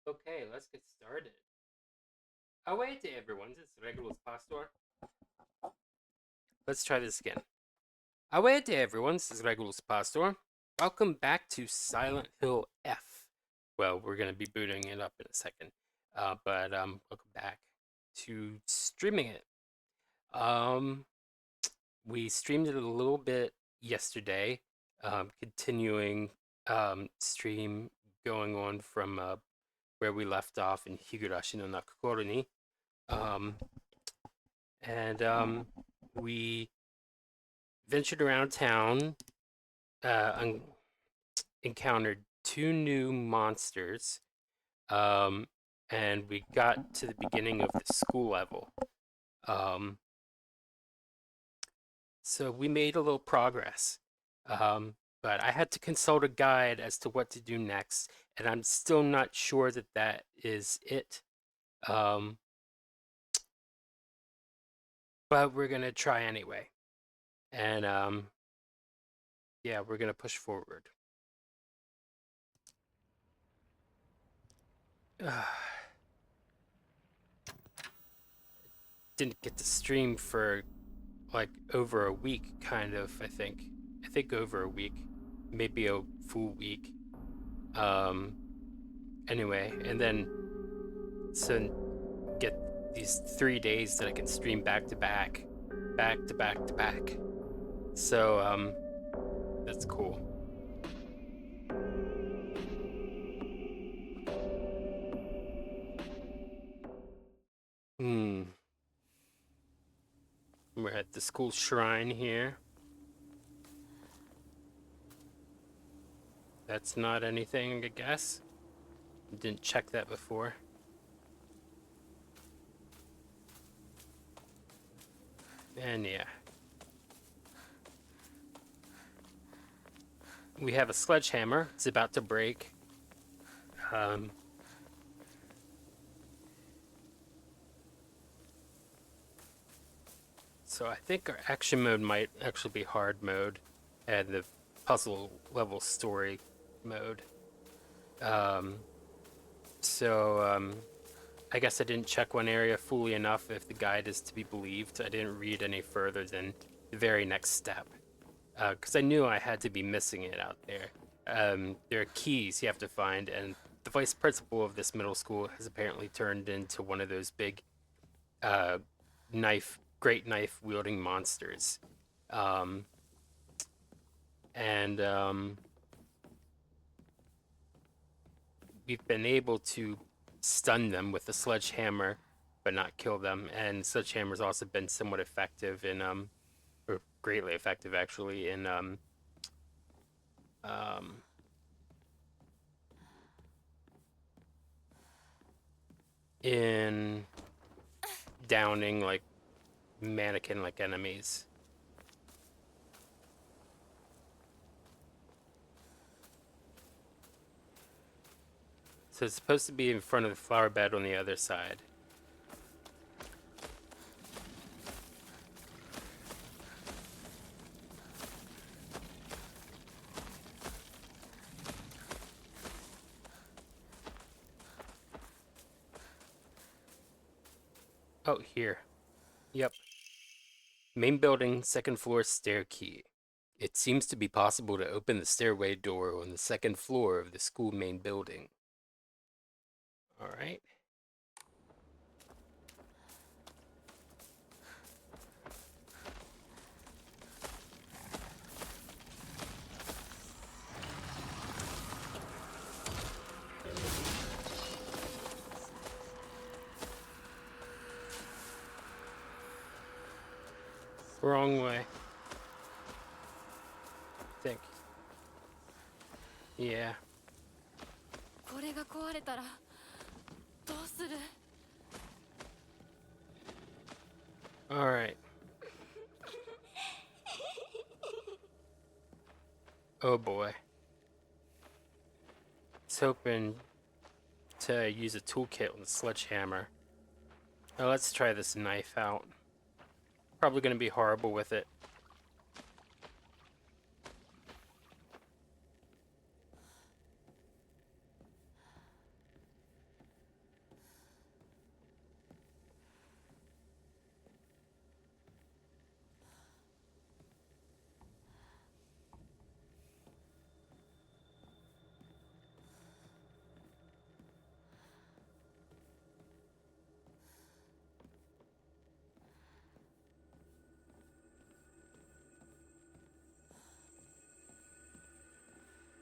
Okay, let's get started. Away to everyone, this is Regulus Pastor. Let's try this again. Away to everyone, this is Regulus Pastor. Welcome back to Silent Hill F. Well, we're going to be booting it up in a second. But welcome back to streaming it. Um, we streamed it a little bit yesterday, continuing stream going on from where we left off in Higurashi no Nakakoro ni. Um, and we ventured around town, un- encountered two new monsters, um, and we got to the beginning of the school level. Um, so we made a little progress. Um, but I had to consult a guide as to what to do next, and I'm still not sure that that is it. Um, but we're gonna try anyway. And yeah, we're gonna push forward. Didn't get to stream for like over a week, kind of. I think over a week, maybe a full week. Um. Anyway, and then so get these 3 days that I can stream back to back, back to back to back. So that's cool. Hmm. We're at the school shrine here. That's not anything, I guess. Didn't check that before. And yeah. We have a sledgehammer. It's about to break. Um, so I think our action mode might actually be hard mode, and the puzzle level story mode. Um, so I guess I didn't check one area fully enough if the guide is to be believed. I didn't read any further than the very next step, because I knew I had to be missing it out there. There are keys you have to find, and the vice principal of this middle school has apparently turned into one of those big uh, great knife wielding monsters. Um, and we've been able to stun them with the sledgehammer, but not kill them. And sledgehammer's also been somewhat effective or greatly effective actually, um, in downing like mannequin like enemies. So it's supposed to be in front of the flower bed on the other side. Oh, here. Yep. Main building, second floor stair key. It seems to be possible to open the stairway door on the second floor of the school main building. All right. Wrong way. I think. Yeah. これが壊れたらどうする All right. Oh boy. It's hoping to use a toolkit on the sledgehammer. Now let's try this knife out. Probably going to be horrible with it.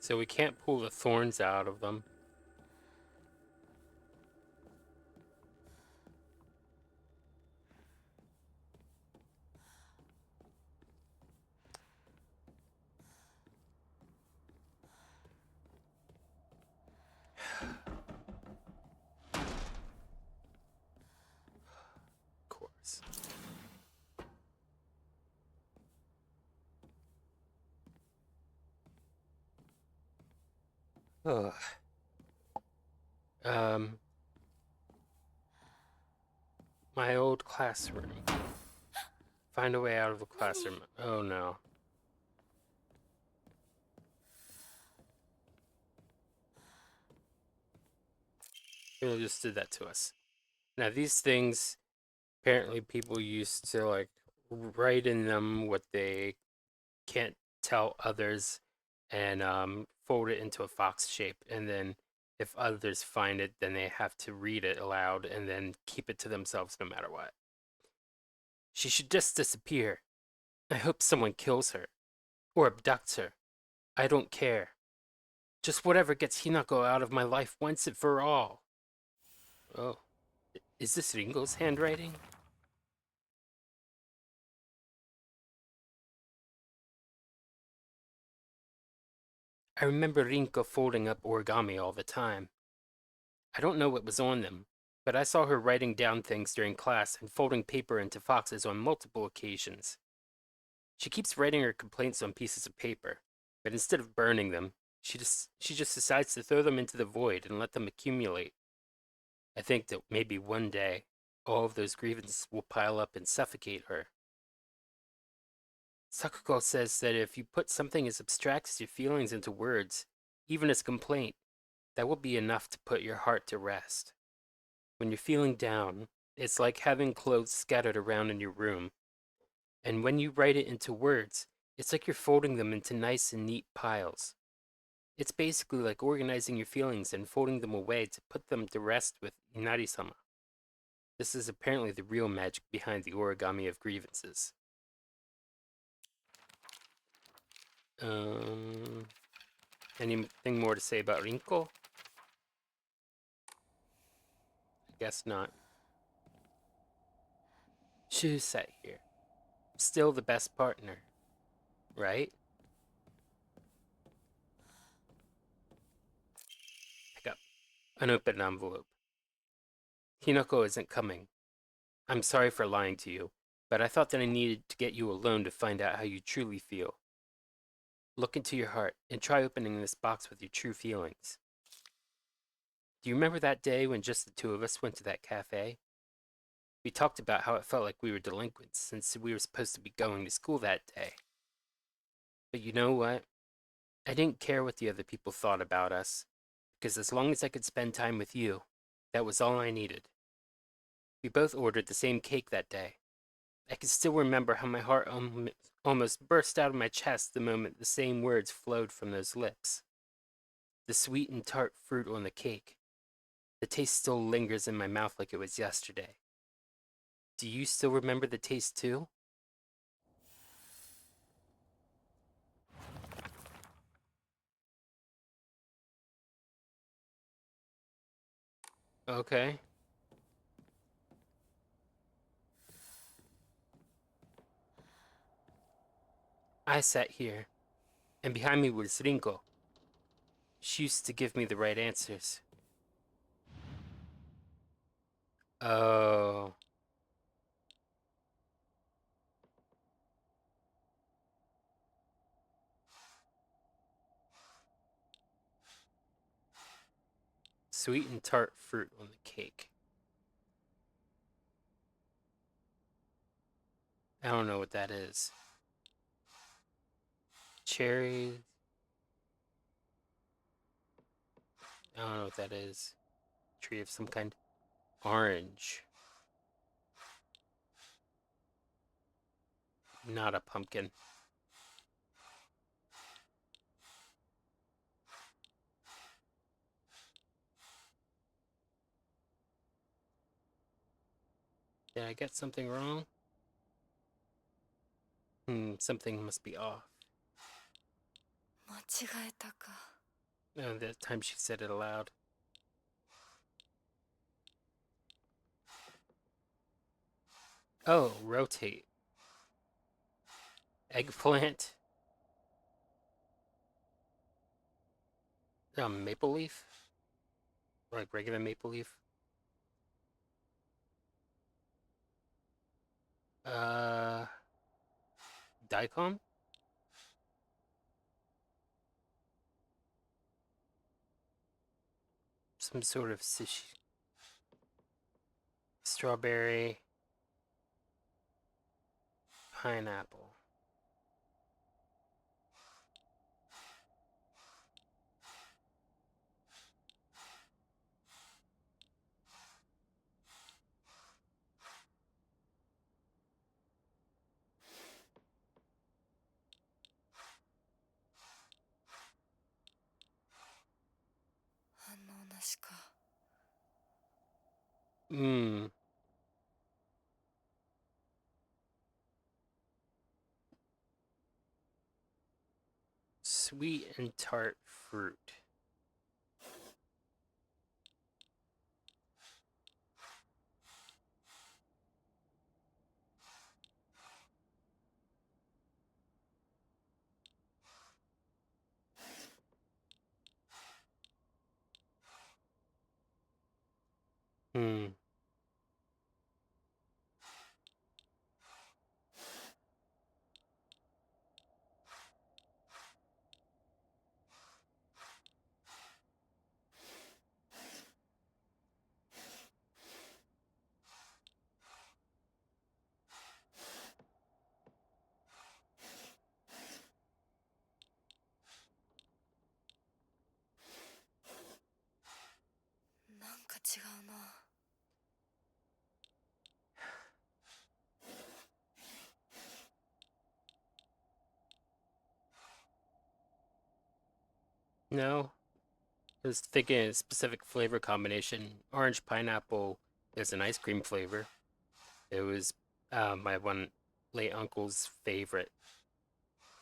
So we can't pull the thorns out of them. Of course. Ugh. Um, my old classroom. Find a way out of the classroom. Oh no. People just did that to us. Now these things, apparently people used to like write in them what they can't tell others and fold it into a fox shape, and then if others find it, then they have to read it aloud and then keep it to themselves no matter what. She should just disappear. I hope someone kills her or abducts her. I don't care. Just whatever gets Hinako out of my life once and for all. Oh, is this Ringo's handwriting? I remember Rinko folding up origami all the time. I don't know what was on them, but I saw her writing down things during class and folding paper into foxes on multiple occasions. She keeps writing her complaints on pieces of paper, but instead of burning them, she just decides to throw them into the void and let them accumulate. I think that maybe one day all of those grievances will pile up and suffocate her. Sakuko says that if you put something as abstract as your feelings into words, even as complaint, that will be enough to put your heart to rest. When you're feeling down, it's like having clothes scattered around in your room. And when you write it into words, it's like you're folding them into nice and neat piles. It's basically like organizing your feelings and folding them away to put them to rest with Inari-sama. This is apparently the real magic behind the origami of grievances. Um, Anything more to say about Rinko? I guess not. Shu sat here. Still the best partner, right? Pick up an open envelope. Hinako isn't coming. I'm sorry for lying to you, but I thought that I needed to get you alone to find out how you truly feel. Look into your heart and try opening this box with your true feelings. Do you remember that day when just the two of us went to that cafe? We talked about how it felt like we were delinquents since we were supposed to be going to school that day. But you know what? I didn't care what the other people thought about us, because as long as I could spend time with you, that was all I needed. We both ordered the same cake that day. I can still remember how my heart almost burst out of my chest the moment the same words flowed from those lips. The sweet and tart fruit on the cake. The taste still lingers in my mouth like it was yesterday. Do you still remember the taste too? Okay. I sat here, and behind me was Rinko. She used to give me the right answers. Oh. Sweet and tart fruit on the cake. I don't know what that is. Cherries. I don't know what that is. Tree of some kind. Orange. Not a pumpkin. Did I get something wrong? Something must be off. 間違えたか。No, that time she said it aloud. Oh, rotate. Eggplant. Maple leaf? Like regular maple leaf? Uh, daikon? Some sort of sushi. Strawberry. Pineapple. Mmm. Sweet and tart fruit. Hmm. なんか違うな。No, I was thinking a specific flavor combination. Orange pineapple is an ice cream flavor. It was my one late uncle's favorite.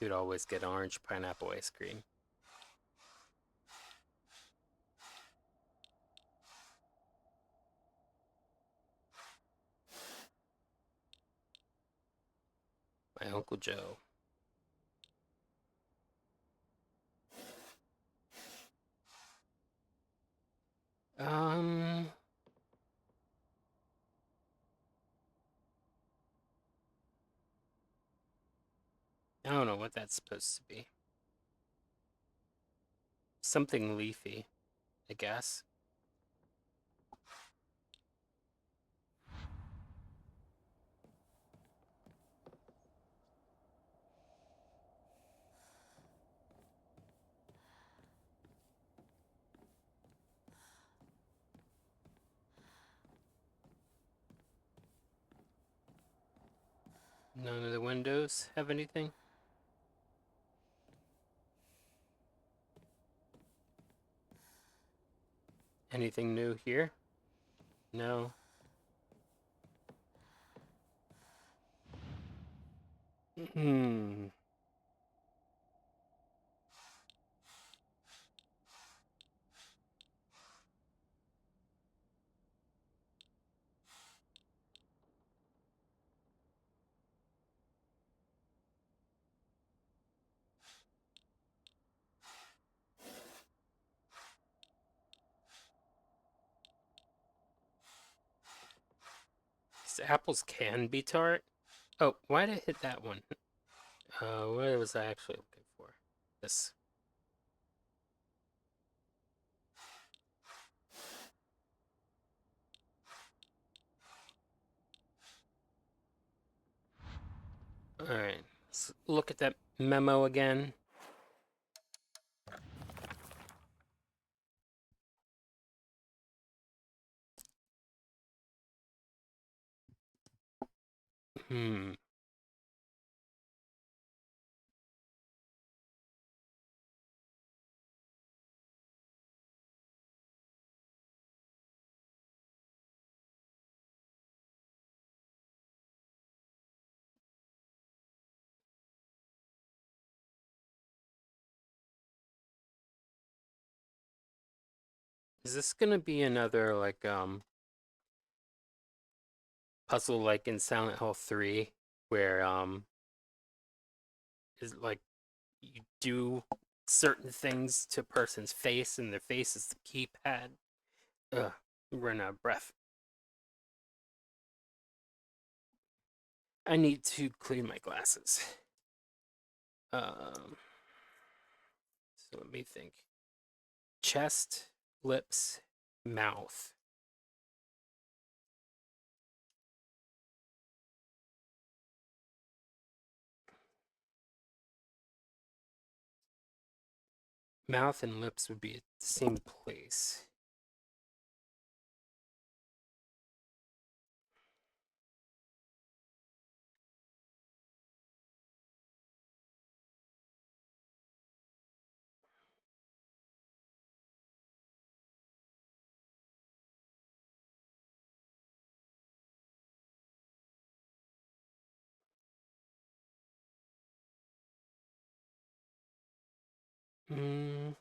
He would always get orange pineapple ice cream. My Uncle Joe. Um, I don't know what that's supposed to be. Something leafy, I guess. None of the windows have anything. Anything new here? No. Hmm. Apples can be tart. Oh, why did I hit that one? What was I actually looking for? This. Alright, let's look at that memo again. Hmm. Is this gonna be another like puzzle like in Silent Hill 3 where is like you do certain things to a person's face and their face is the keypad? Ugh, I'm running out of breath. I need to clean my glasses. Um, so let me think. Chest, lips, mouth. Mouth and lips would be at the same place. Hmm.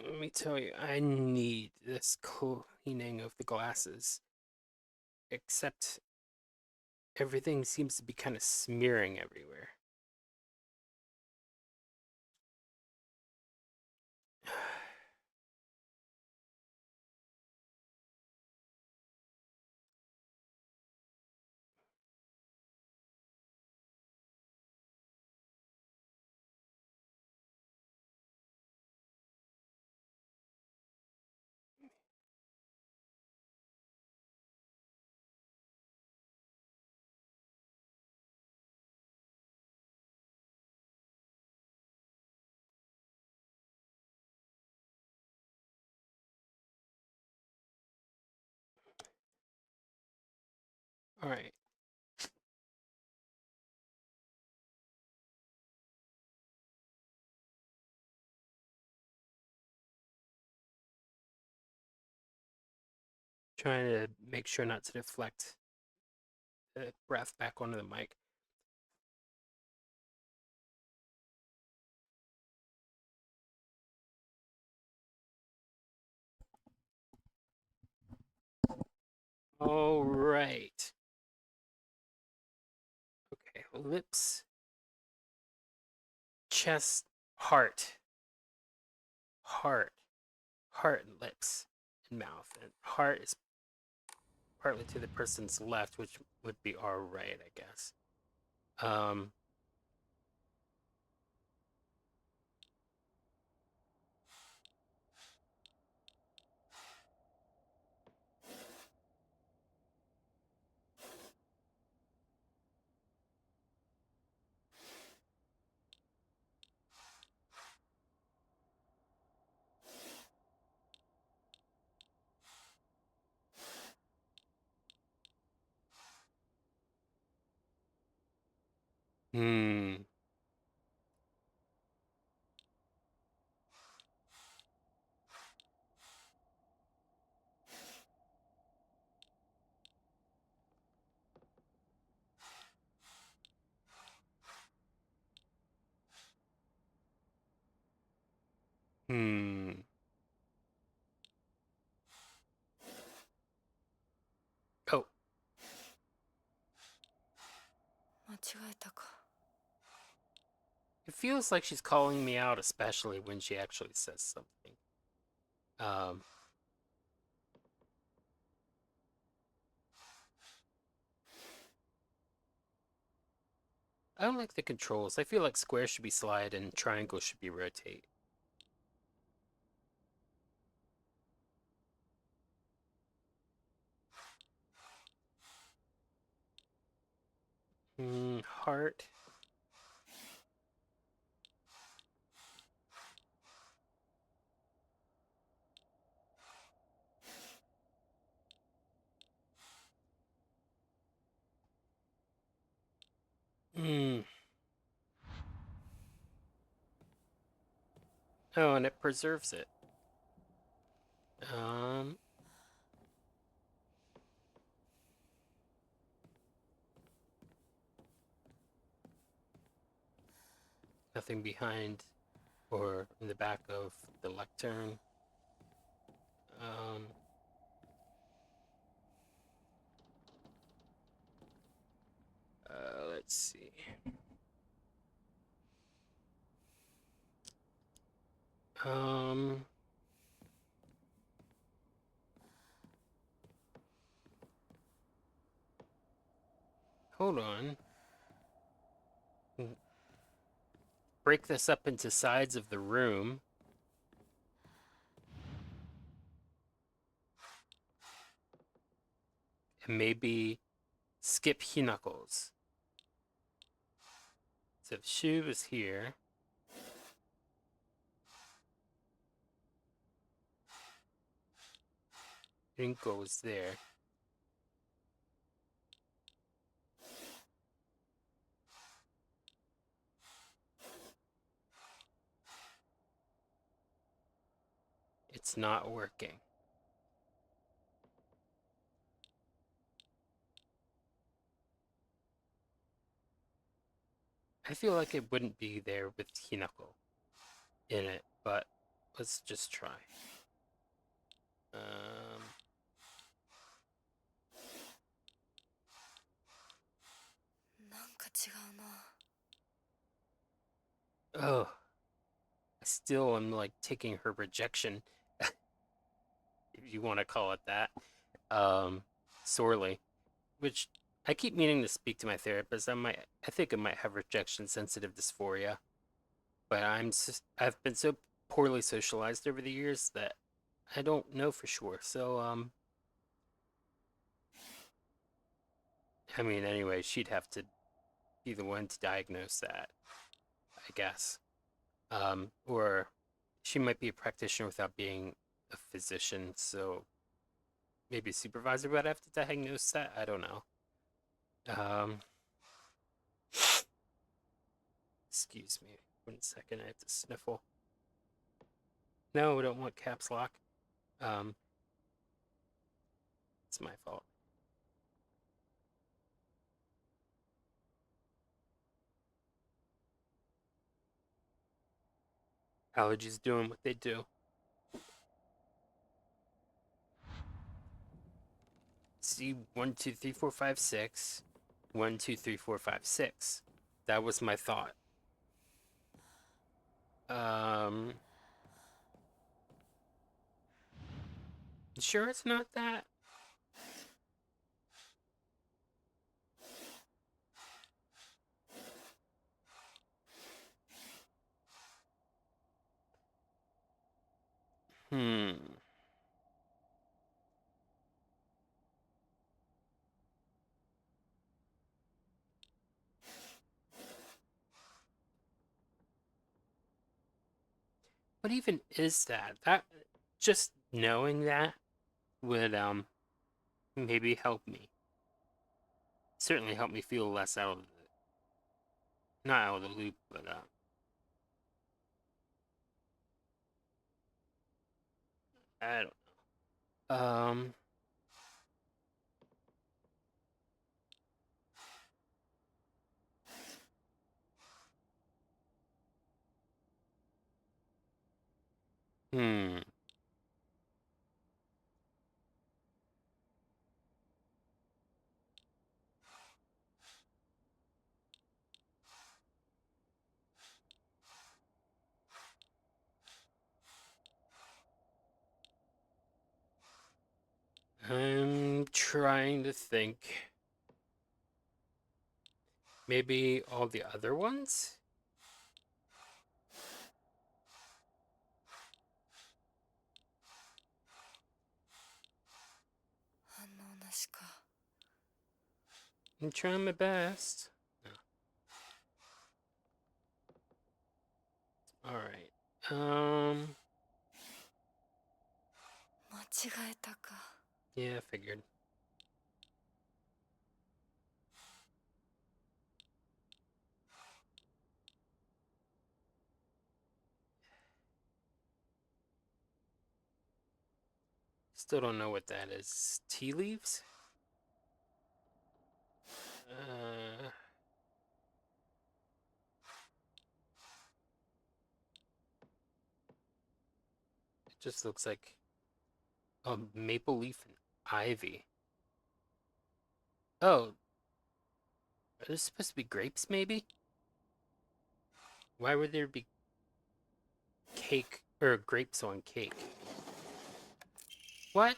Let me tell you, I need this cleaning of the glasses. Except everything seems to be kind of smearing everywhere. All right. Trying to make sure not to deflect the breath back onto the mic. All right. Okay, lips, chest, heart, heart, heart, and lips, and mouth. And heart is partly to the person's left, which would be our right, I guess. Um, hmm, うん。Oh, 間違えたか。 it feels like she's calling me out, especially when she actually says something. Um, I don't like the controls. I feel like square should be slide and triangle should be rotate. Heart. Hmm. Oh, and it preserves it. Um. Nothing behind or in the back of the lectern. Um. Let's see. Um. Hold on. Break this up into sides of the room. And maybe skip Hinakos. So if Shu is here, Rinko is there. It's not working. I feel like it wouldn't be there with Hinako in it, but let's just try. Um, oh, I still am like taking her rejection, if you want to call it that, sorely. Which I keep meaning to speak to my therapist. I think I might have rejection sensitive dysphoria, but I've been so poorly socialized over the years that I don't know for sure. So, I mean, anyway, she'd have to be the one to diagnose that, I guess. Or she might be a practitioner without being a physician, so maybe a supervisor would have to diagnose that. I don't know. Um, excuse me. 1 second, I have to sniffle. No, I don't want caps lock. Um, it's my fault. Allergies doing what they do. See, 1, 2, 3, 4, 5, 6. 1, 2, 3, 4, 5, 6. That was my thought. Um, sure it's not that? Hmm. What even is that? That just knowing that would maybe help me. Certainly help me feel less out of not out of the loop, but I don't know. Hmm. I'm trying to think. Maybe all the other ones? I'm trying my best. All right. Yeah, I figured. Still don't know what that is. Tea leaves? Uh, it just looks like a maple leaf and ivy. Oh, are those supposed to be grapes, maybe? Why would there be cake or grapes on cake? What?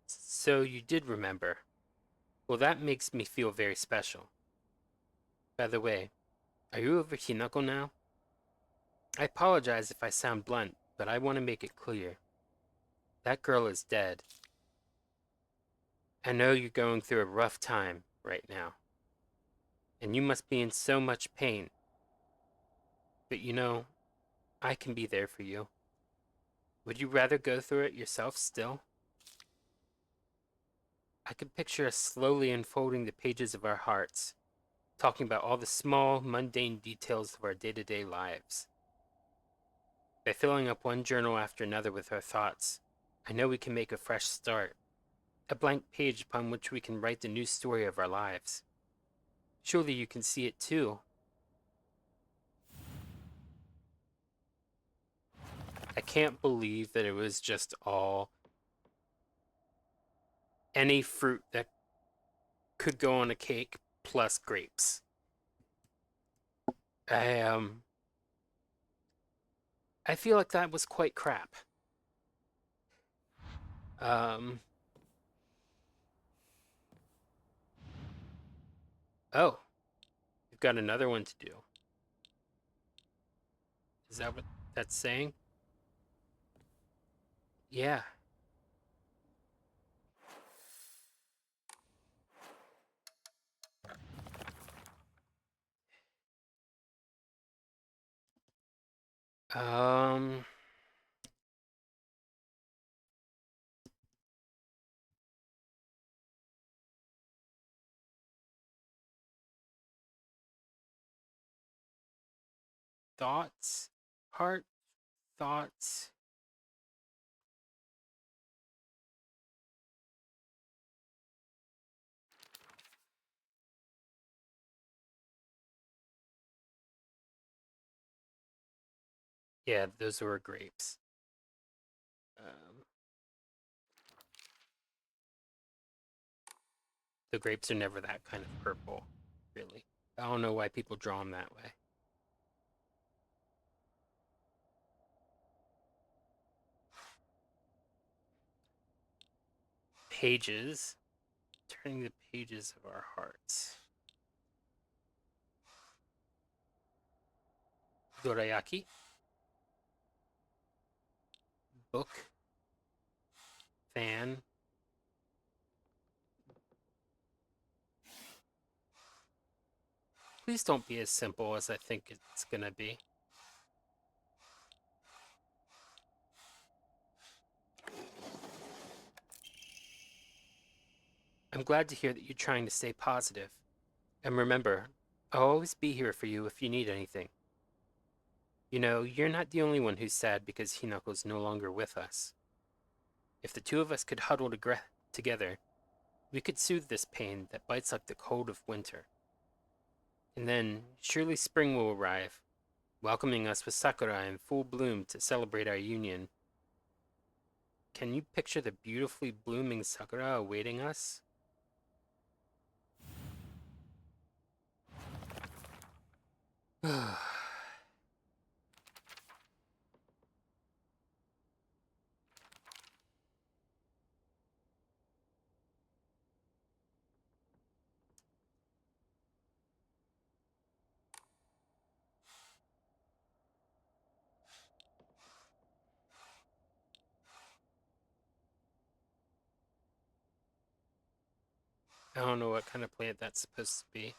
So you did remember. Well, that makes me feel very special. By the way, are you over Hinako now? I apologize if I sound blunt, but I want to make it clear. That girl is dead. I know you're going through a rough time right now, and you must be in so much pain. But you know, I can be there for you. Would you rather go through it yourself still? I could picture us slowly unfolding the pages of our hearts, talking about all the small, mundane details of our day-to-day lives. By filling up one journal after another with our thoughts, I know we can make a fresh start, a blank page upon which we can write the new story of our lives. Surely you can see it too. I can't believe that it was just all any fruit that could go on a cake plus grapes. I I feel like that was quite crap. Um oh, we've got another one to do. Is that what that's saying? Yeah. Um thoughts, heart thoughts. Yeah, those were grapes. Um the grapes are never that kind of purple, really. I don't know why people draw them that way. Pages, turning the pages of our hearts. Dorayaki, book, fan. Please don't be as simple as I think it's gonna be. I'm glad to hear that you're trying to stay positive. And remember, I'll always be here for you if you need anything. You know, you're not the only one who's sad because Hinako's no longer with us. If the two of us could huddle together, we could soothe this pain that bites like the cold of winter. And then, surely spring will arrive, welcoming us with sakura in full bloom to celebrate our union. Can you picture the beautifully blooming sakura awaiting us? I don't know what kind of plant that's supposed to be.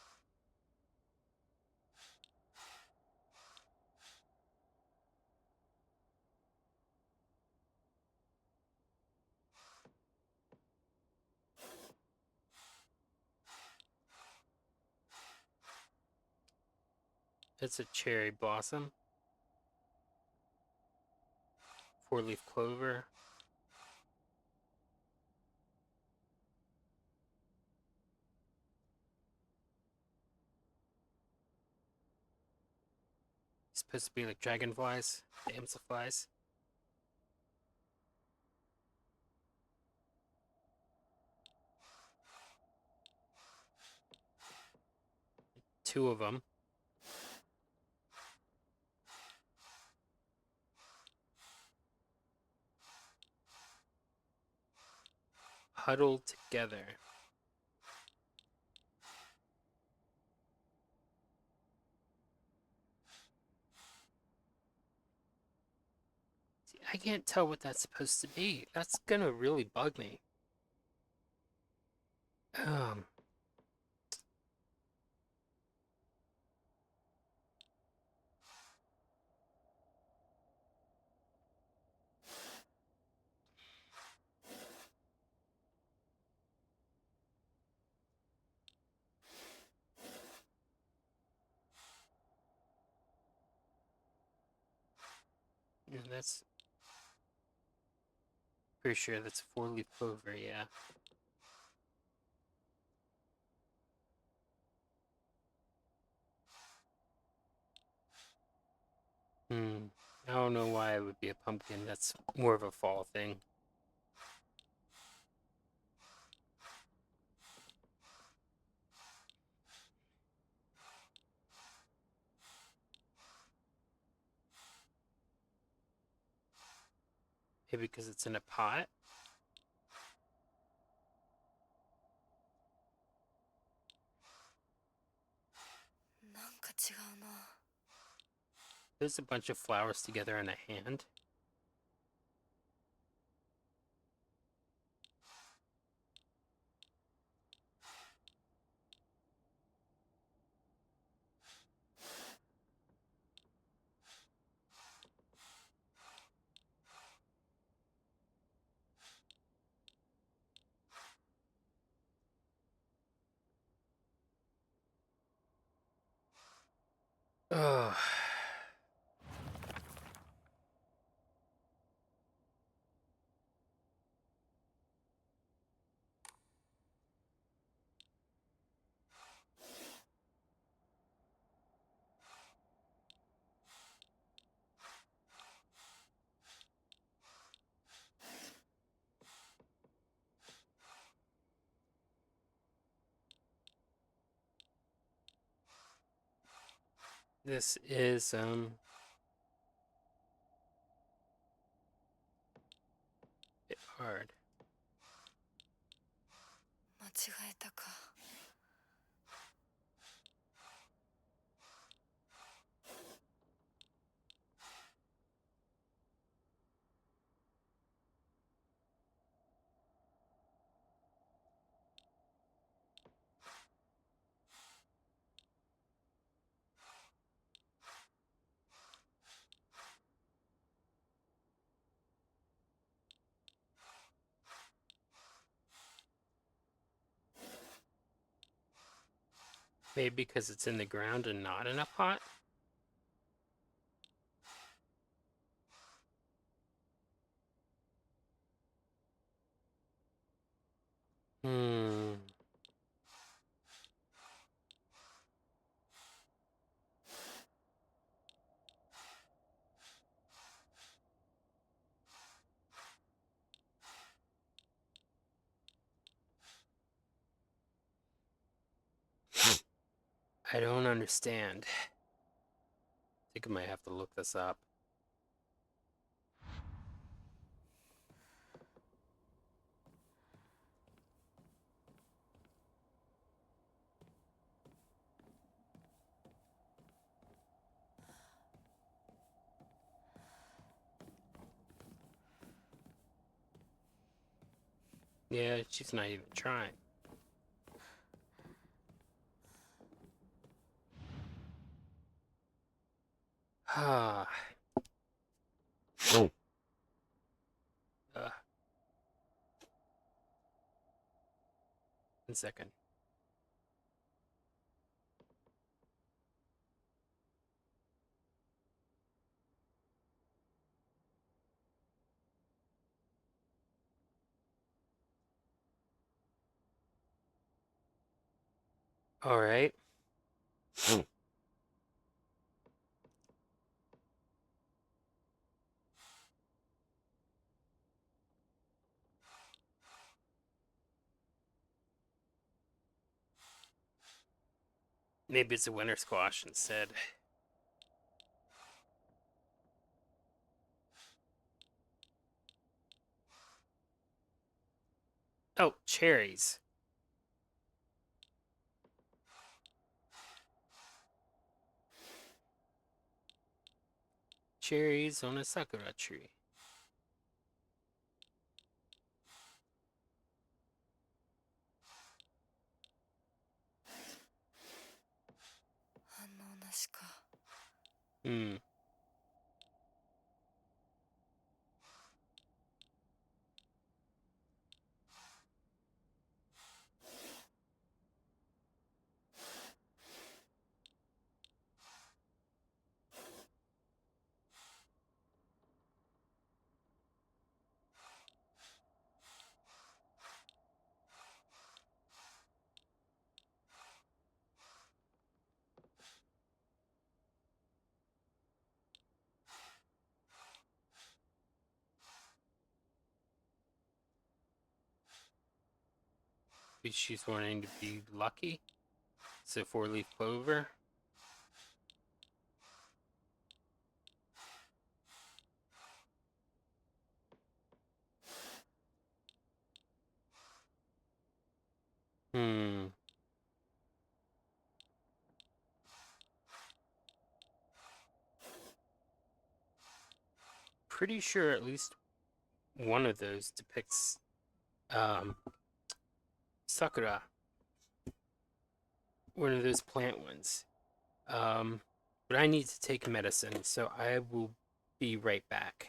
It's a cherry blossom. Four-leaf clover. It's supposed to be like dragonflies, damselflies. Two of them. Huddled together. See, I can't tell what that's supposed to be. That's gonna really bug me. Um, yeah, that's pretty sure that's four-leaf clover, yeah. I don't know why it would be a pumpkin. That's more of a fall thing. Maybe because it's in a pot. There's a bunch of flowers together in a hand. Ugh. This is, bit hard. Maybe because it's in the ground and not in a pot? Hmm. I don't understand. I think I might have to look this up. Yeah, she's not even trying. Ah. 1 second. All right. Maybe it's a winter squash instead. Oh, cherries. Cherries on a sakura tree. 反応なしか。Hmm. Maybe she's wanting to be lucky. So four-leaf clover. Hmm. Pretty sure at least one of those depicts um, sakura. One of those plant ones. But I need to take medicine, so I will be right back.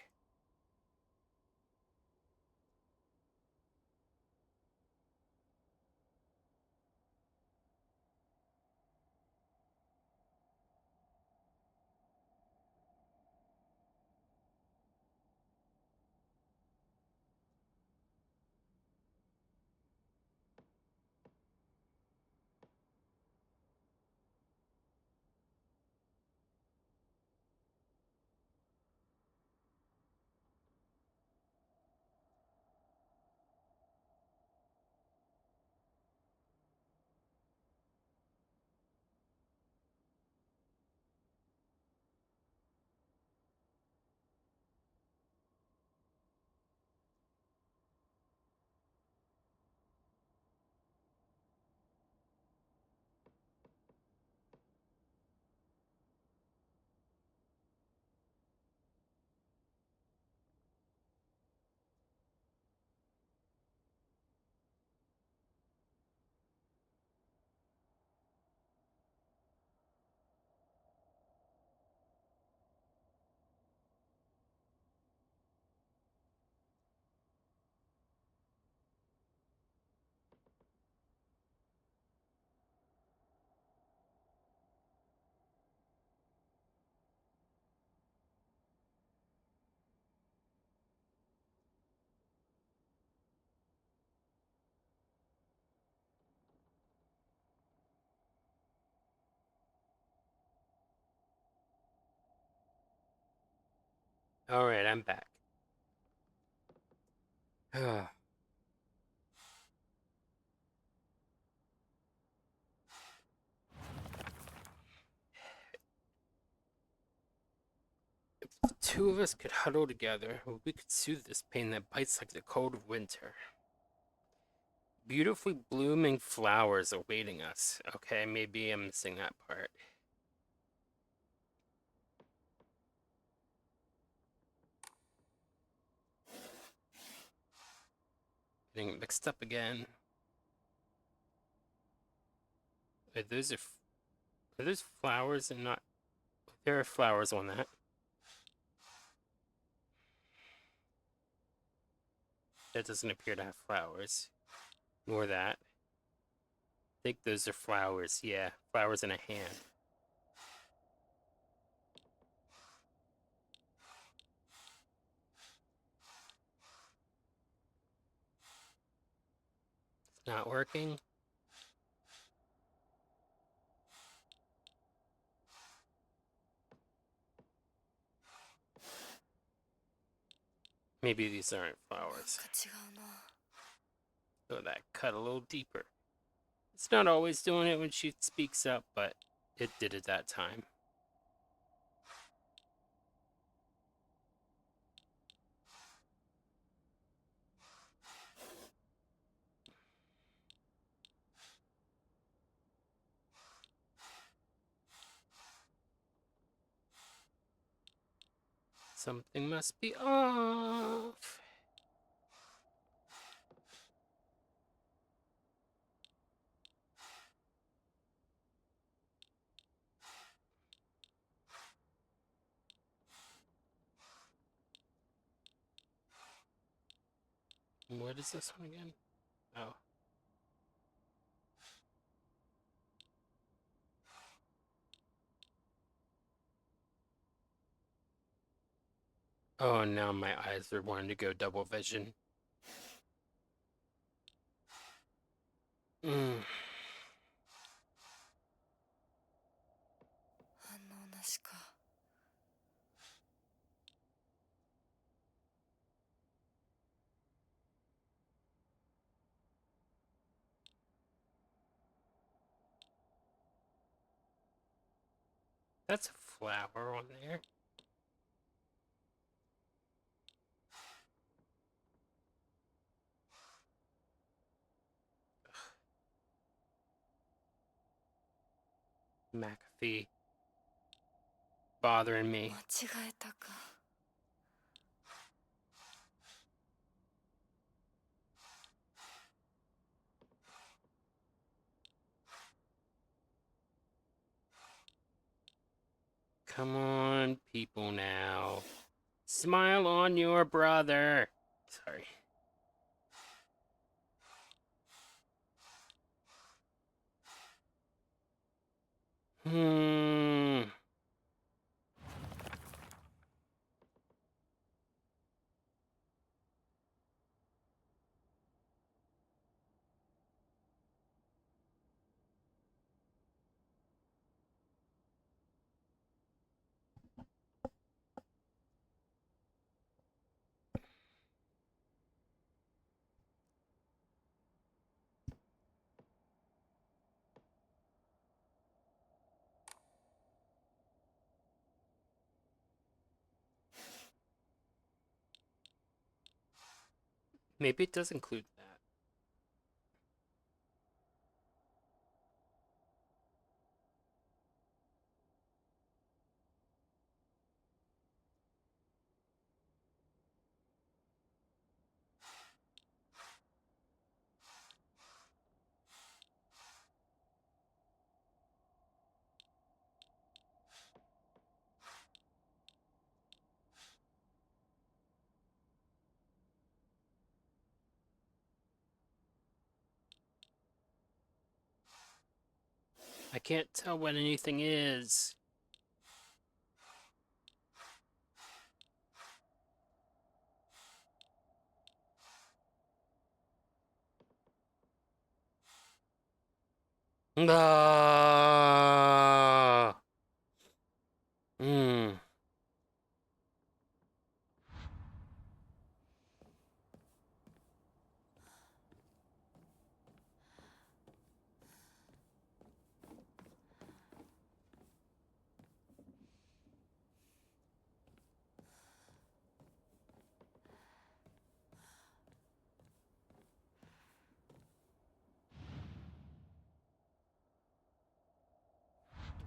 All right, I'm back. The two of us could huddle together, we could soothe this pain that bites like the cold of winter. Beautifully blooming flowers awaiting us. Okay, maybe I'm missing that part. Getting mixed up again. Wait, are those flowers and not? There are flowers on that. That doesn't appear to have flowers. Nor that. I think those are flowers. Yeah, flowers in a hand. It's not working. Maybe these aren't flowers. なんか違うな。 So that cut a little deeper. It's not always doing it when she speaks up, but it did it that time. Something must be off. What is this one again? Oh. Oh, now my eyes are wanting to go double vision. 反応なしか。 That's a flower on there. McAfee. Bothering 間 me. 違えたか。 Come on, people now. Smile on your brother. Sorry. Hmm. Maybe it does include that. I can't tell what anything is. Ah. Hmm.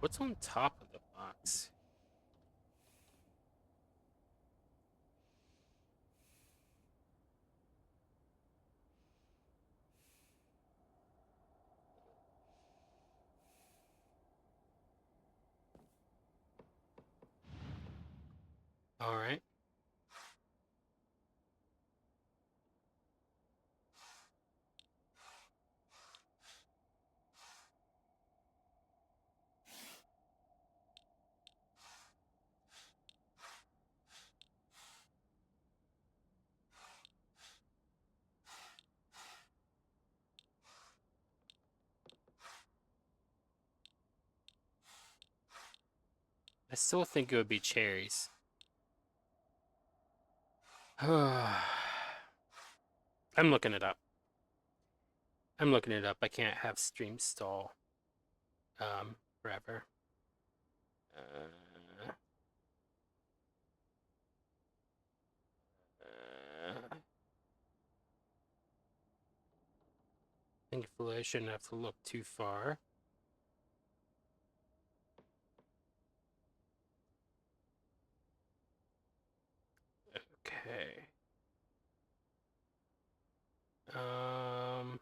What's on top of the box? All right. I still think it would be cherries. I'm looking it up. I can't have stream stall forever. Uh, Thankfully, I shouldn't have to look too far. Okay. Um.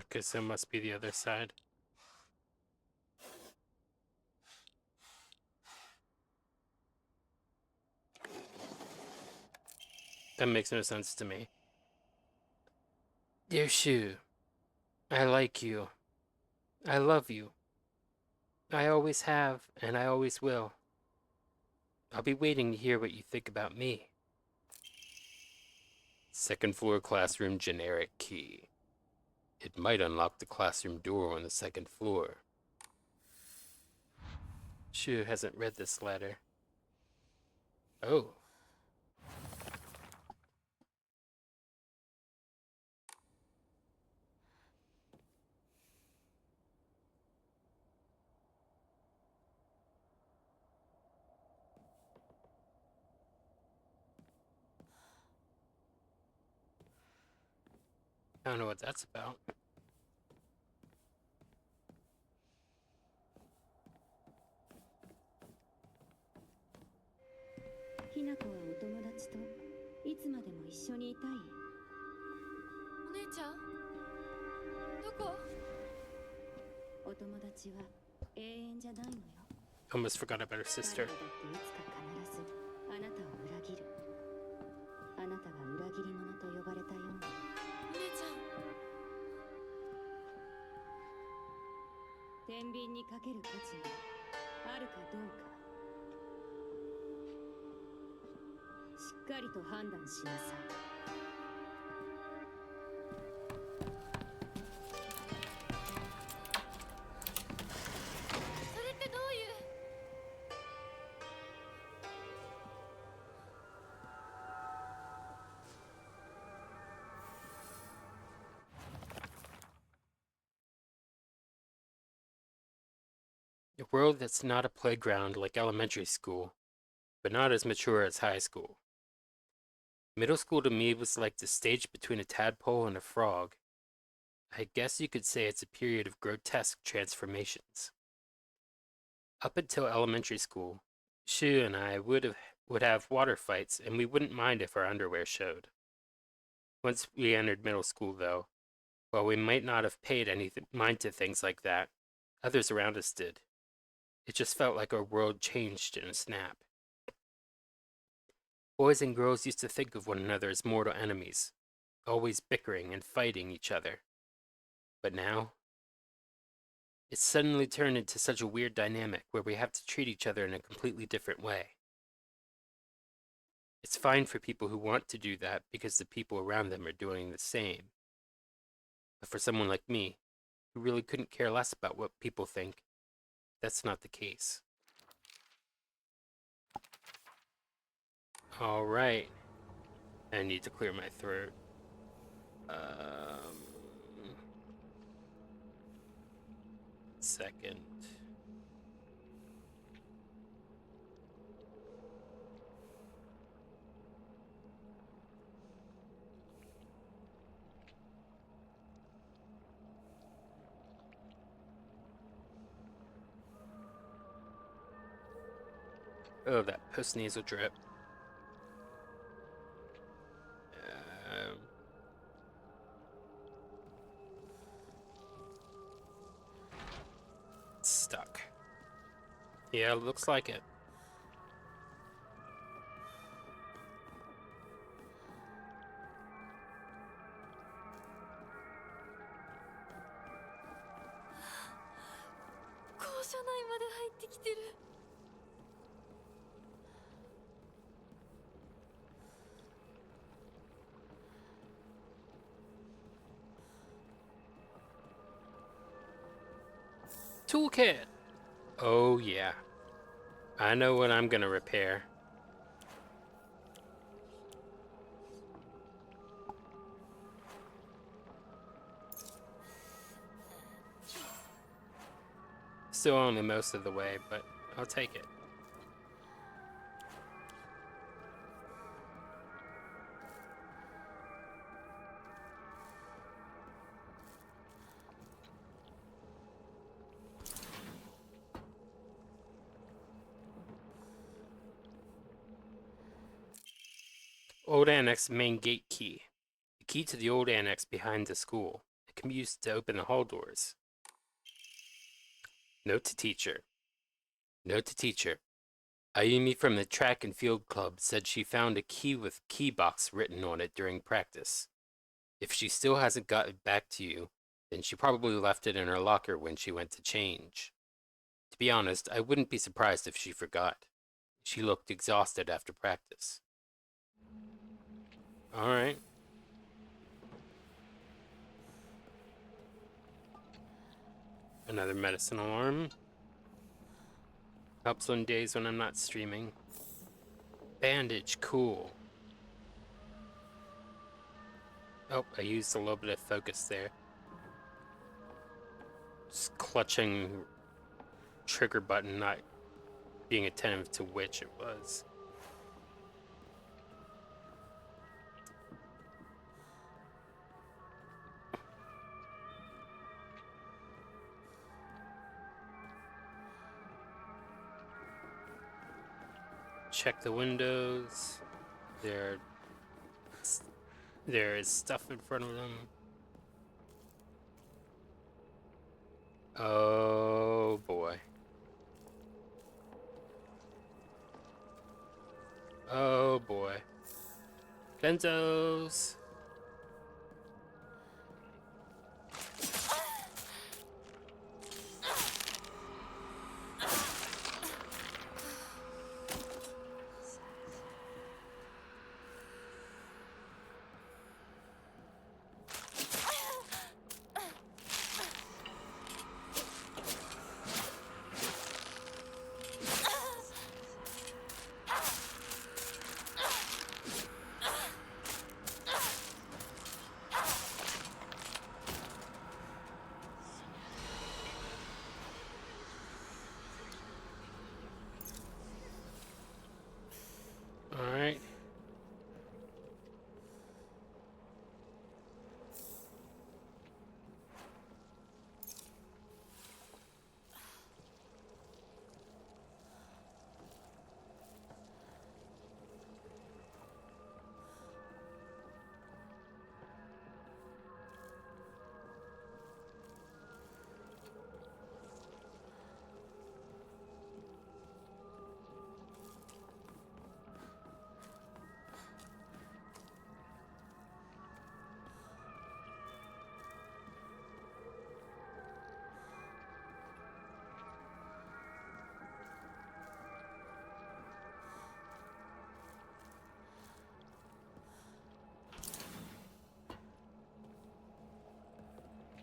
Okay, so it must be the other side. That makes no sense to me. Dear Shu, I like you. I love you. I always have, and I always will. I'll be waiting to hear what you think about me. Second floor classroom generic key. It might unlock the classroom door on the second floor. Shu hasn't read this letter. Oh. I don't know what that's about. ひなこはお友達といつまでも一緒にいたい。お姉ちゃん、どこ？お友達は永遠じゃないのよ。 Almost forgot about her sister. 誰だっていつか必ずあなたを裏切る。あなたが裏切り者と呼ばれたように。お姉ちゃん。天秤にかける価値があるかどうか。しっかりと判断しなさい。それってどういう？ A world that's not a playground like elementary school, but not as mature as high school. Middle school to me was like the stage between a tadpole and a frog. I guess you could say it's a period of grotesque transformations. Up until elementary school, Shu and I would have water fights, and we wouldn't mind if our underwear showed. Once we entered middle school, though, while we might not have paid any mind to things like that, others around us did. It just felt like our world changed in a snap. Boys and girls used to think of one another as mortal enemies, always bickering and fighting each other. But now, it's suddenly turned into such a weird dynamic where we have to treat each other in a completely different way. It's fine for people who want to do that because the people around them are doing the same. But for someone like me, who really couldn't care less about what people think, that's not the case. Alright. I need to clear my throat. Second. Oh, that post-nasal drip. stuck. Yeah, looks like it. Toolkit! Oh yeah. I know what I'm gonna repair. Still only most of the way, but I'll take it. Old Annex main gate key. The key to the old annex behind the school. It can be used to open the hall doors. Note to teacher. Note to teacher. Ayumi from the track and field club said she found a key with key box written on it during practice. If she still hasn't got it back to you, then she probably left it in her locker when she went to change. To be honest, I wouldn't be surprised if she forgot. She looked exhausted after practice. Alright. Another medicine alarm. Helps on days when I'm not streaming. Bandage, cool. Oh, I used a little bit of focus there. Just clutching trigger button, not being attentive to which it was. Check the windows. There is stuff in front of them. Oh boy. Oh boy. Benzos. Alright.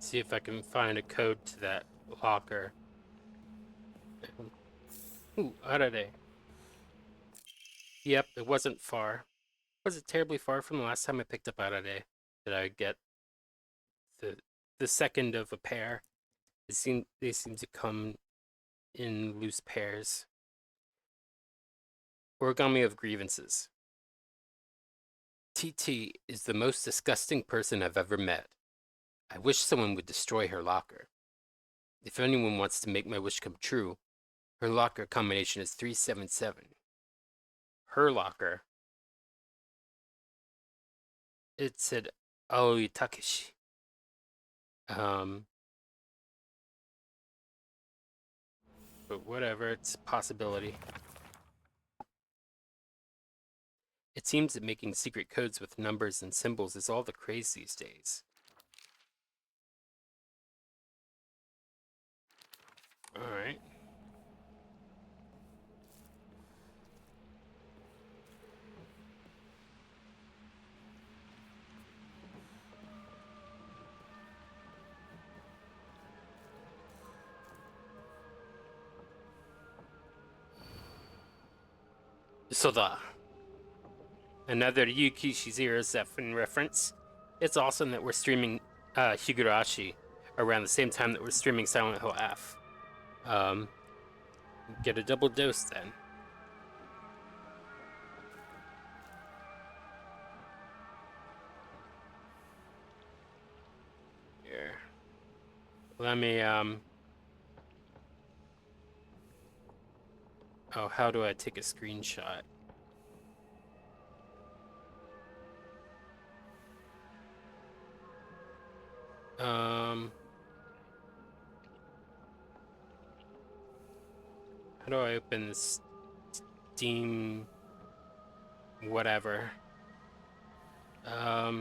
See if I can find a code to that locker. Ooh, Arare. Yep, it wasn't far. Was it terribly far from the last time I picked up Arare? Did I get the second of a pair? They seem to come in loose pairs. Origami of grievances. TT is the most disgusting person I've ever met. I wish someone would destroy her locker. If anyone wants to make my wish come true, her locker combination is 377. Her locker. It said IYKYK. whatever, it's a possibility. It seems that making secret codes with numbers and symbols is all the craze these days. Alright. So another Yukishi Zero Zephyr reference. It's awesome that we're streaming Higurashi around the same time that we're streaming Silent Hill F. Get a double dose then. Here. Let me oh, how do I take a screenshot? How do I open this Steam whatever? Let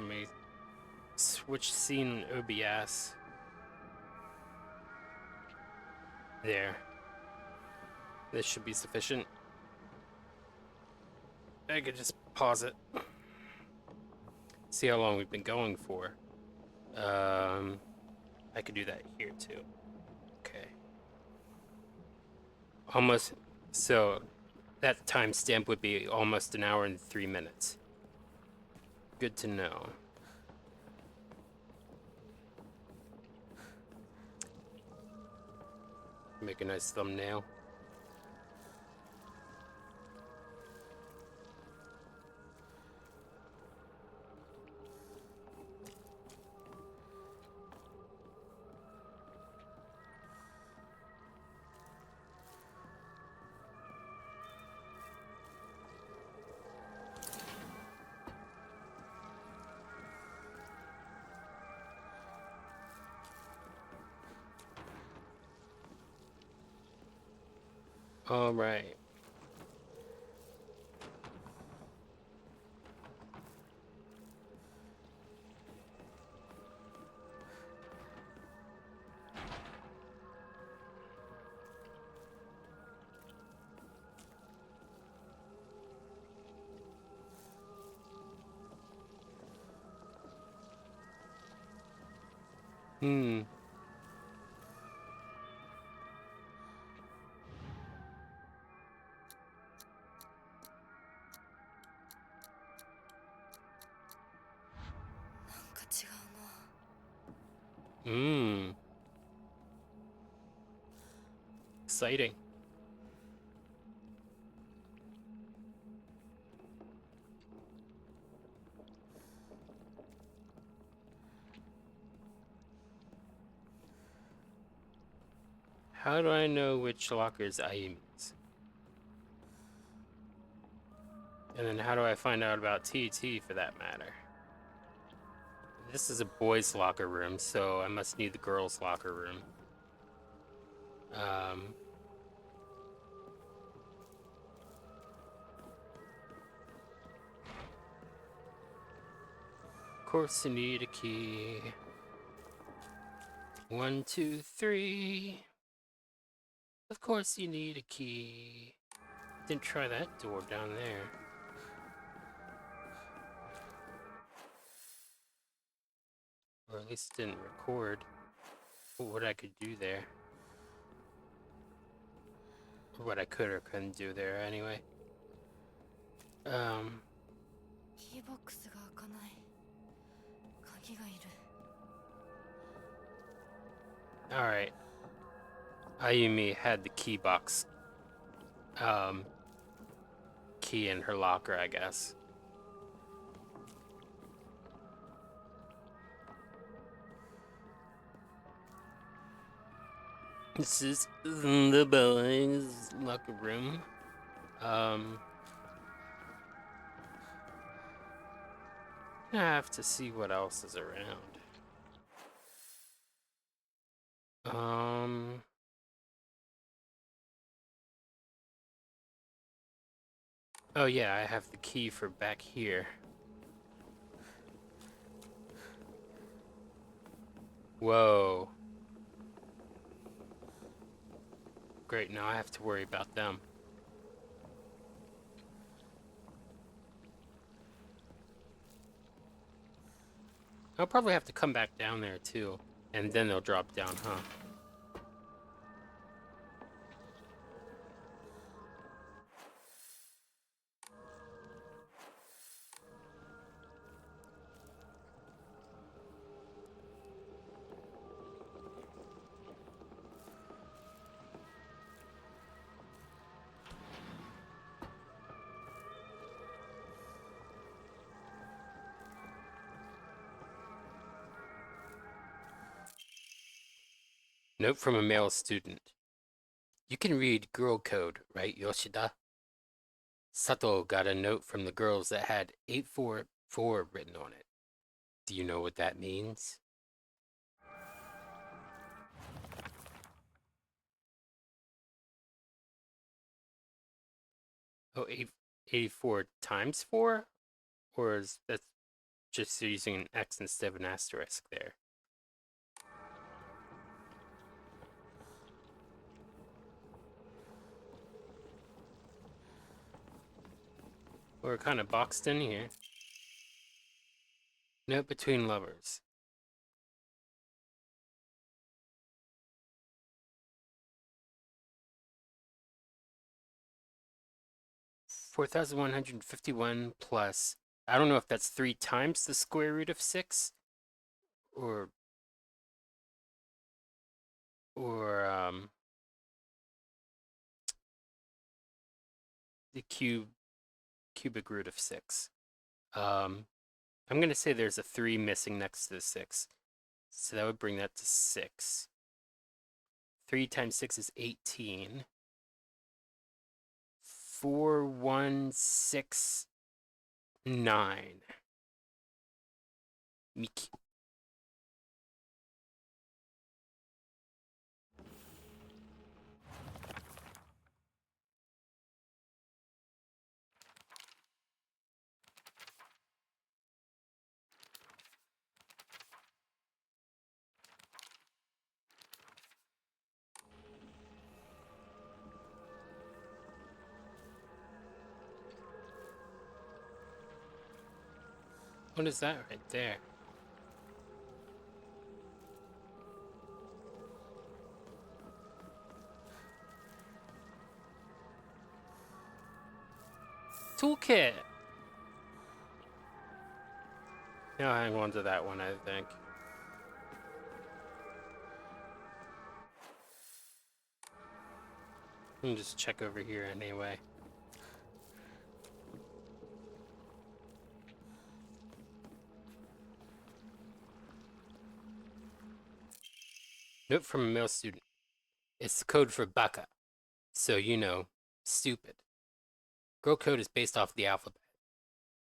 me switch scene OBS. There. This should be sufficient. I could just pause it. See how long we've been going for. I could do that here too. Okay. Almost, so that timestamp would be almost an hour and 3 minutes. Good to know. Make a nice thumbnail. All right. Hmm. Hmm. Exciting. How do I know which locker is Ayumi's? And then how do I find out about TT for that matter? This is a boys' locker room, so I must need the girls' locker room. Of course you need a key. 1, 2, 3. Of course you need a key. Didn't try that door down there. Or at least didn't record what I could do there. Or what I could or couldn't do there anyway. Alright. Ayumi had the key box key in her locker, I guess. This is the boys' locker room. I have to see what else is around. Oh yeah, I have the key for back here. Whoa. Great, now I have to worry about them. I'll probably have to come back down there too. And then they'll drop down, huh? Note from a male student. You can read girl code, right, Yoshida? Sato got a note from the girls that had 844 written on it. Do you know what that means? Oh, 84 times 4? Or is that just using an X instead of an asterisk there? We're kind of boxed in here. Note between lovers. (4,151) plus. I don't know if that's 3 times the square root of 6 or or the cubic root of 6. I'm gonna say there's a 3 missing next to the 6. So that would bring that to 6. 3 times 6 is 18. 4169. Miki. What is that right there? Toolkit! I'll hang on to that one, I think. Let me just check over here anyway. Note from a male student. It's the code for baka. So, you know, stupid. Girl code is based off the alphabet.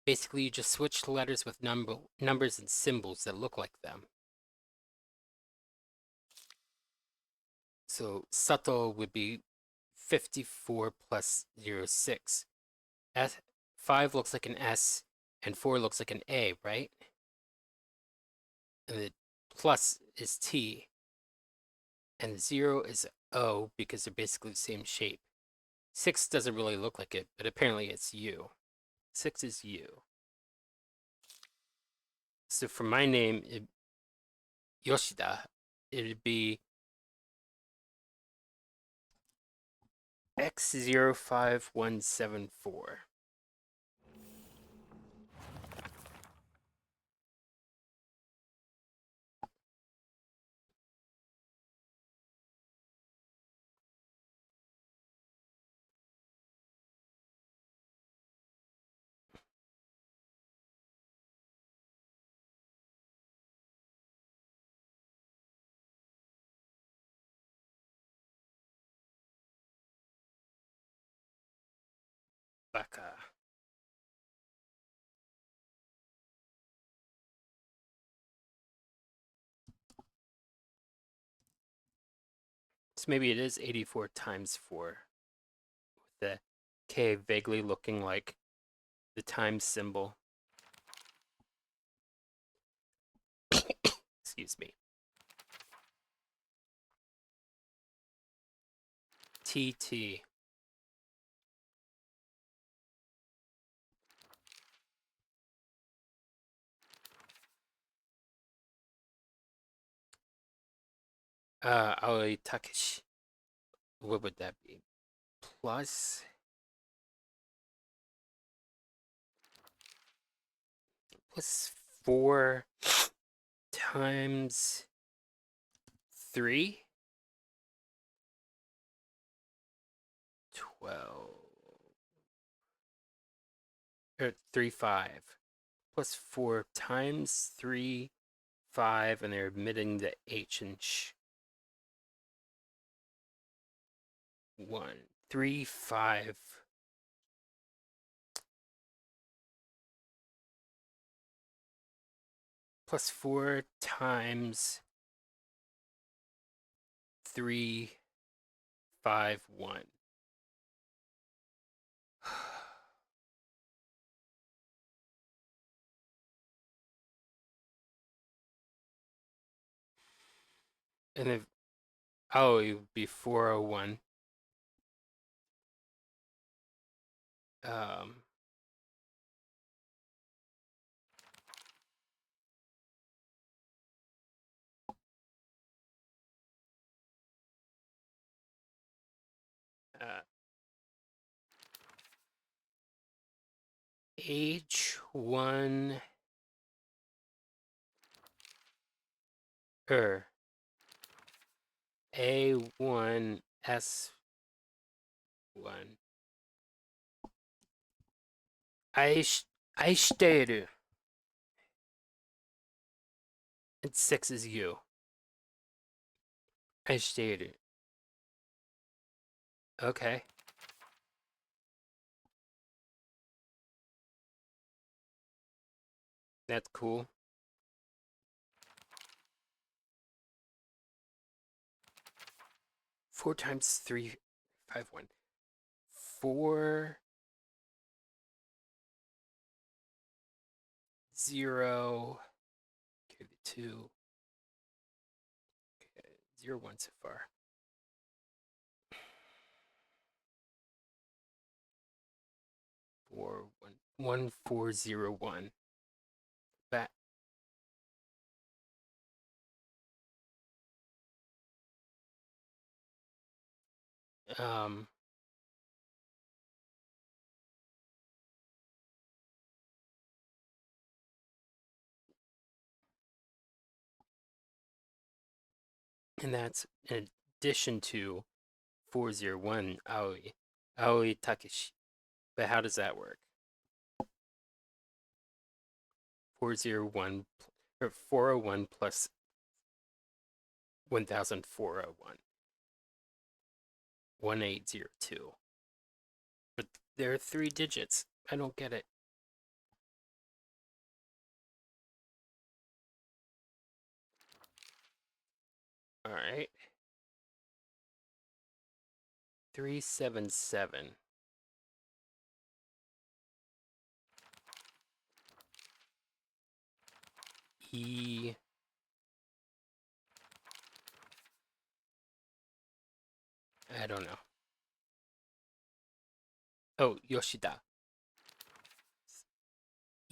Basically, you just switch letters with numbers and symbols that look like them. So, Sato would be 54 plus 06. 5 looks like an S, and 4 looks like an A, right? And the plus is T, and the 0 is O because they're basically the same shape. 6 doesn't really look like it, but apparently it's U. 6 is U. So for my name, Yoshida, it'd be X05174. Baka. So maybe it is 84 times 4. With the K vaguely looking like The time symbol. Excuse me. TT. IYKYK. What would that be? Plus 4 times 3? 12. Or 3, 5. Plus 4 times 3, 5, and they're omitting the H and sh. 1, 3, 5. Plus 4 times 3, 5, 1. And if, oh, it would be 401. 1 A1 S1 Iしてる and 6 is you. 愛している Okay. That's cool. Four times 3, 5, 1. 4 0. Okay, the 2. Okay, 0 1 so far. 4 1 1 4 0 1. Back. And that's in addition to 401 Aoi Takeshi. But how does that work? 401 or 401 plus 1401. 1802. But there are 3 digits. I don't get it. All right. 377. I don't know. Oh, Yoshida.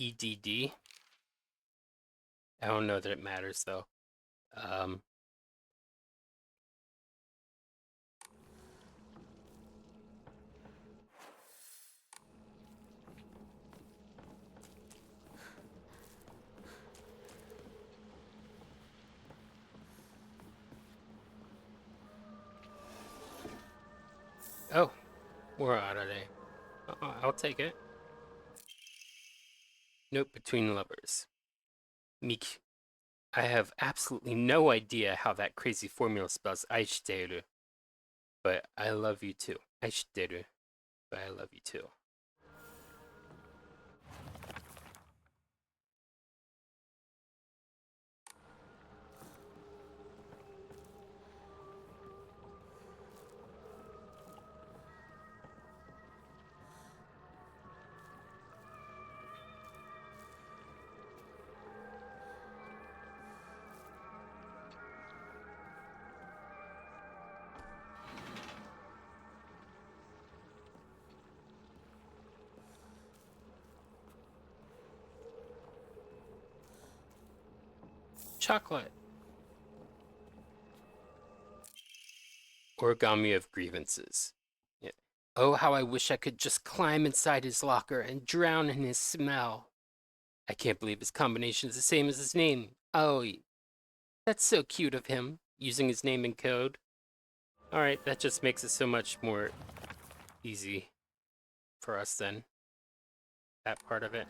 EDD. I don't know that it matters though. Oh, we're out of there. I'll take it. Note between lovers. Miki. I have absolutely no idea how that crazy formula spells aishiteru. But I love you too. Aishiteru. But I love you too. chocolate. Origami of grievances. Yeah. Oh, how I wish I could just climb inside his locker and drown in his smell. I can't believe his combination is the same as his name. Oh, that's so cute of him, using his name in code. Alright, that just makes it so much more easy for us then. That part of it.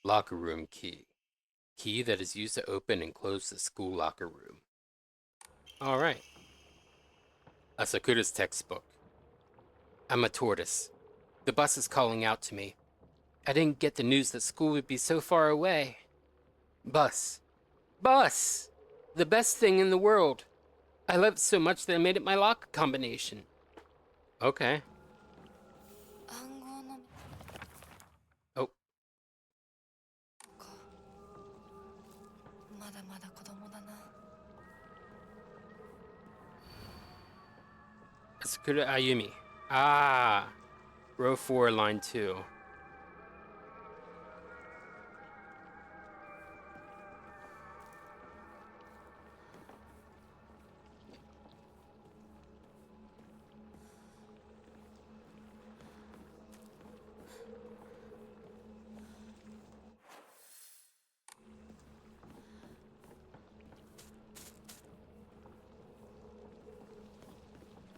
Locker room key. Key that is used to open and close the school locker room. Alright. Asakura's textbook. I'm a tortoise. The bus is calling out to me. I didn't get the news that school would be so far away. Bus. Bus! The best thing in the world. I love it so much that I made it my locker combination. Okay. Oh. Asakura Ayumi. Ah. Row 4, line 2.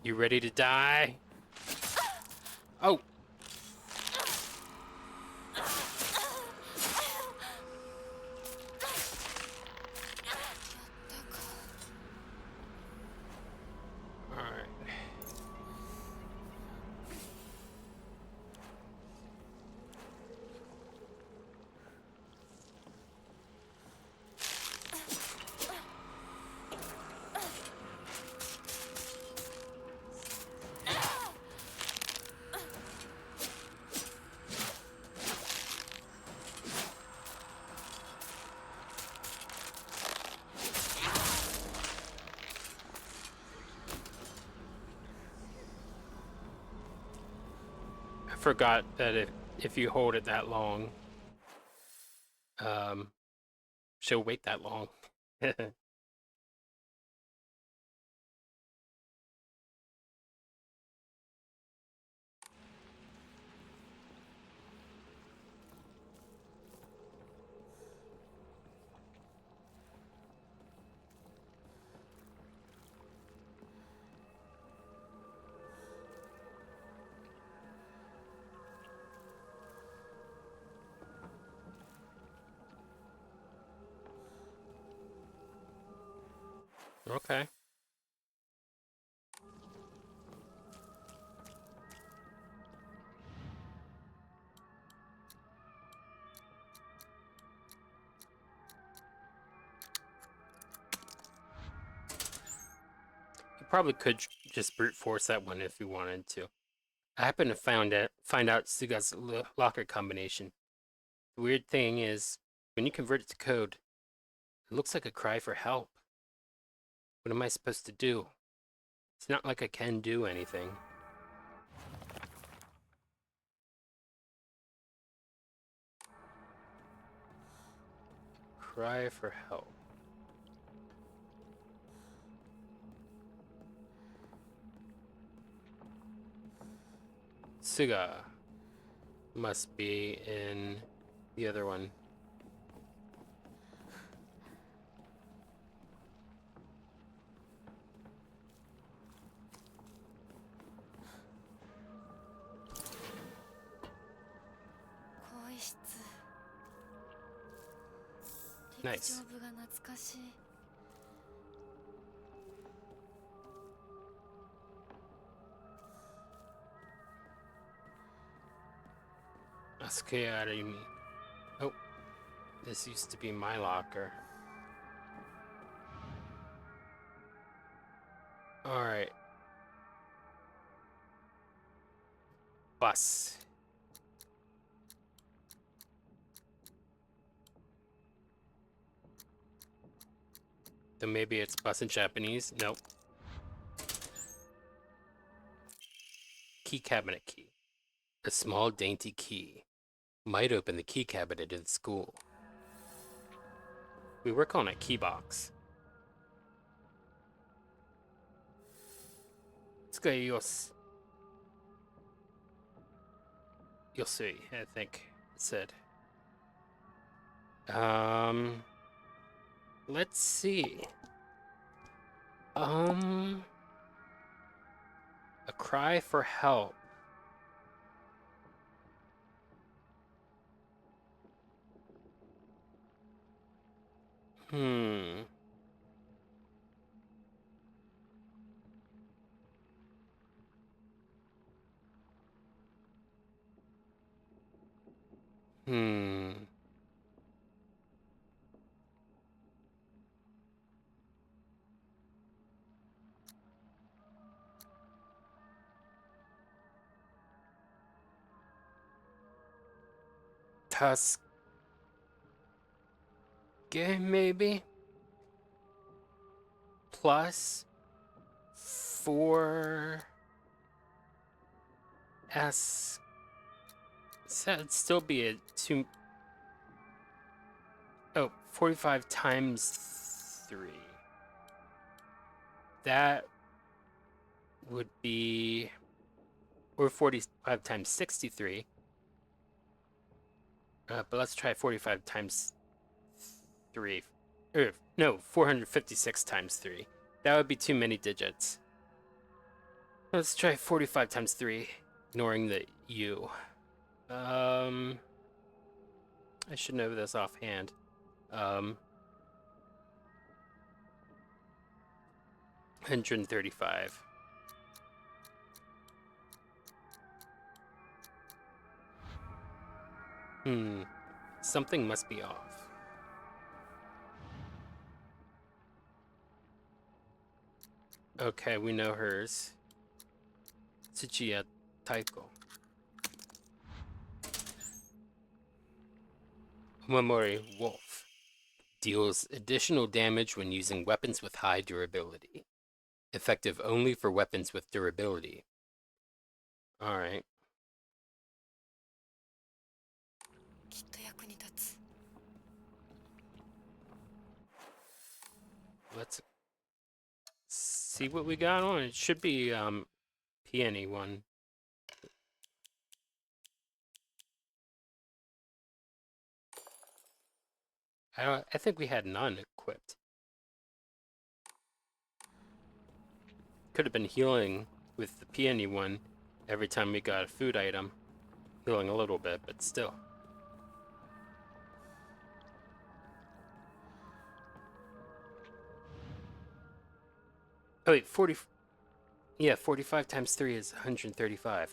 You ready to die? Oh! Alright. I forgot that if you hold it that long, she'll wait that long. Okay. You probably could just brute force that one if you wanted to. I happen to find out Suga's locker combination. The weird thing is, when you convert it to code, it looks like a cry for help. What am I supposed to do? It's not like I can do anything. Cry for help. Suga must be in the other one. Nice. Asakura. Oh, this used to be my locker. Alright. Bus. So maybe it's bus in Japanese? Nope. Key cabinet key. A small dainty key. Might open the key cabinet in school. We work on a key box. You'll see, I think it said. Let's see. A cry for help. Hmm. Hmm. Tusk. Maybe? Plus 4 S. So that'd still be a 2. Oh, 45 times 3. That would be. Or 45 times 63. But let's try 45 times 3. No, 456 times 3. That would be too many digits. Let's try 45 times 3, ignoring the U. I should know this offhand. 135. Something must be off. Okay, we know hers. Tsuchiya Taiko. Omamori Wolf. Deals additional damage when using weapons with high durability. Effective only for weapons with durability. Alright. Let's see what we got on. It should be peony one. I think we had none equipped. Could have been healing with the peony one every time we got a food item. Healing a little bit, but still. Oh wait, 40. Yeah, 45 times 3 is 135.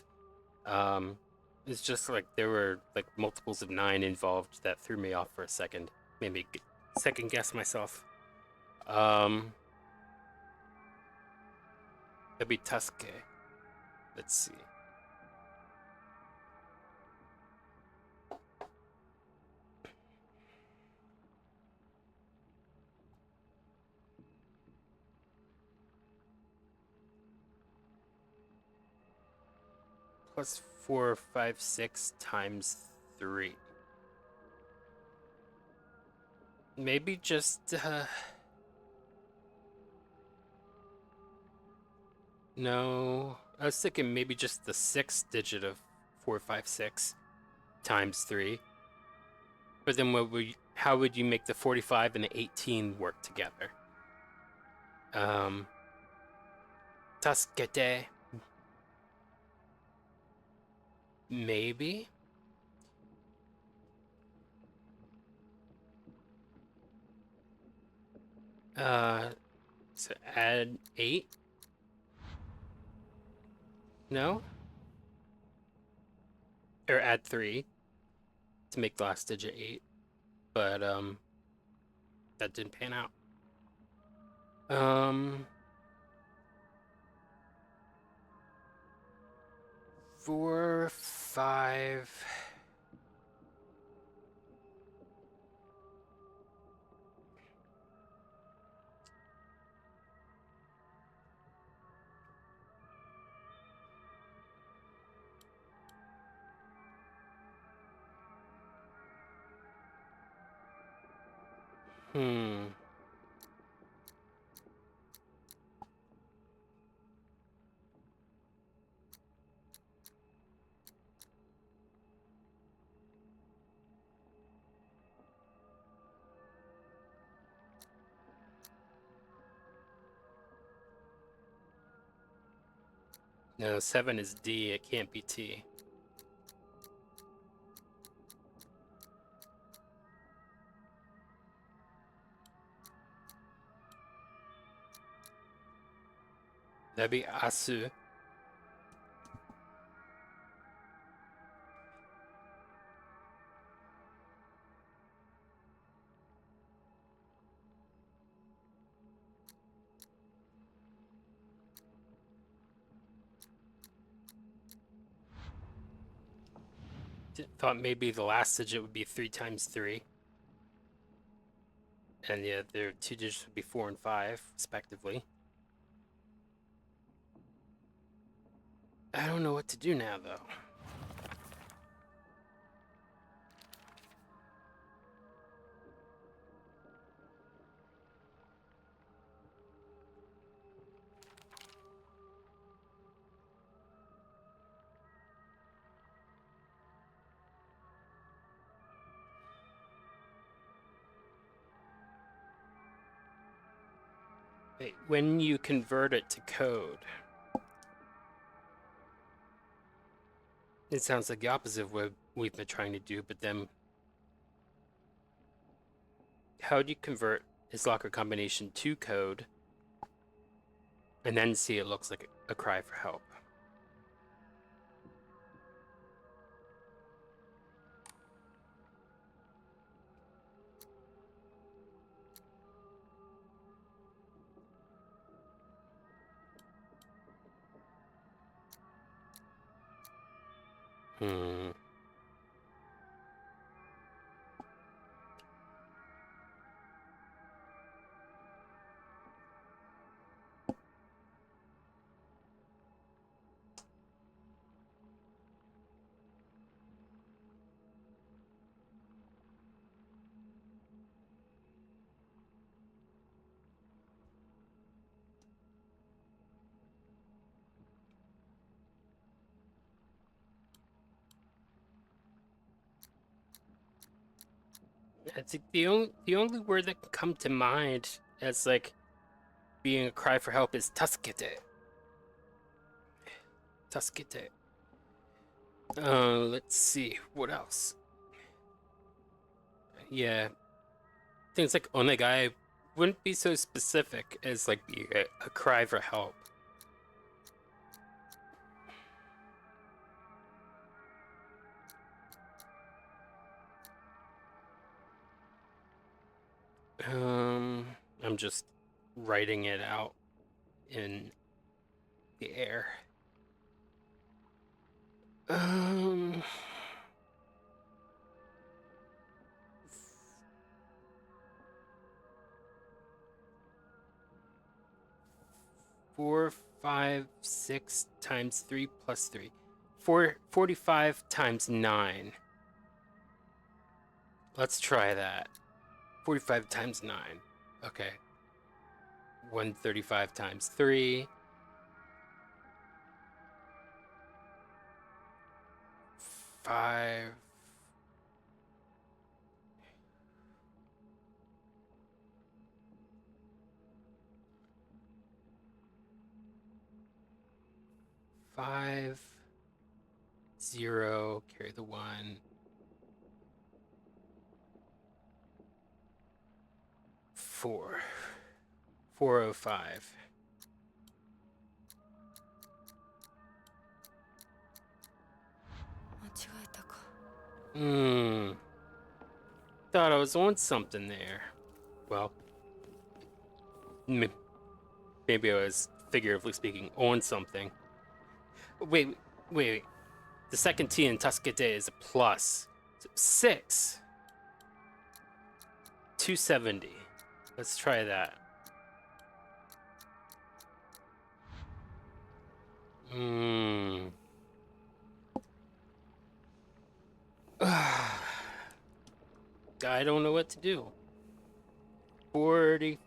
It's just like there were like multiples of 9 involved that threw me off for a second. Made me second guess myself. That'd be Tuske. Let's see. Plus 4, 5, 6 times 3. Maybe just no. I was thinking maybe just the 6th digit of 456 times 3. But then how would you make the 45 and the 18 work together? Taskete. Maybe? So add 8? No? Or add 3 to make the last digit 8. But, that didn't pan out. 4, 5. Hmm. No, 7 is D. It can't be T. That'd be Asu. Thought maybe the last digit would be 3 times 3. And yeah, their 2 digits would be 4 and 5, respectively. I don't know what to do now, though. Wait, when you convert it to code, it sounds like the opposite of what we've been trying to do, but then how do you convert his locker combination to code and then see it looks like a cry for help? Hmm. I think the only word that can come to mind as like being a cry for help is Tasukete. Tasukete. Let's see what else. Yeah, things like onegai wouldn't be so specific as like be a cry for help. I'm just writing it out in the air. Um, 4, 5, 6 times 3 plus 3. 45 times 9. Let's try that. 45 times 9. Okay. 135 times 3. 5. 5. 0. Carry the 1. 4. 405. Thought I was on something there. Well, maybe I was, figuratively speaking, on something. Wait. The second T in Tasukete is a plus. So 6. 270. Let's try that. I don't know what to do. 40.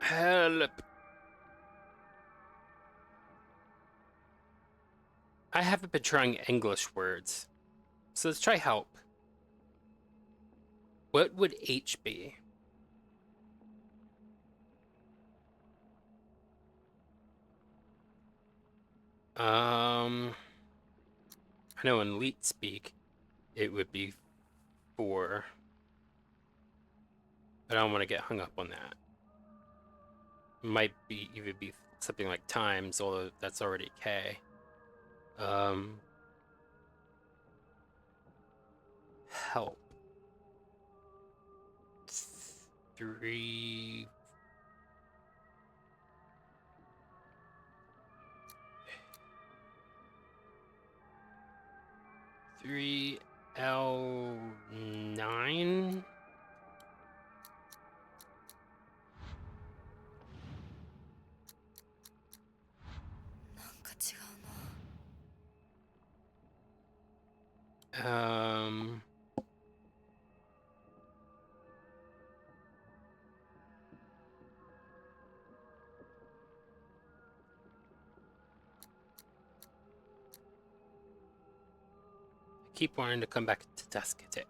Help. I haven't been trying English words, so let's try help. What would H be? I know in Leet speak, it would be 4. But I don't want to get hung up on that. It might be even be something like times, although that's already K. Help. 3. L9. I keep wanting to come back to Tascate.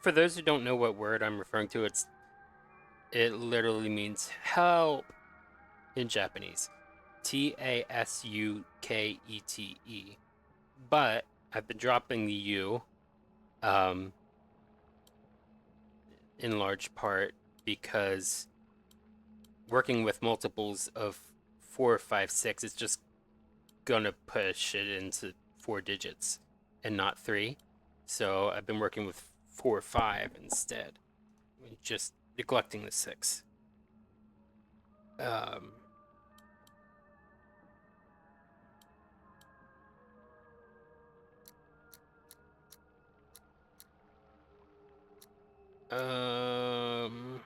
For those who don't know what word I'm referring to, it literally means help in Japanese. Tasukete. But I've been dropping the U in large part because working with multiples of 4, 5, 6 is just gonna push it into 4 digits and not 3. So I've been working with 4, 5 instead, just neglecting the 6. Um, um,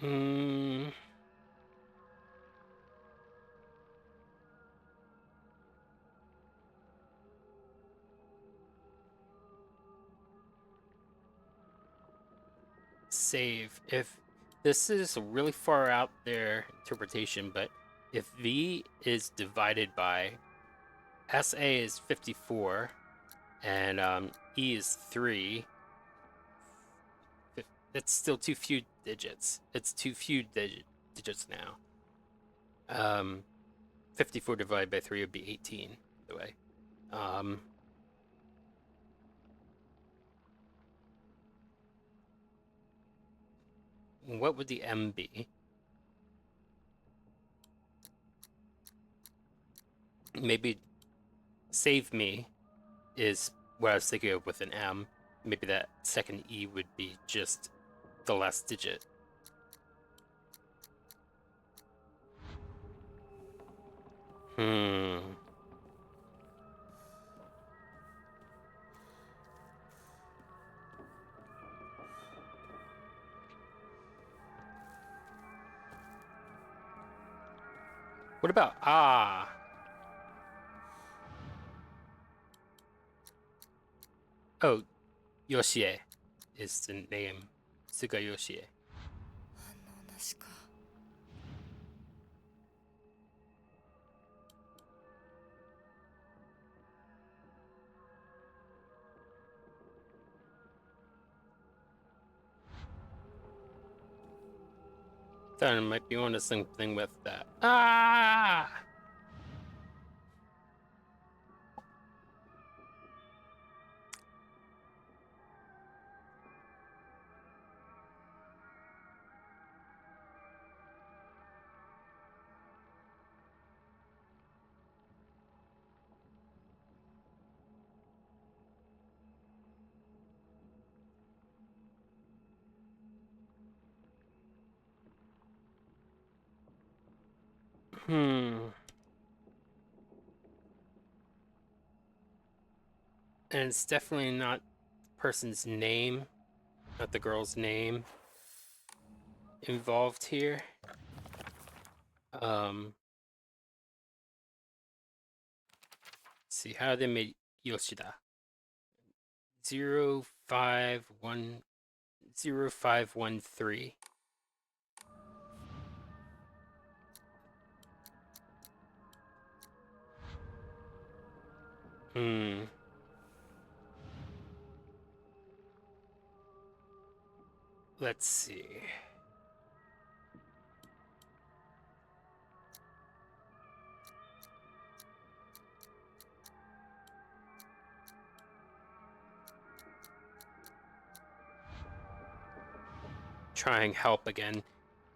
mm, save. If this is a really far out there interpretation, but if V is divided by SA is 54 and E is 3, that's still too few digits. It's too few digits now. 54 divided by 3 would be 18, by the way. What would the M be? Maybe save me is what I was thinking of with an M. Maybe that second E would be just the last digit. What about ah? Oh, Yoshie is the name. Suga Yoshie. Thought it might be on to something with that. Ah! And it's definitely not the person's name, not the girl's name involved here. Let's see how they made Yoshida. 0513. Let's see. Trying help again,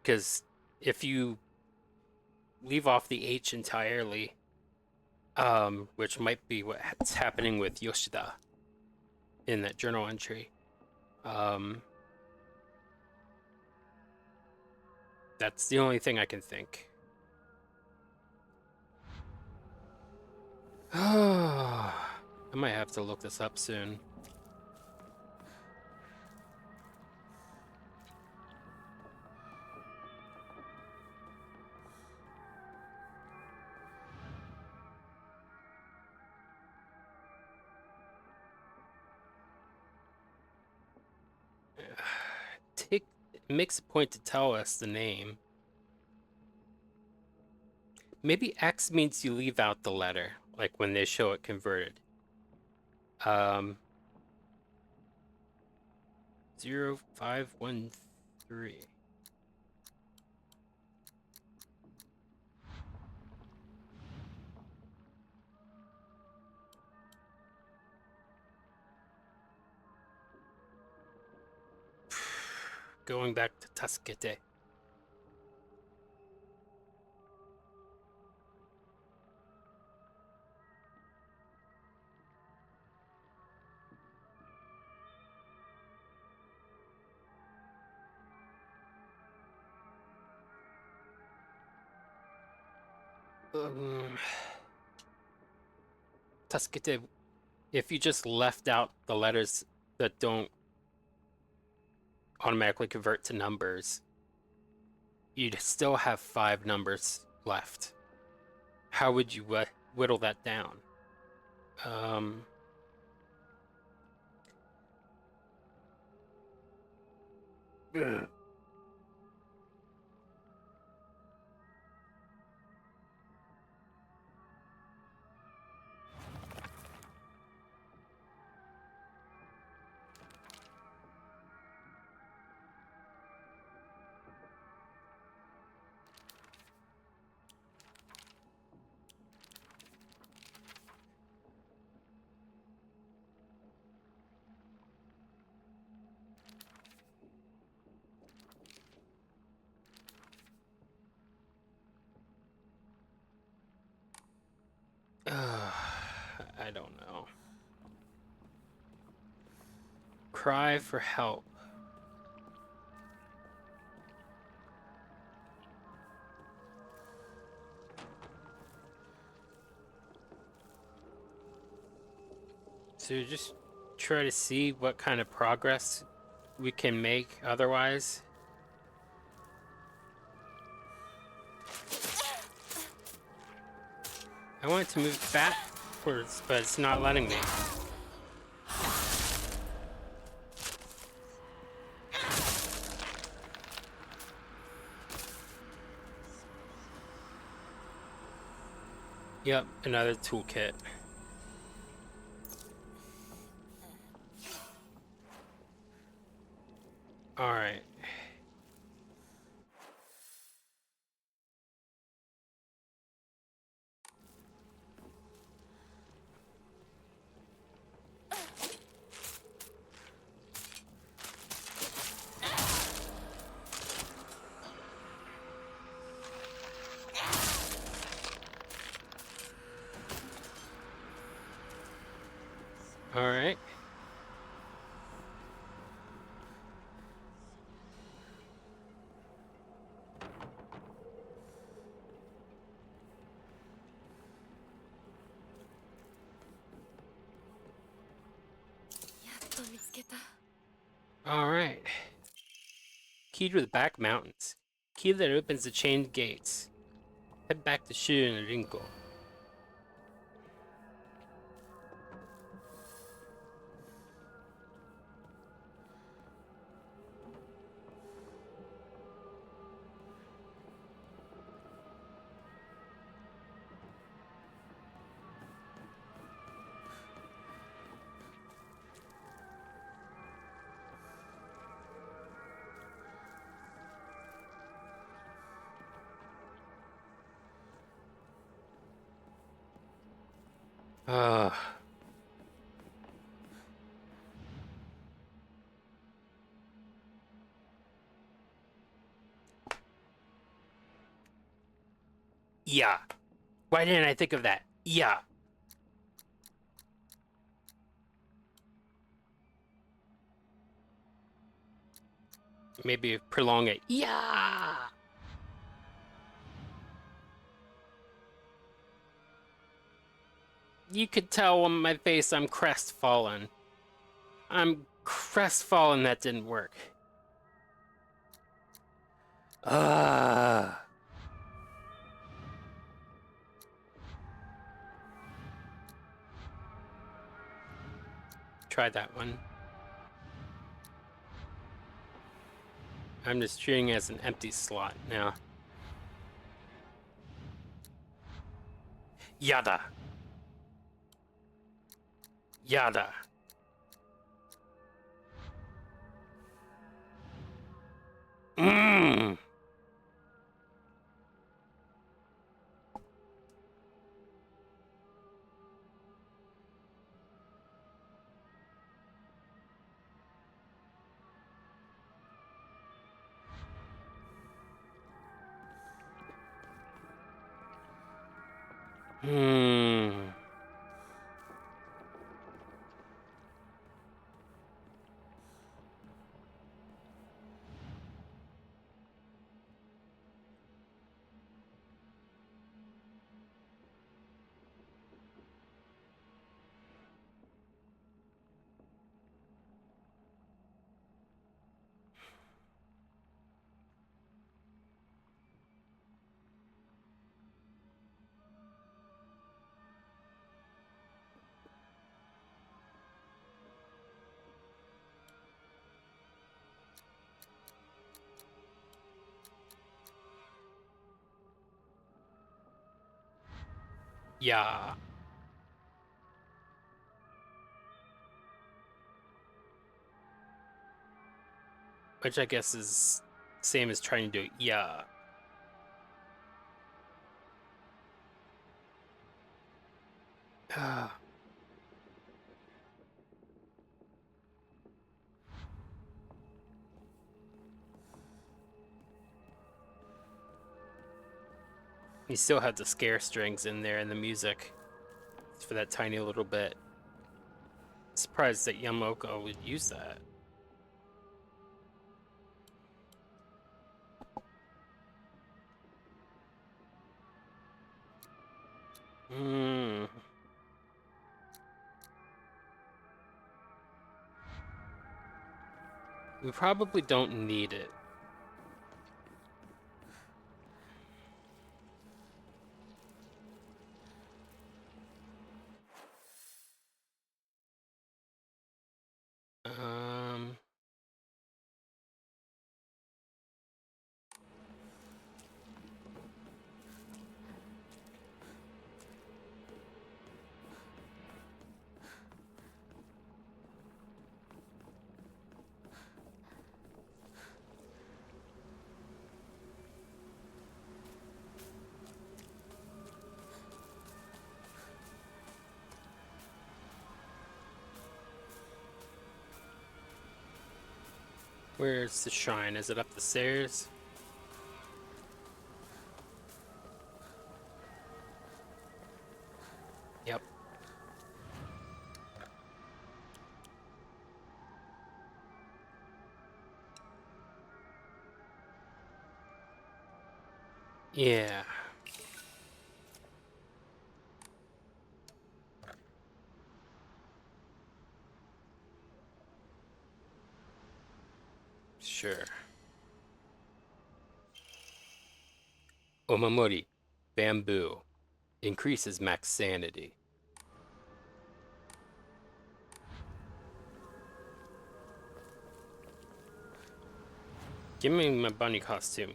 because if you leave off the H entirely, which might be what's happening with Yoshida in that journal entry, that's the only thing I can think. I might have to look this up soon. It makes a point to tell us the name. Maybe X means you leave out the letter, like when they show it converted. 0513. Going back to Tasukete. Tasukete, if you just left out the letters that don't automatically convert to numbers, you'd still have 5 numbers left. How would you whittle that down? Ugh. I don't know. Cry for help. So just try to see what kind of progress we can make otherwise. I want it to move backwards, but it's not letting me. Yep, another toolkit. Alright. All right. All right. Key to the back mountains. Key that opens the chained gates. Head back to Shu and Rinko. Yeah. Why didn't I think of that? Yeah. Maybe prolong it. Yeah. You could tell on my face I'm crestfallen. I'm crestfallen that didn't work. Ah. Try that one. I'm just treating it as an empty slot now. Yada. Yada. Mmm. Hmm. Yeah. Which I guess is same as trying to do yeah. Ah. You still have the scare strings in there and the music for that tiny little bit. Surprised that Yamaoka would use that. Hmm. We probably don't need it. Um. Where's the shrine? Is it up the stairs? Yep. Yeah. Sure. Omamori, bamboo, increases max sanity. Give me my bunny costume.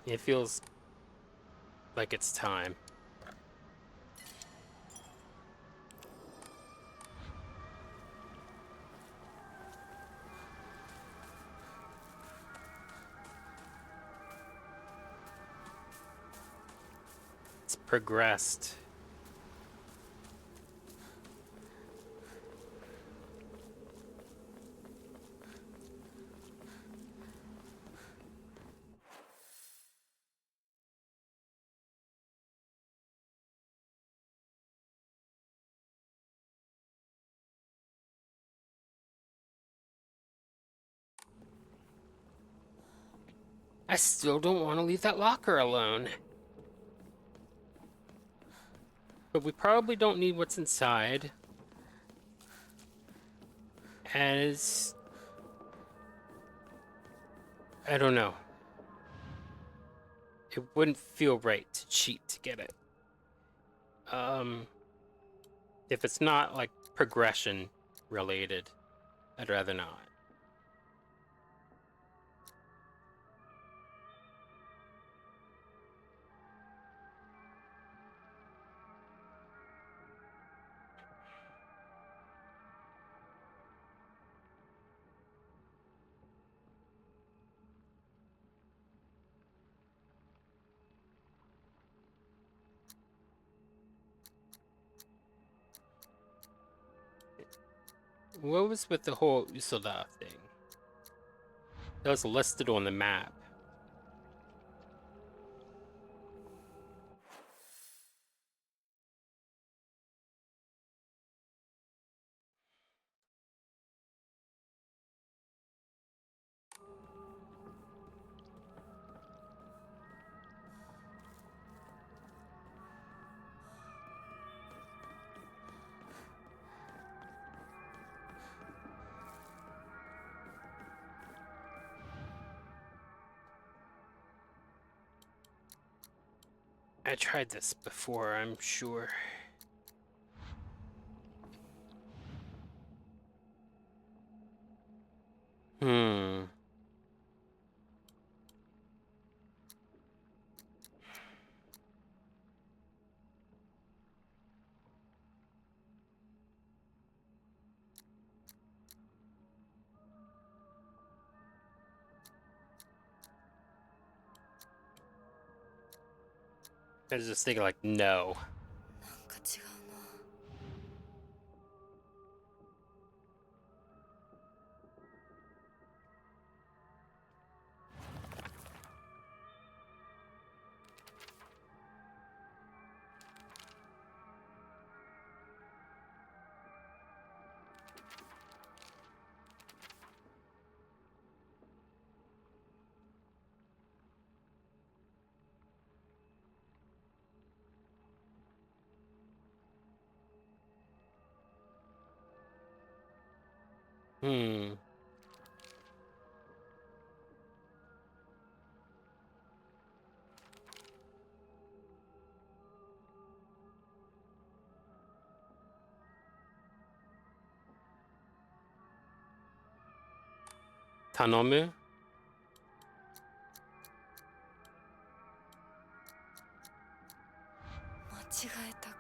It feels like it's time. It's progressed. I still don't want to leave that locker alone. But we probably don't need what's inside. As... I don't know. It wouldn't feel right to cheat to get it. If it's not, like, progression related, I'd rather not. What was with the whole Usoda thing? That was listed on the map. I tried this before, I'm sure. Hmm. I was just thinking, like, no. なんか違うな。Hmm. Tanomu? 間違えたか。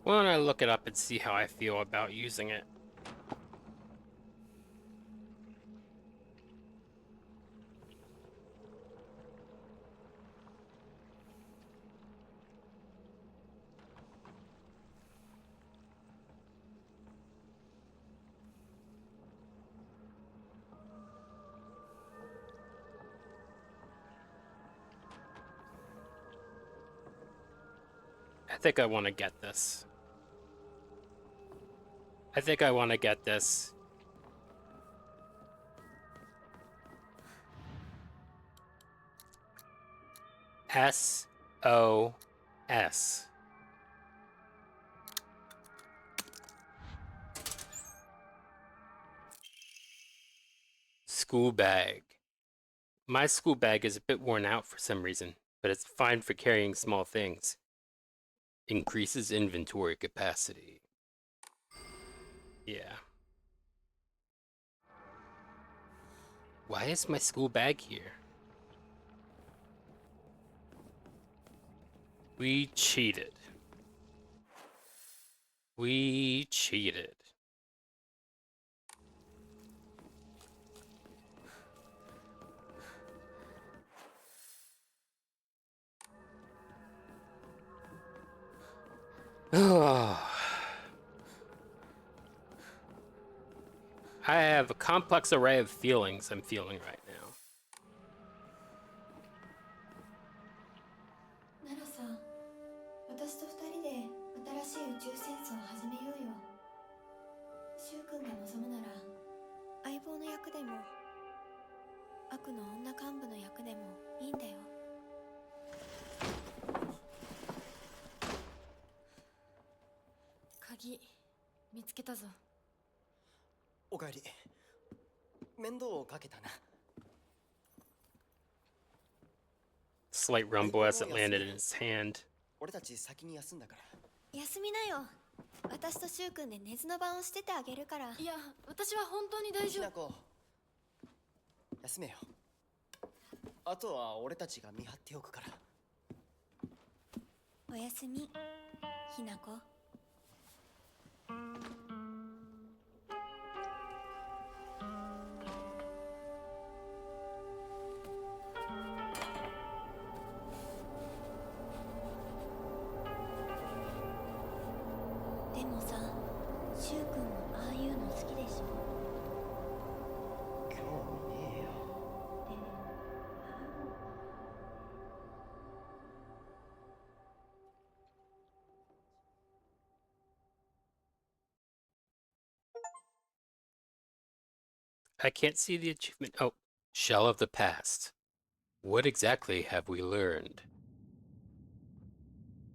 Why don't I look it up and see how I feel about using it? I think I want to get this. I think I want to get this. SOS. School bag. My school bag is a bit worn out for some reason, but it's fine for carrying small things. Increases inventory capacity. Yeah. Why is my school bag here? We cheated. We cheated. Oh. I have a complex array of feelings I'm feeling right now. ならさ、私と二人で新しい宇宙戦争を始めようよ。シュウ君が望むなら、相棒の役でも、悪の女幹部の役でもいいんだよ。鍵、見つけたぞ。おかえり。面倒をかけたな。 Slight rumble as it landed in his hand. 俺たち先に休んだから。休みなよ。私とシュウ君で寝ずの番をしててあげるから。いや、私は本当に大丈夫。ひなこ、休めよ。あとは俺たちが見張っておくから。おやすみ、ひなこ。でもさ、シュウ君もああいうの好きでしょ。興味ねえよ。 I can't see the achievement. Oh, Shell of the Past. What exactly have we learned?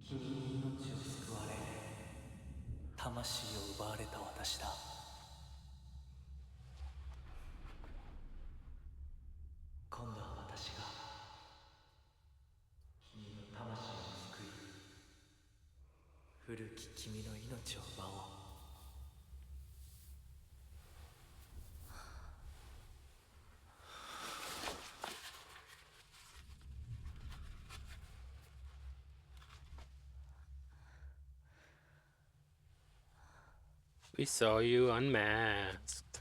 君に命を救われ魂を奪われた私だ。今度は私が君の魂を救い古き君の命を奪おう。 We saw you unmasked.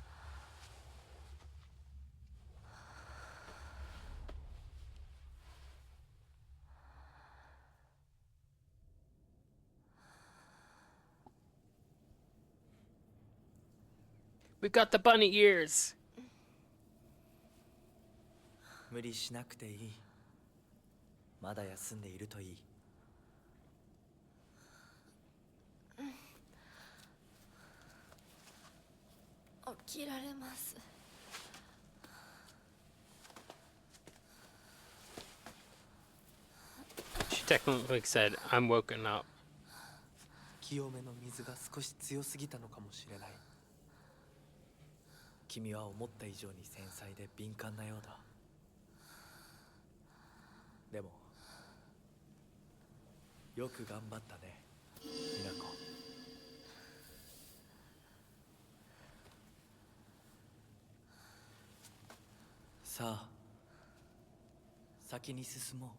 We got the bunny ears. 無理しなくていい。まだ休んでいるといい。起きられます。 She technically said, I'm woken up. 清めの水が少し強すぎたのかもしれない。君は思った以上に繊細で敏感なようだ。でもよく頑張ったね、みなこ。さあ、先に進もう。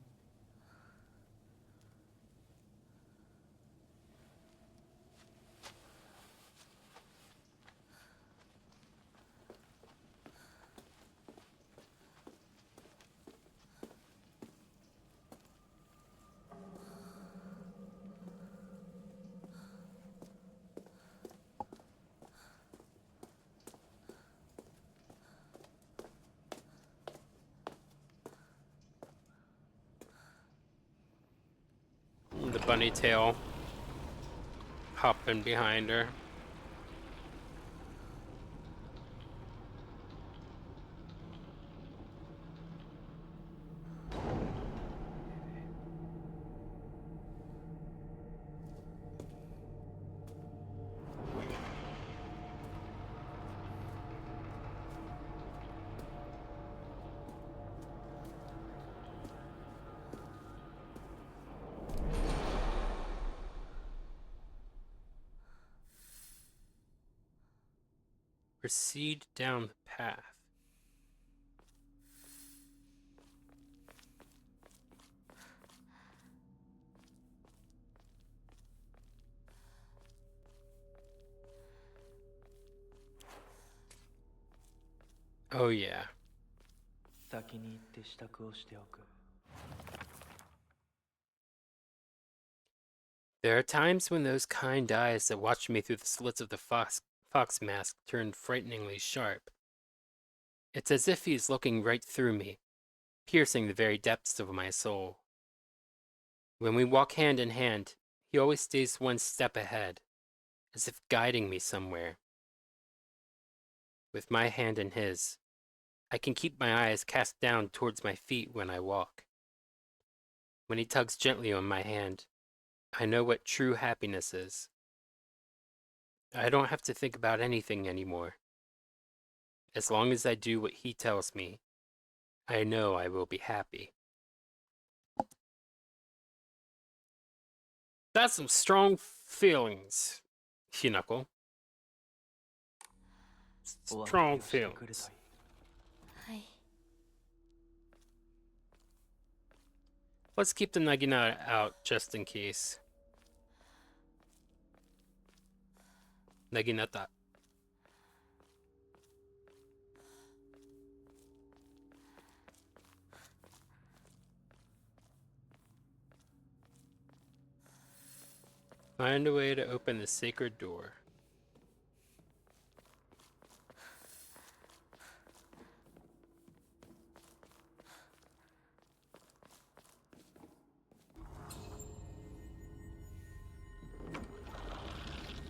The bunny tail hopping behind her. Proceed down the path. Oh yeah. 先に行って支度をしておく。 There are times when those kind eyes that watch me through the slits of the fox mask turn frighteningly sharp. It's as if he is looking right through me, piercing the very depths of my soul. When we walk hand in hand, he always stays one step ahead, as if guiding me somewhere. With my hand in his, I can keep my eyes cast down towards my feet when I walk. When he tugs gently on my hand, I know what true happiness is. I don't have to think about anything anymore. As long as I do what he tells me, I know I will be happy. That's some strong feelings, Hinako. Strong feelings. はい。 Let's keep the Nagina out just in case. Naginata. Find a way to open the sacred door.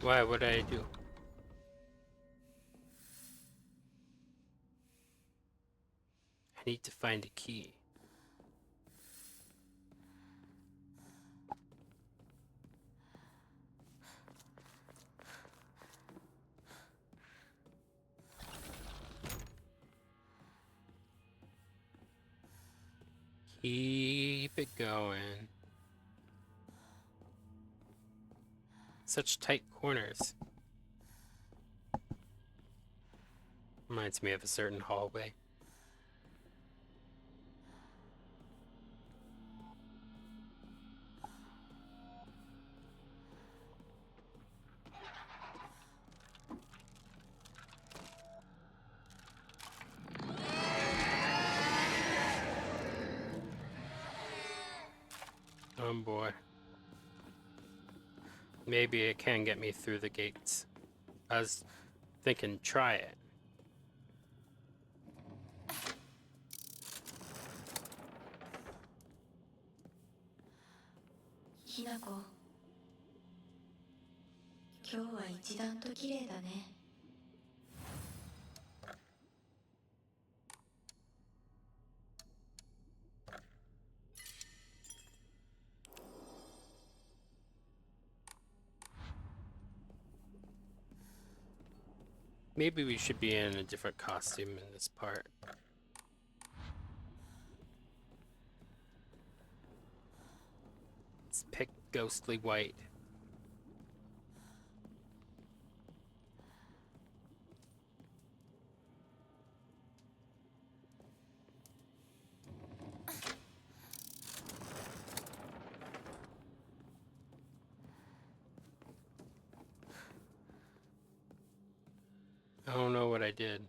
Why? What did I do? I need to find a key. Keep it going. Such tight corners. Reminds me of a certain hallway. Oh boy. Maybe it can get me through the gates. I was thinking try it. Hinako. 今日は一段と綺麗だね。 Maybe we should be in a different costume in this part. Let's pick ghostly white. I don't know what I did.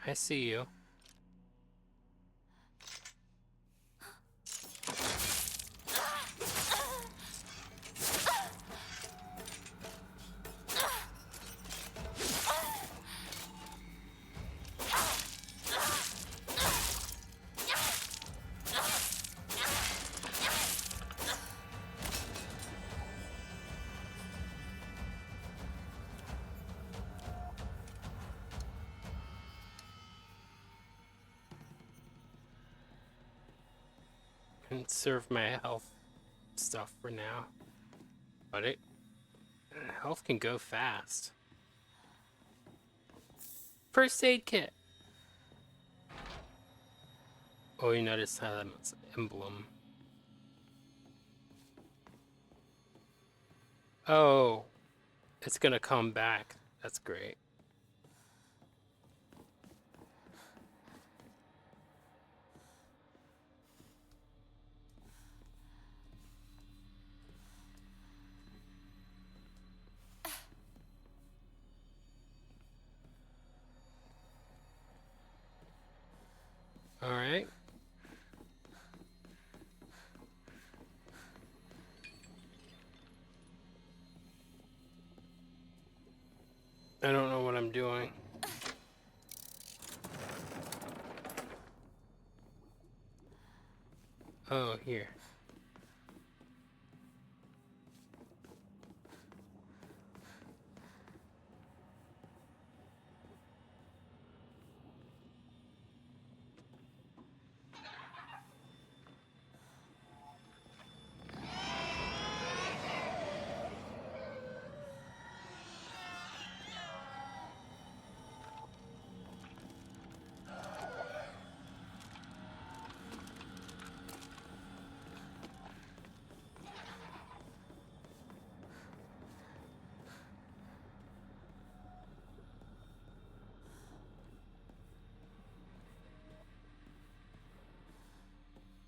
I see you. conserve my health stuff for now. But health can go fast. First aid kit. Oh, you notice how that's emblem. Oh, it's gonna come back. That's great. All right. I don't know what I'm doing. Oh, here.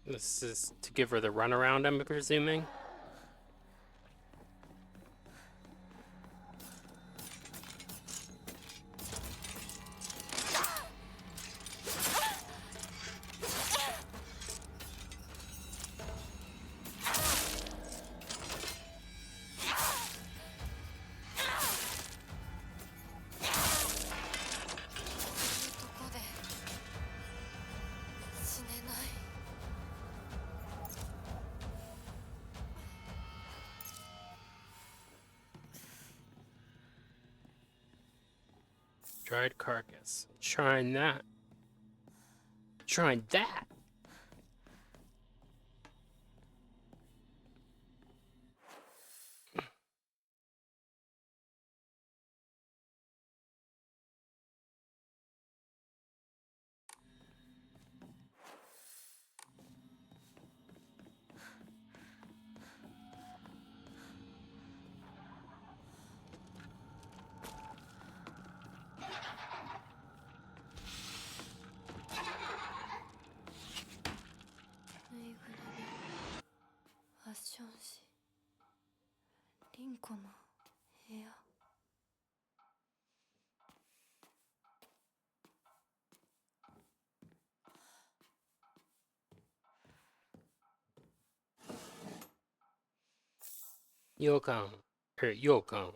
This is to give her the runaround, I'm presuming. Dried carcass. Trying that. Trying that. Yokon. Yokon.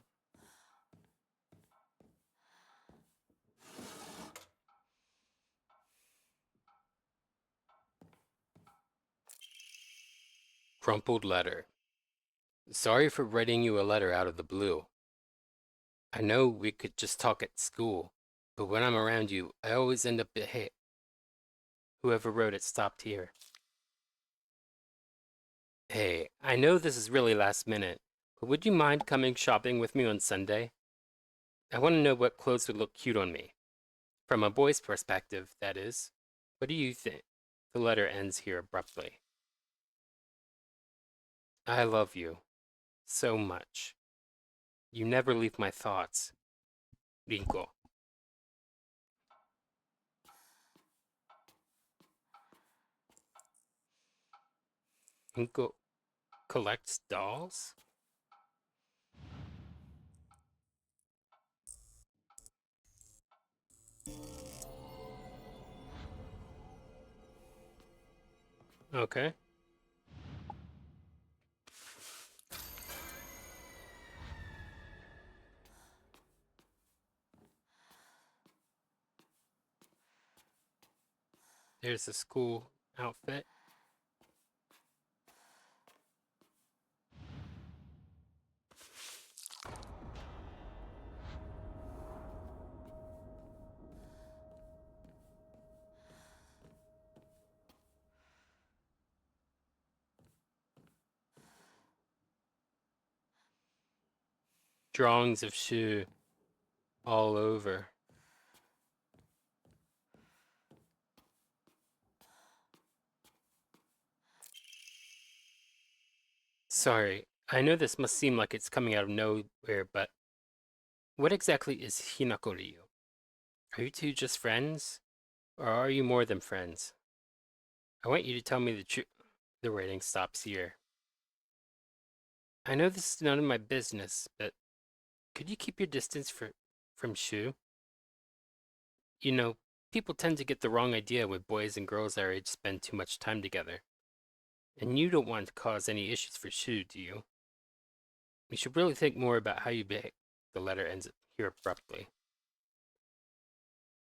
Crumpled letter. Sorry for writing you a letter out of the blue. I know we could just talk at school, but when I'm around you, I always end up hit. Whoever wrote it stopped here. Hey, I know this is really last minute, but would you mind coming shopping with me on Sunday? I want to know what clothes would look cute on me. From a boy's perspective, that is. What do you think? The letter ends here abruptly. I love you. So much. You never leave my thoughts. Rinko. Rinko collects dolls? Okay. There's the school outfit. drawings of Shu all over. Sorry, I know this must seem like it's coming out of nowhere, but what exactly is Hinako-ryu? Are you two just friends? Or are you more than friends? I want you to tell me the truth. The writing stops here. I know this is none of my business, but could you keep your distance from Shu? You know, people tend to get the wrong idea when boys and girls our age spend too much time together. And you don't want to cause any issues for Shu, do you? You should really think more about how you behave. The letter ends here abruptly.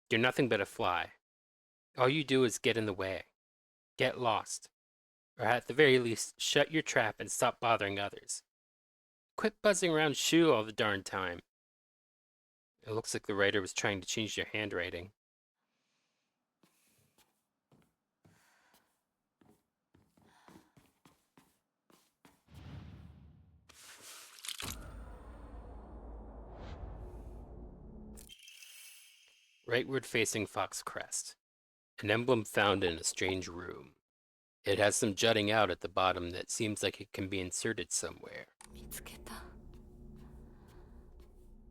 You're nothing but a fly. All you do is get in the way. Get lost. Or at the very least, shut your trap and stop bothering others. Quit buzzing around Shu all the darn time. It looks like the writer was trying to change your handwriting. Rightward facing Fox Crest. An emblem found in a strange room. It has some jutting out at the bottom that seems like it can be inserted somewhere. 見つけた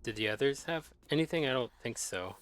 Did the others have anything? I don't think so.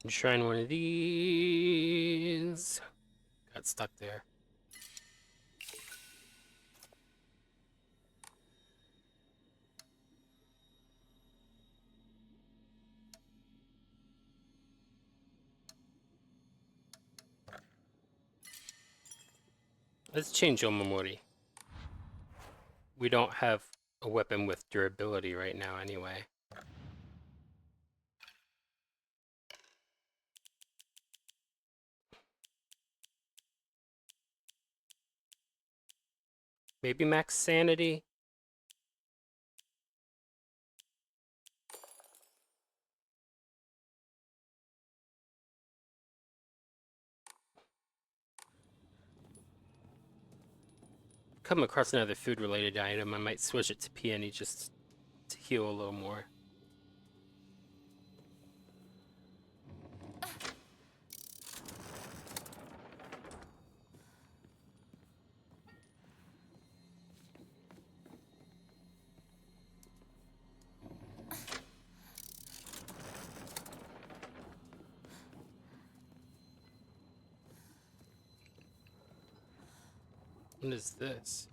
Enshrine one of these. Got stuck there. Let's change Omamori. We don't have a weapon with durability right now anyway. Maybe max sanity? Come across another food-related item, I might switch it to peony just to heal a little more. What is this?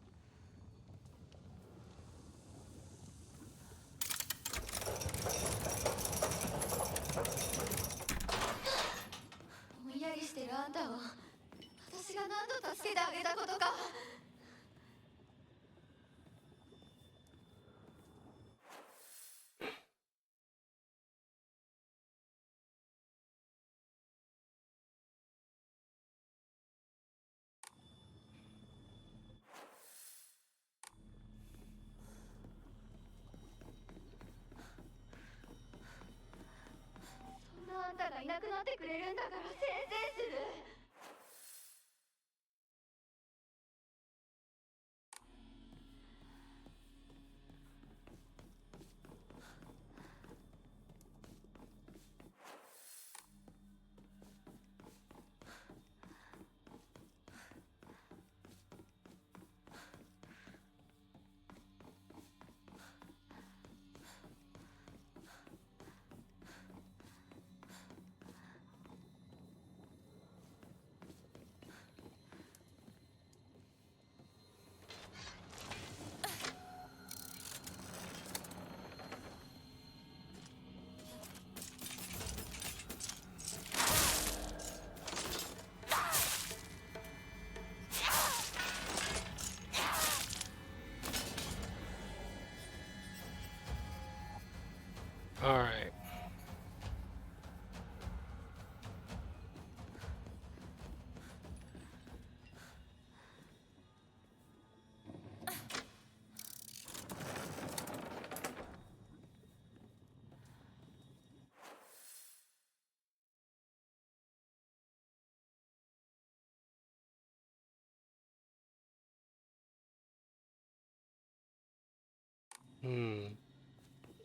Hmm.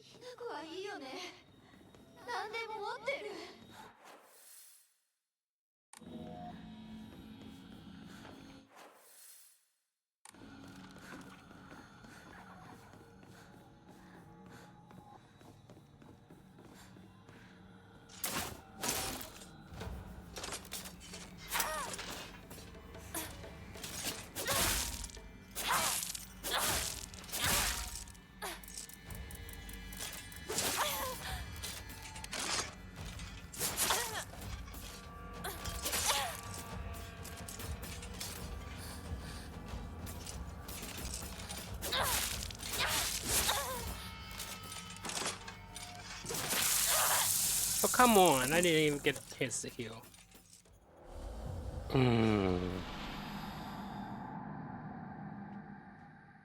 きなこはいいよね。何でも持ってる。Oh, come on. I didn't even get a chance to heal. Mm.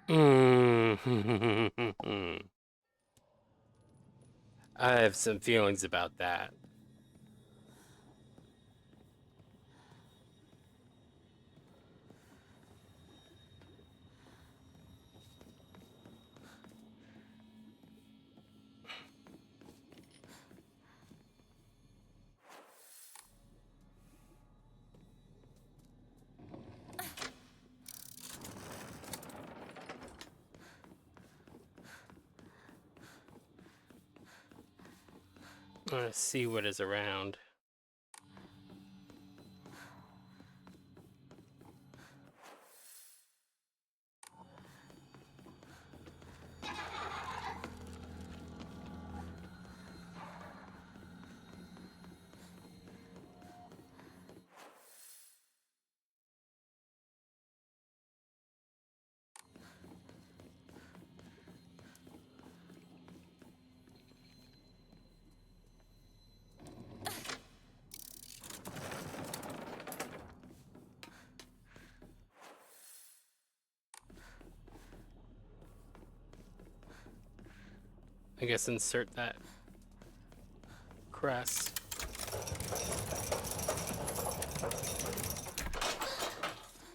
Mm. I have some feelings about that. Let's see what is around. I guess insert that crest. そ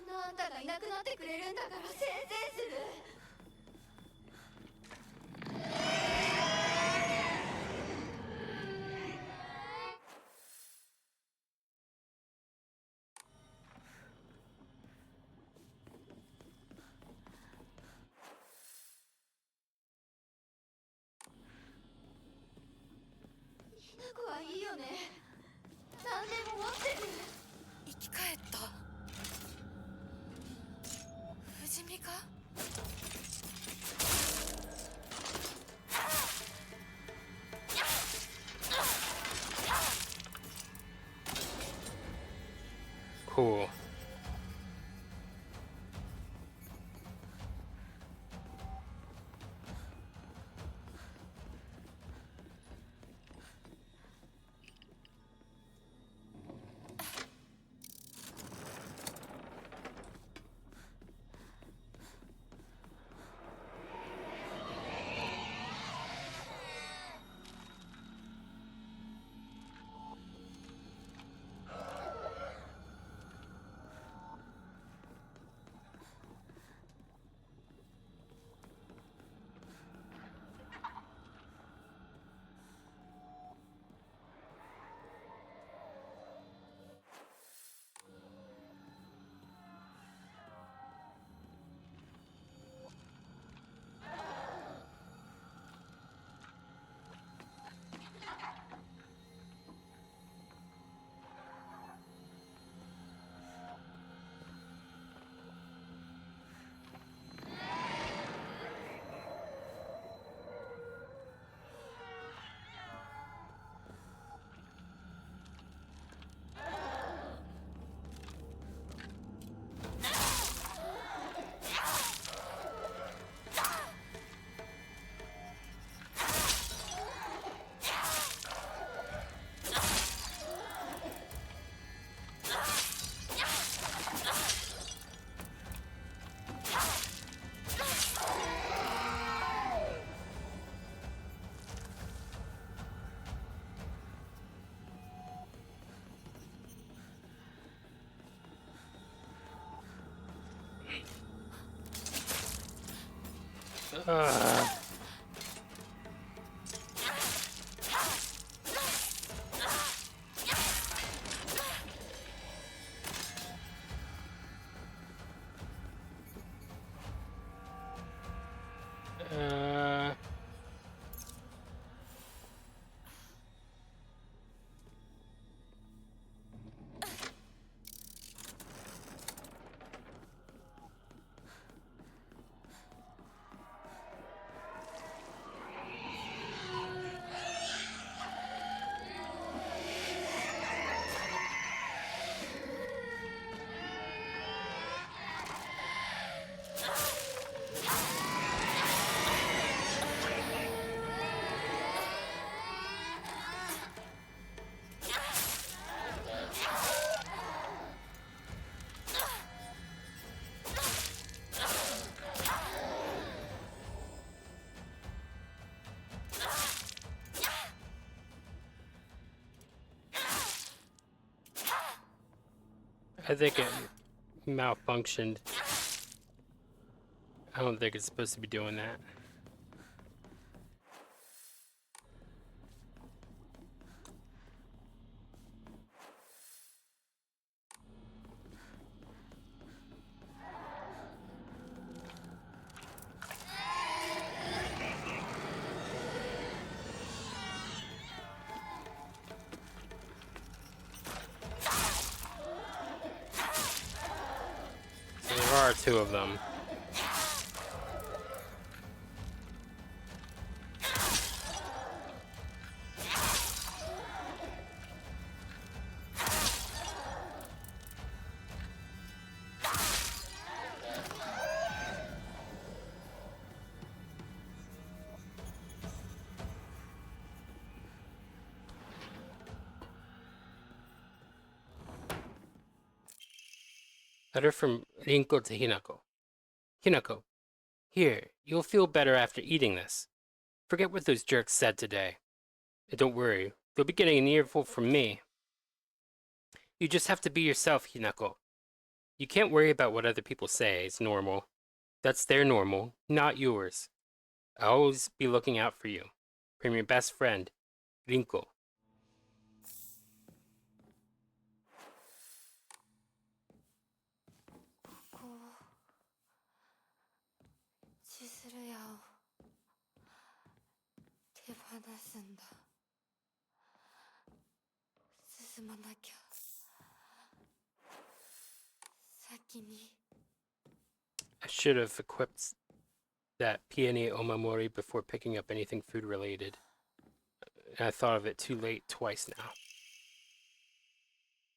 んなあんたがいなくなってくれるんだからせいぜいする。きなこはいいよね。何でも持ってる。生き返った。不死身か。Cool. Uh, I think it malfunctioned. I don't think it's supposed to be doing that. So there are two of them. Letter from Rinko to Hinako. Hinako, here, you'll feel better after eating this. Forget what those jerks said today. And don't worry, they'll be getting an earful from me. You just have to be yourself, Hinako. You can't worry about what other people say, it's normal. That's their normal, not yours. I'll always be looking out for you. From your best friend, Rinko. ここを千鶴屋を手放すんだ。進まなきゃ。先に。I should have equipped that peony omamori before picking up anything food related. I thought of it too late twice now.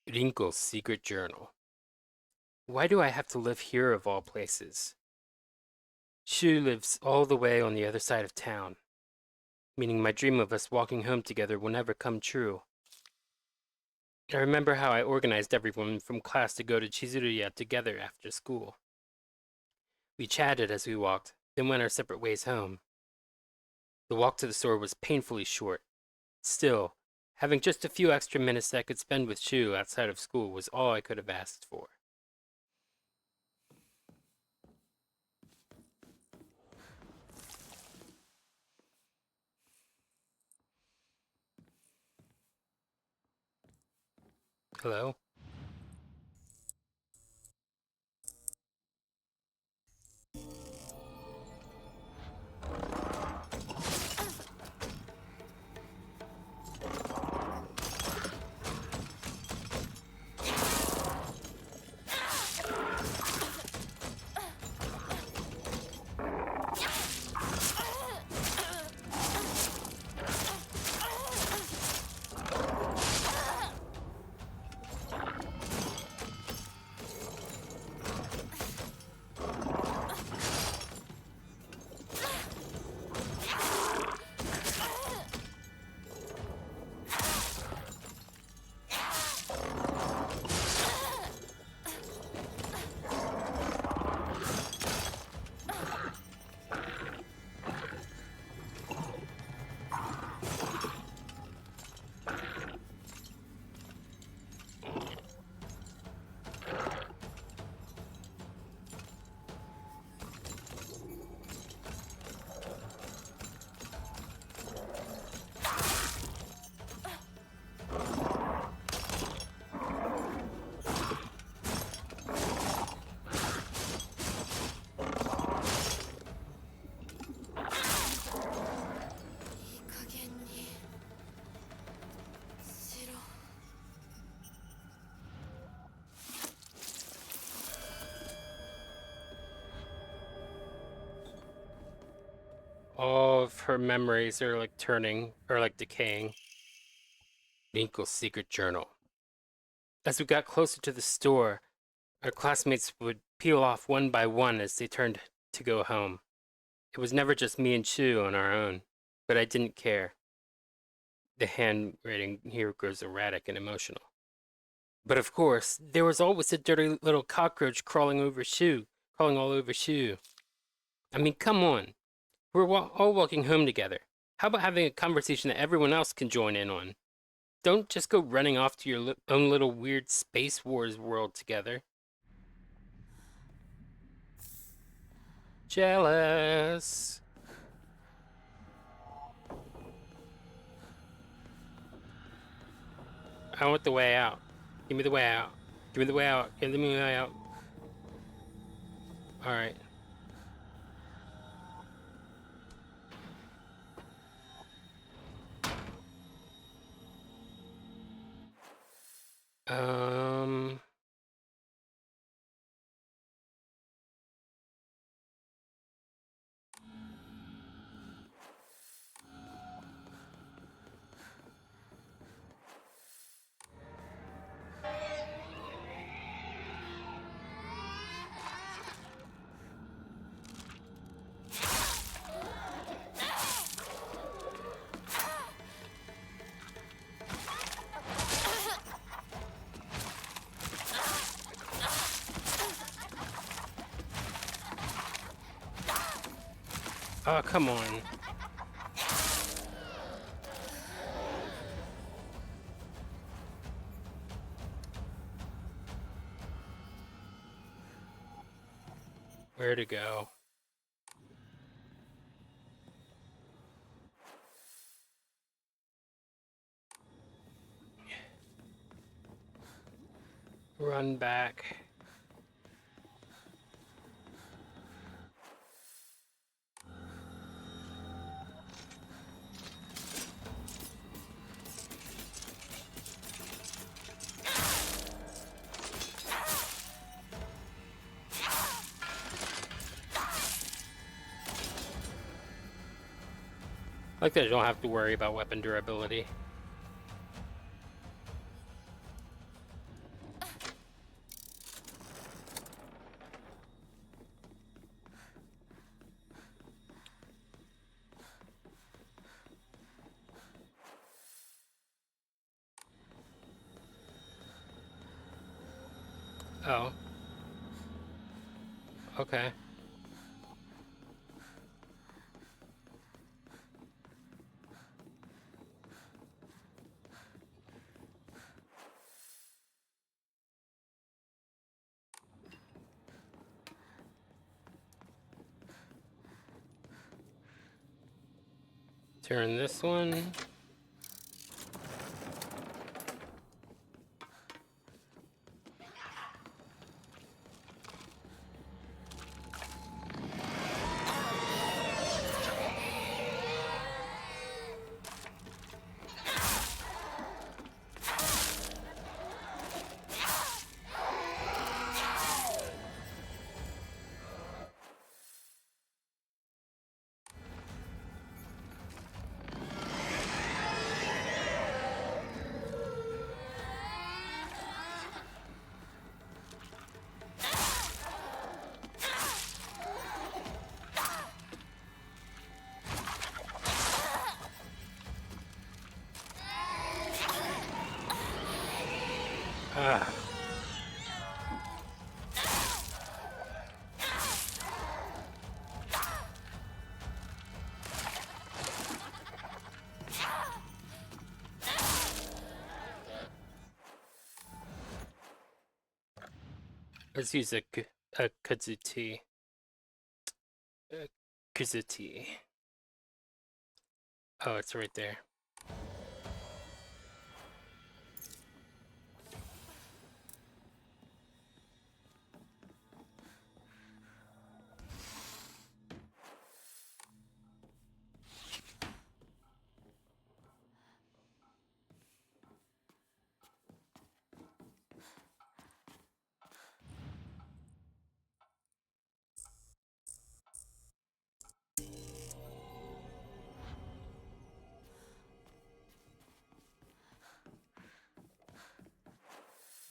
Rinko's secret journal. Why do I have to live here of all places? Shu lives all the way on the other side of town, meaning my dream of us walking home together will never come true. I remember how I organized everyone from class to go to Chizuruya together after school. We chatted as we walked, then went our separate ways home. The walk to the store was painfully short. Still, having just a few extra minutes that I could spend with Shu outside of school was all I could have asked for. Hello? All of her memories are like turning or like decaying. Nico's secret journal. As we got closer to the store, our classmates would peel off one by one as they turned to go home. It was never just me and Chu on our own, but I didn't care. The handwriting here grows erratic and emotional. But of course, there was always a dirty little cockroach crawling all over Shu. I mean, come on. We're all walking home together. How about having a conversation that everyone else can join in on? Don't just go running off to your own little weird Space Wars world together. Jealous. I want the way out. Give me the way out. Give me the way out. Give me the way out. Alright. Um... Oh, come on. Where to go? Run back. Like that, I don't have to worry about weapon durability. Oh. Okay. Turn this one. Ah. Let's use a Kazuti. Kazuti. Oh, it's right there.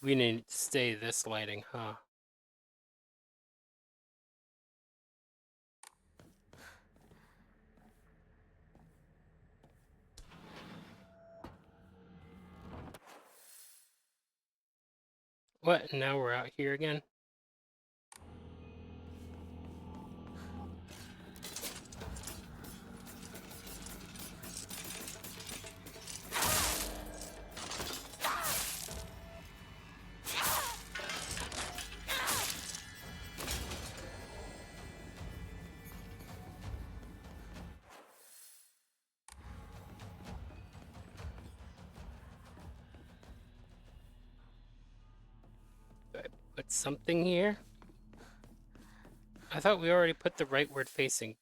We need to stay this lighting, huh? What? Now we're out here again? Do I put something here? I thought we already put the rightward facing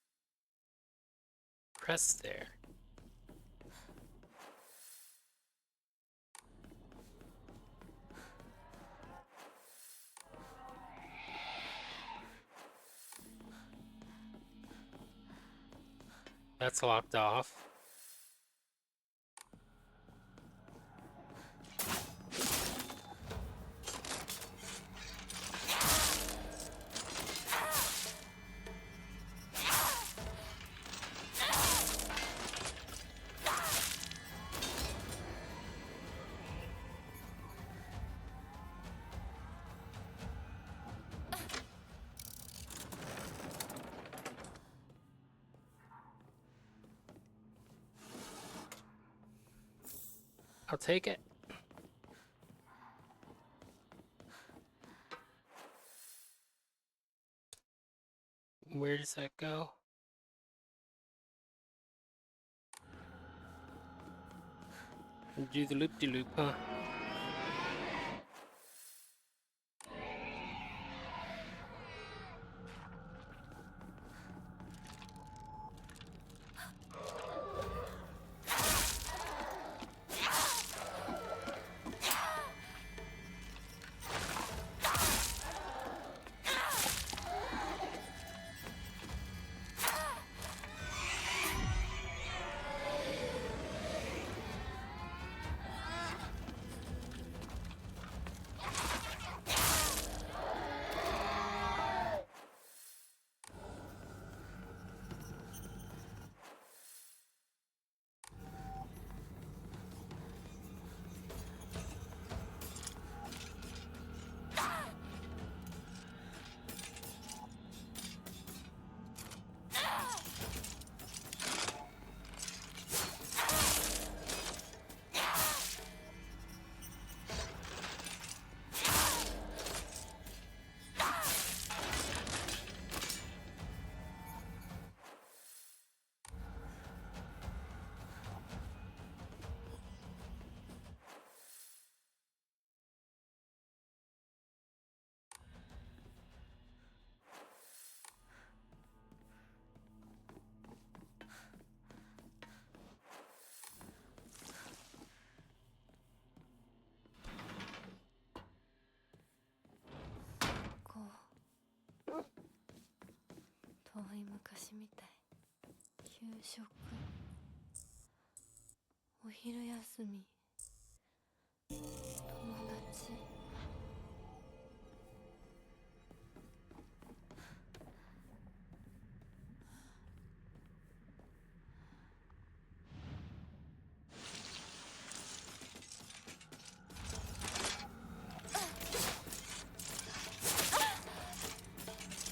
crest there. That's locked off. I'll take it. Where does that go? Do the loop-de-loop, huh?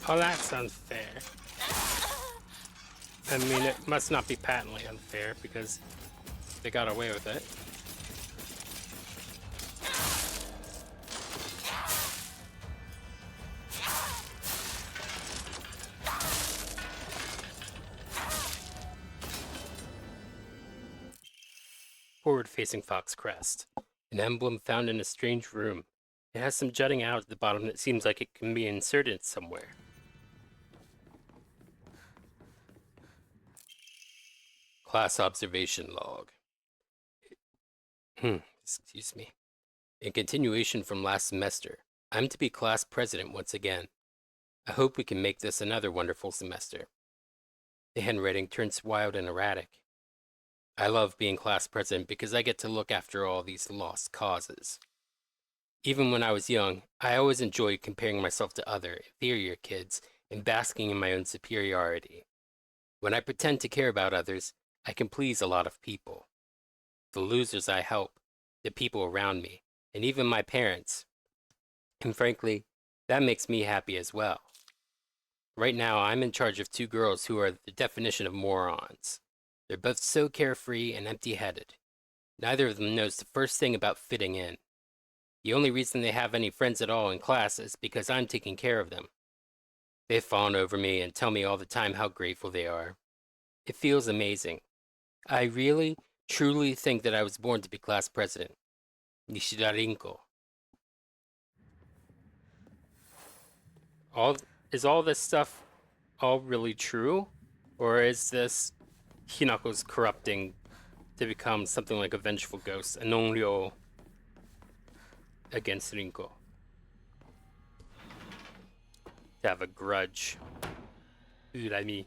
Oh, that's unfair. I mean, it must not be patently unfair because they got away with it. Forward-facing fox crest. An emblem found in a strange room. It has some jutting out at the bottom that seems like it can be inserted somewhere. Class observation log. Excuse me. In continuation from last semester, I'm to be class president once again. I hope we can make this another wonderful semester. The handwriting turns wild and erratic. I love being class president because I get to look after all these lost causes. Even when I was young, I always enjoyed comparing myself to other, inferior kids and basking in my own superiority. When I pretend to care about others, I can please a lot of people. The losers I help, the people around me, and even my parents. And frankly, that makes me happy as well. Right now, I'm in charge of two girls who are the definition of morons. They're both so carefree and empty headed. Neither of them knows the first thing about fitting in. The only reason they have any friends at all in class is because I'm taking care of them. They fawn over me and tell me all the time how grateful they are. It feels amazing. I really, truly think that I was born to be class president. Nishidarinko. All is all this stuff all really true? Or is this Hinako's corrupting to become something like a vengeful ghost, a non-ryo against Rinko? To have a grudge. Urami.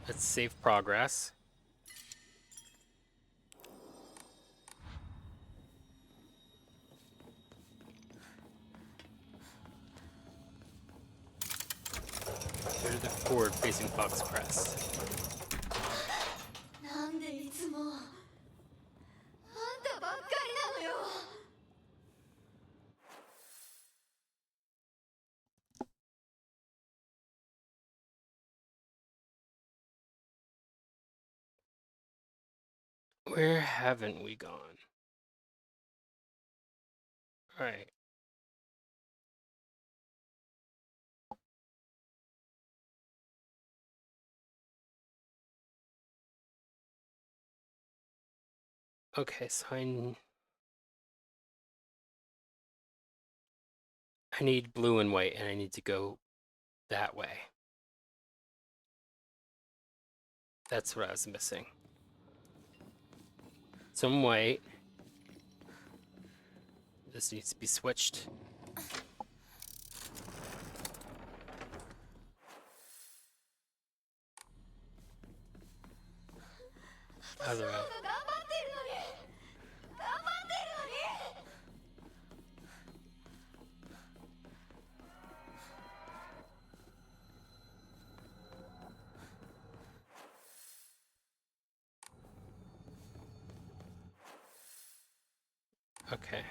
Let's save progress. Go to the forward-facing Fox Crest. なんでいつもあんたばっかりなのよ。 Where haven't we gone? Alright. Okay, so I need blue and white, and I need to go that way. That's what I was missing. Some white. This needs to be switched. Other way. 頑張ってるのに頑張ってるのに Okay.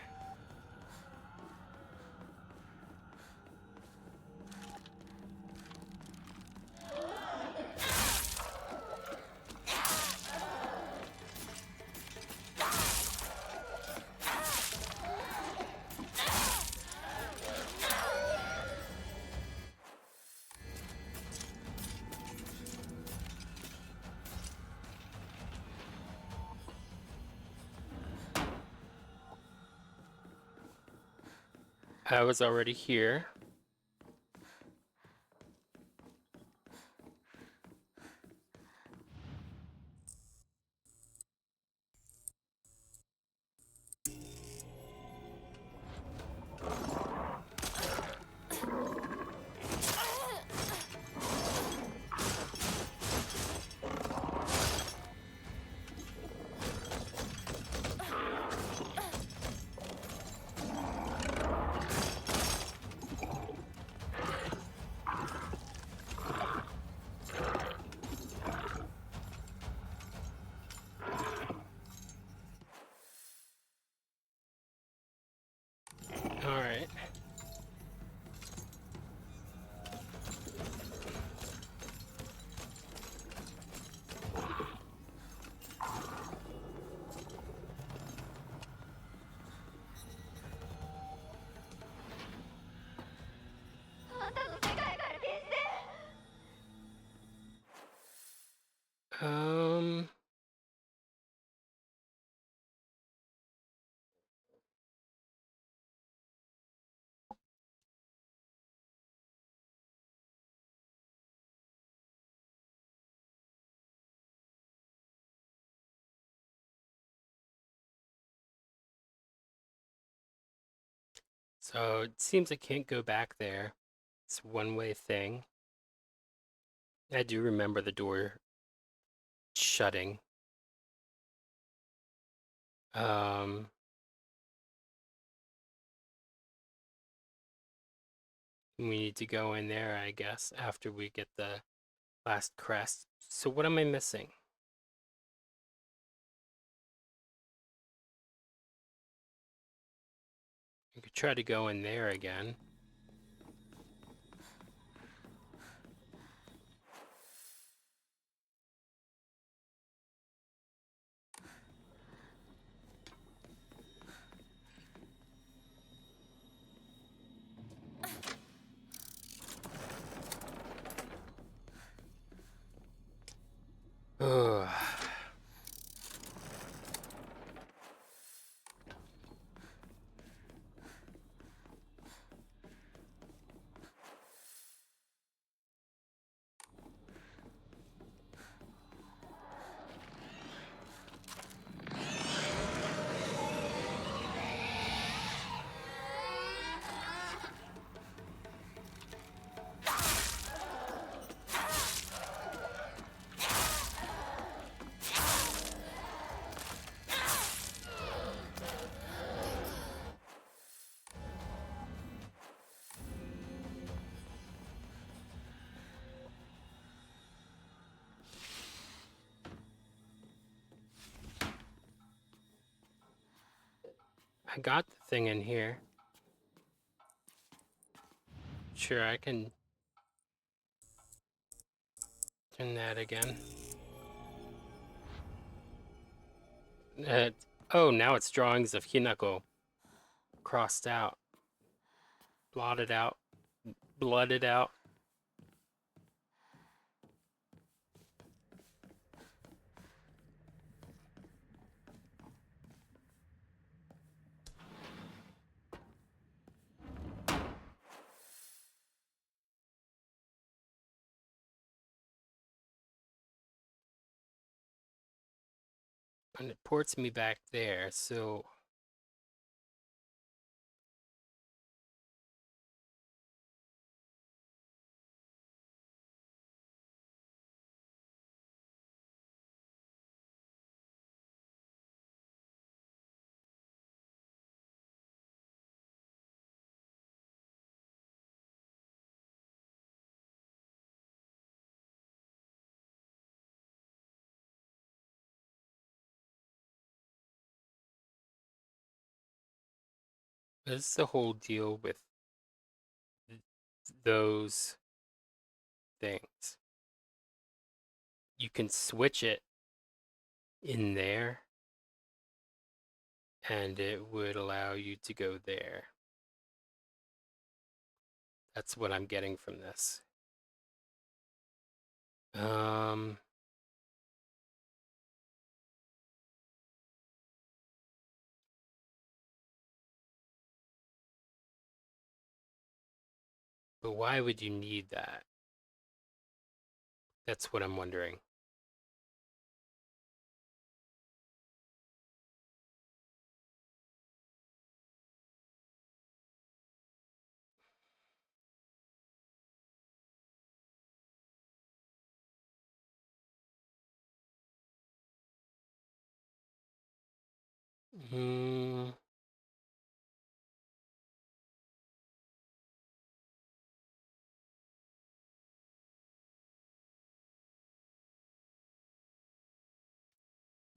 I was already here. Alright. Um... So it seems I can't go back there. It's a one-way thing. I do remember the door shutting. We need to go in there, I guess, after we get the last crest. So what am I missing? We could try to go in there again. Ugh. I got the thing in here. Sure, I can turn that again. Oh, now it's drawings of Hinako crossed out, blotted out, blooded out. And it ports me back there, so this is the whole deal with those things. You can switch it in there, and it would allow you to go there. That's what I'm getting from this. But why would you need that? That's what I'm wondering. Hmm.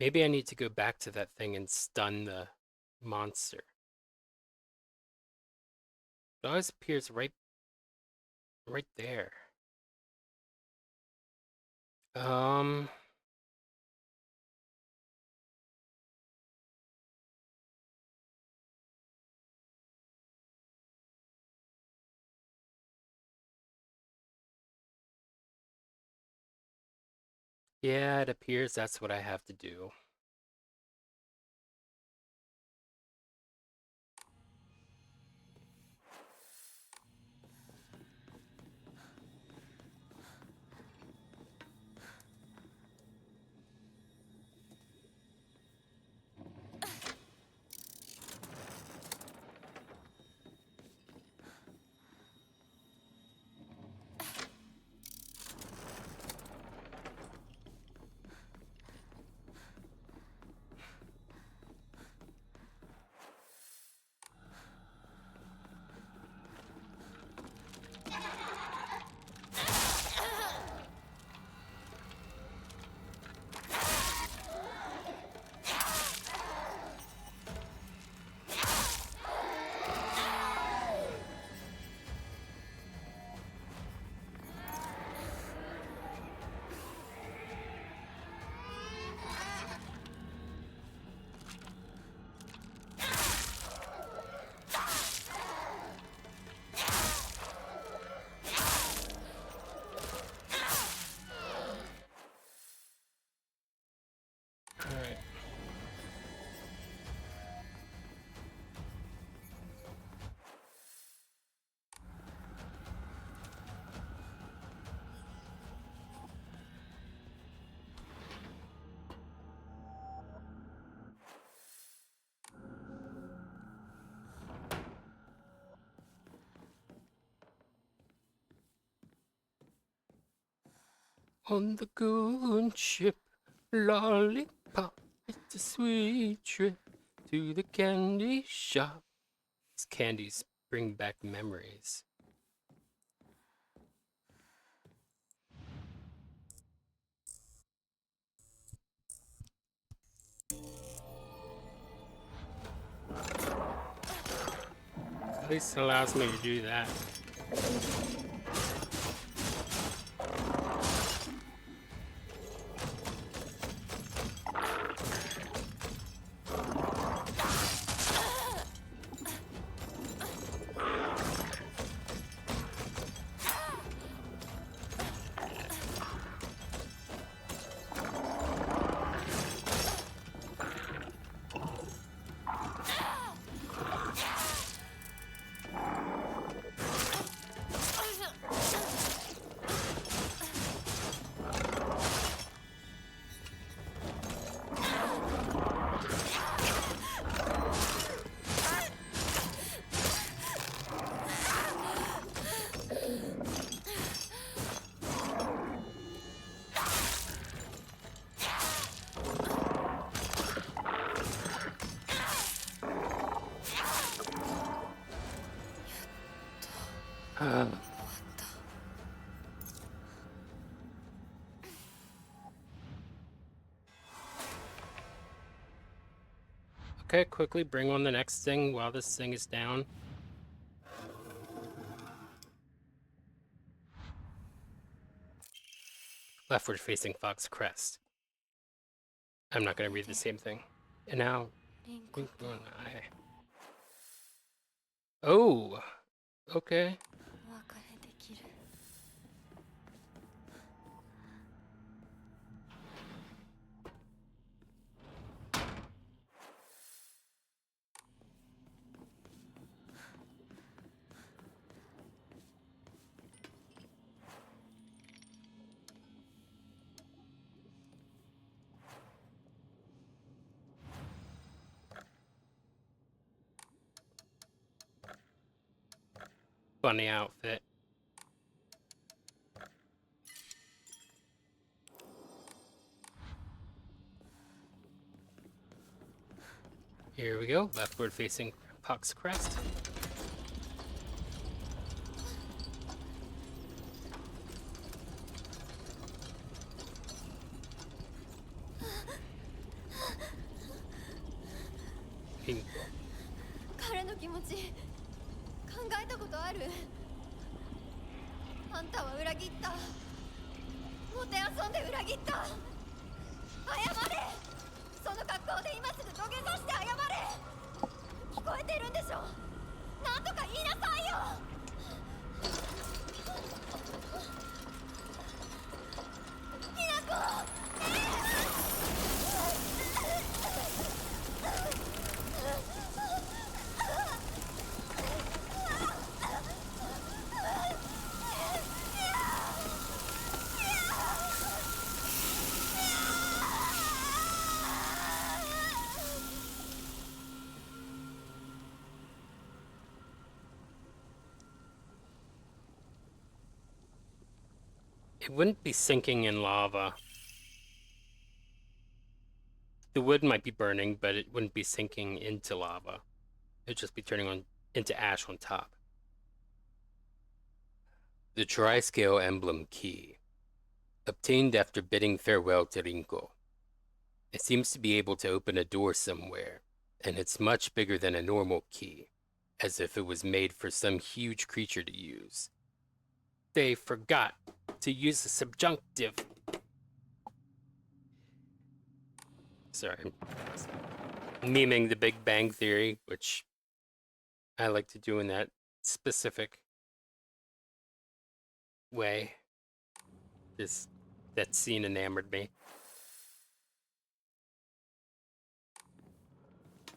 Maybe I need to go back to that thing and stun the monster. It always appears right there. Um, yeah, it appears that's what I have to do. Alright. On the good ship, lollipop, it's a sweet trip to the candy shop. These candies bring back memories. At least it allows me to do that. Okay, quickly bring on the next thing while this thing is down. Leftward facing Fox Crest. I'm not going to read the same thing. And now, blink one eye. Oh, okay. お別れできる Funny outfit. Here we go, leftward facing Fox Crest. Pink. 彼の気持ち考えたことあるあんたは裏切ったもてあそんで裏切った謝れその格好で今すぐ土下座して謝れ聞こえてるんでしょなんとか言いなさいよひなこIt wouldn't be sinking in lava. The wood might be burning, but it wouldn't be sinking into lava. It'd just be turning on into ash on top. The Tri-Scale Emblem Key. Obtained after bidding farewell to Rinko. It seems to be able to open a door somewhere, and it's much bigger than a normal key, as if it was made for some huge creature to use. They forgot to use the subjunctive. Sorry. Memeing the Big Bang Theory, which I like to do in that specific way. That scene enamored me.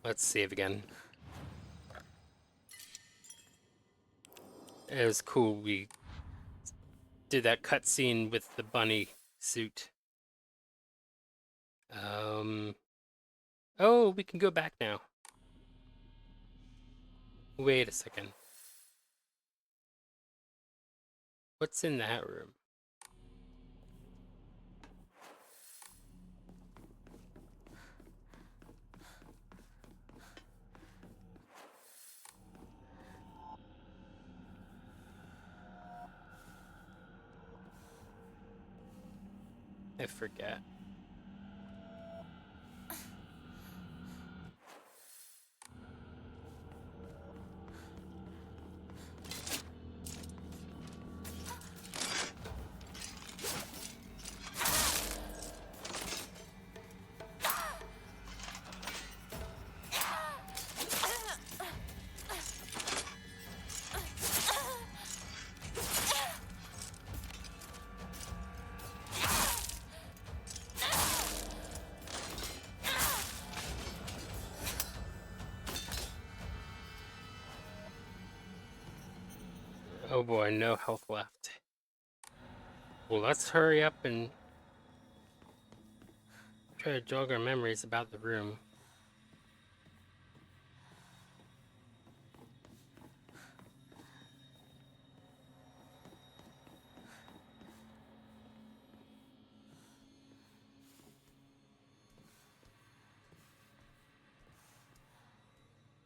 Let's save again. It was cool. We did that cutscene with the bunny suit. Oh, we can go back now. Wait a second. What's in that room? I forget. Oh boy, no health left. Well, let's hurry up and try to jog our memories about the room.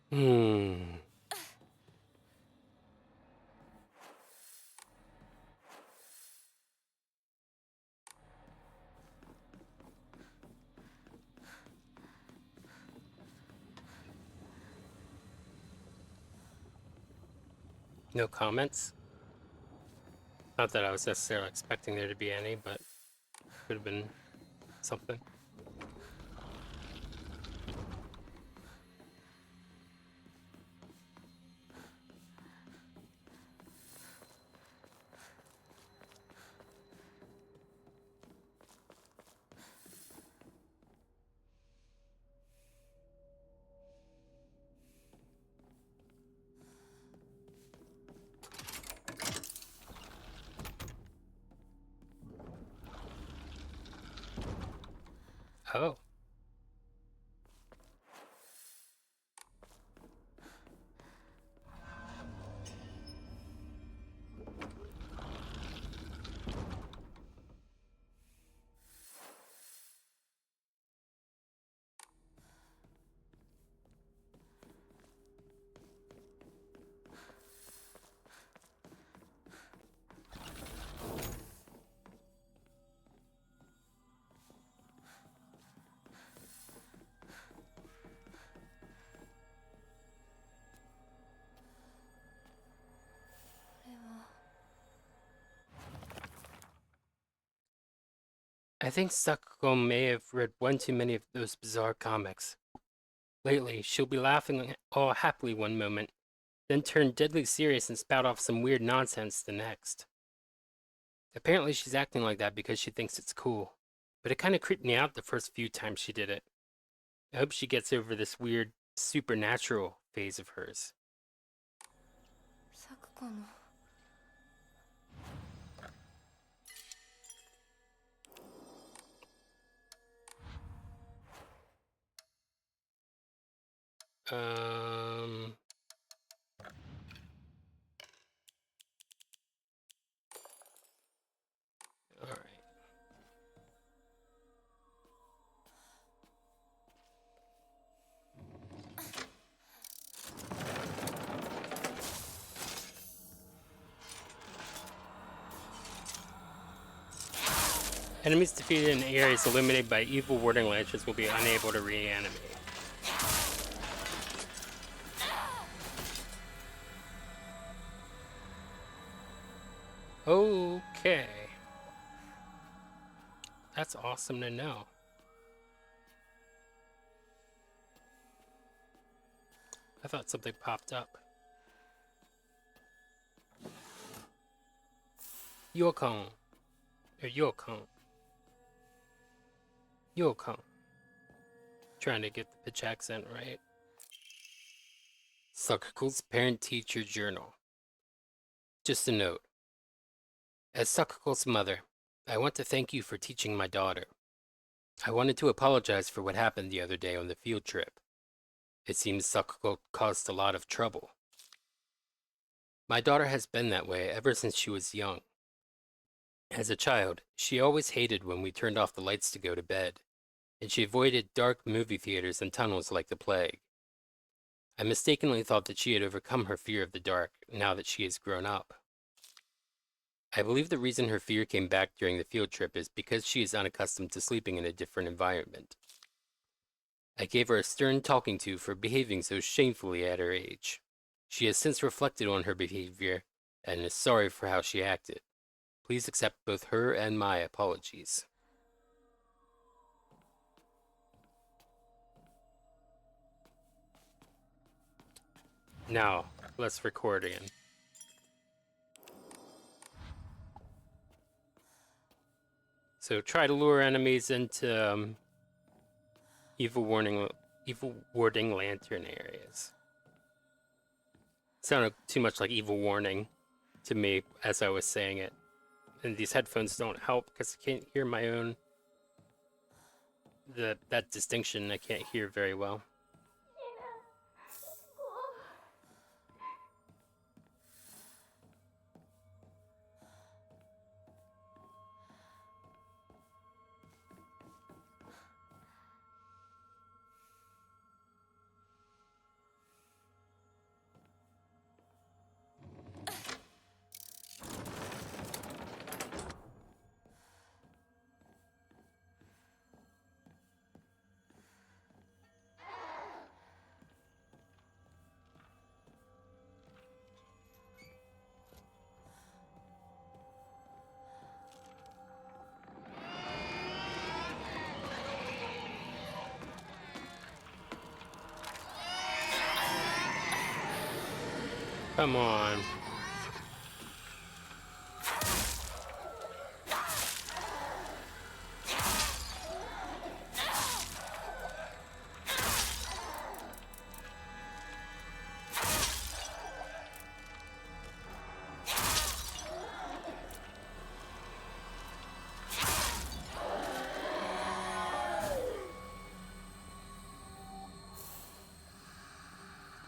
Hmm. No comments? Not that I was necessarily expecting there to be any, but could have been something. Oh. I think Sakuko may have read one too many of those bizarre comics. Lately, she'll be laughing all happily one moment, then turn deadly serious and spout off some weird nonsense the next. Apparently she's acting like that because she thinks it's cool, but it kind of creeped me out the first few times she did it. I hope she gets over this weird supernatural phase of hers. 咲子の Um... Alright. Enemies defeated in areas illuminated by evil warding lanterns will be unable to reanimate. Okay. That's awesome to know. I thought something popped up. Yokon. Or Yokon. Yokon. Trying to get the pitch accent right. Sakuko's parent-teacher journal. Just a note. As Sakuko's mother, I want to thank you for teaching my daughter. I wanted to apologize for what happened the other day on the field trip. It seems Sakuko caused a lot of trouble. My daughter has been that way ever since she was young. As a child, she always hated when we turned off the lights to go to bed, and she avoided dark movie theaters and tunnels like the plague. I mistakenly thought that she had overcome her fear of the dark now that she has grown up. I believe the reason her fear came back during the field trip is because she is unaccustomed to sleeping in a different environment. I gave her a stern talking to for behaving so shamefully at her age. She has since reflected on her behavior and is sorry for how she acted. Please accept both her and my apologies. Now, let's record again. So try to lure enemies into evil warding lantern areas. Sounded too much like evil warning to me as I was saying it. And these headphones don't help because I can't hear my own that distinction I can't hear very well. Come on.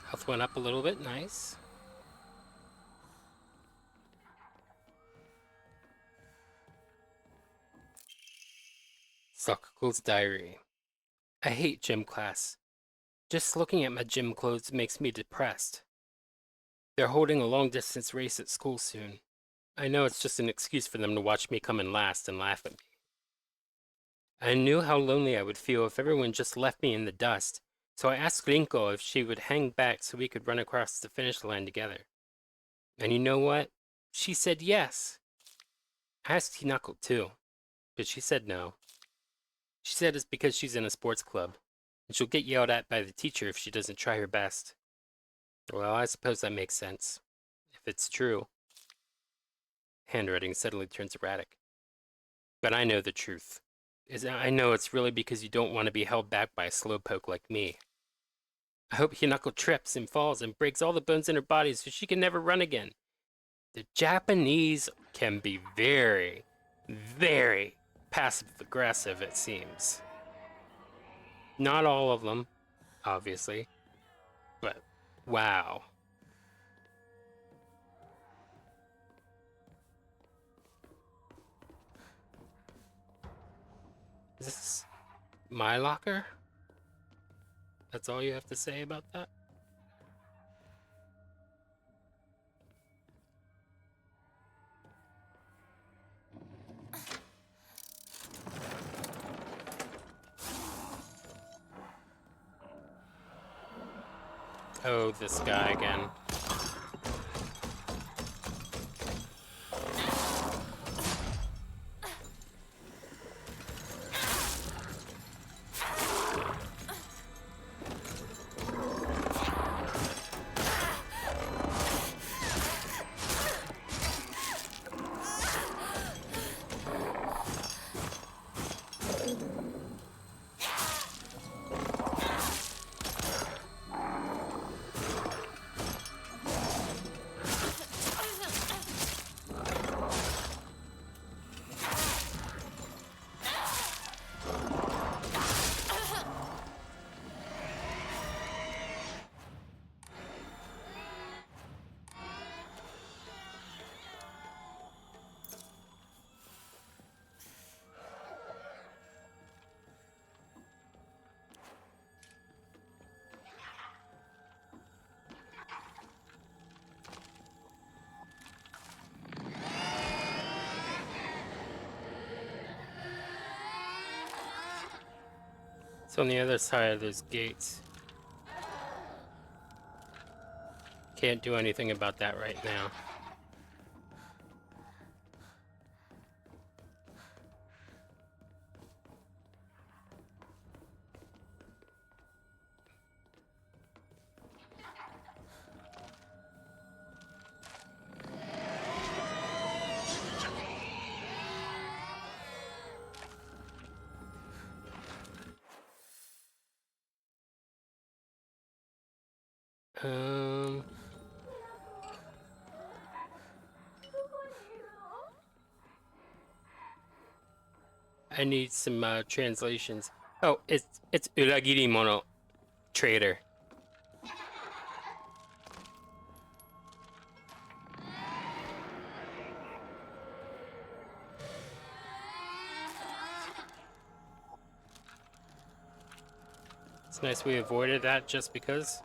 Health went up a little bit, nice. Sakuko's diary. I hate gym class. Just looking at my gym clothes makes me depressed. They're holding a long-distance race at school soon. I know it's just an excuse for them to watch me come in last and laugh at me. I knew how lonely I would feel if everyone just left me in the dust, so I asked Rinko if she would hang back so we could run across the finish line together. And you know what? She said yes. I asked Hinako too, but she said no. She said it's because she's in a sports club, and she'll get yelled at by the teacher if she doesn't try her best. Well, I suppose that makes sense, if it's true. Handwriting suddenly turns erratic. But I know the truth. I know it's really because you don't want to be held back by a slowpoke like me. I hope Hinako trips and falls and breaks all the bones in her body so she can never run again. The Japanese can be very, very passive-aggressive, it seems. Not all of them, obviously, but wow. Is this my locker? That's all you have to say about that? Oh, this guy again. It's on the other side of those gates. Can't do anything about that right now. Um, I need some translations. Oh, it's Uragiri Mono Trader. It's nice we avoided that just because.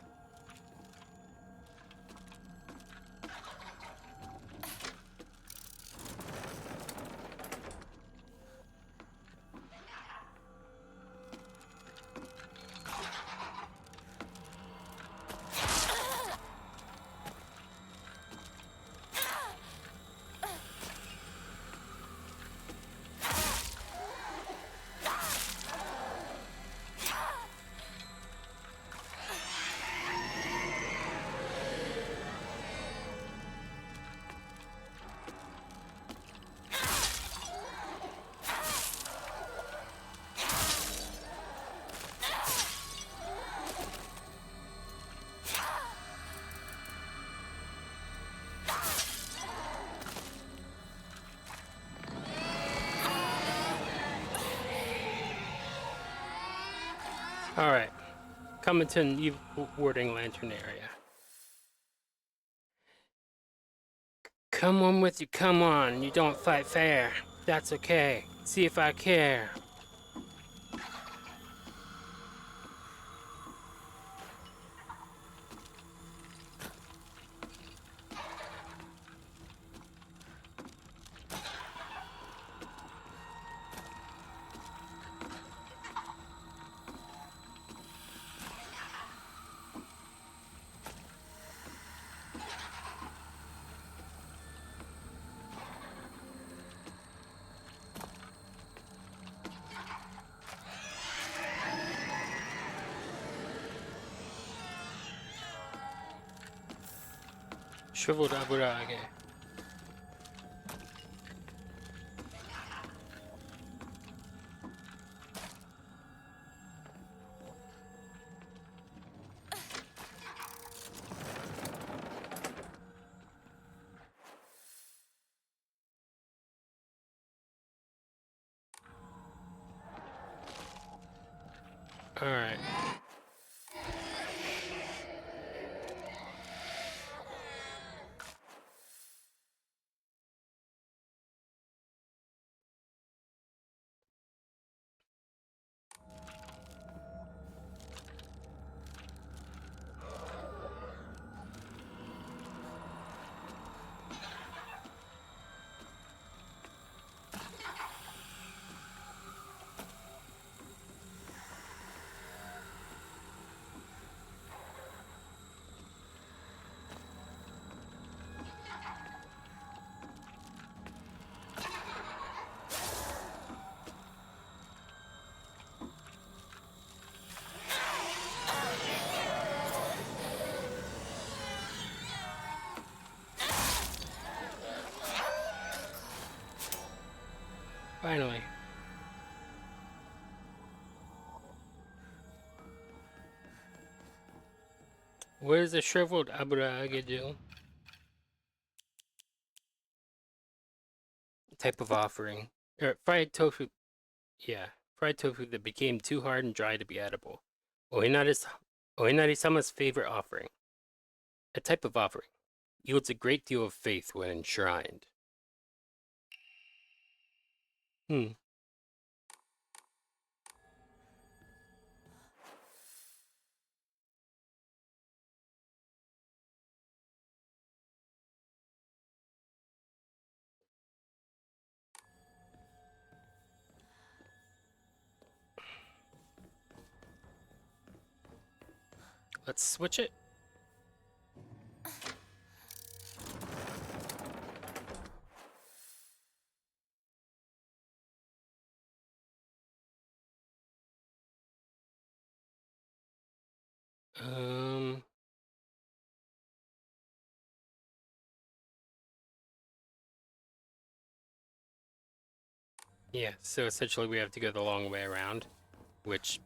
All right, coming to an warding lantern area. Come on with you, come on. You don't fight fair. That's okay. See if I care. Shriveled Aburage. All right. Finally. What does a shriveled Aburage do? Type of offering. Fried tofu. Yeah. Fried tofu that became too hard and dry to be edible. Oinari-sama's favorite offering. A type of offering. Yields a great deal of faith when enshrined. Hmm. let's switch it. Um, yeah, so essentially we have to go the long way around, which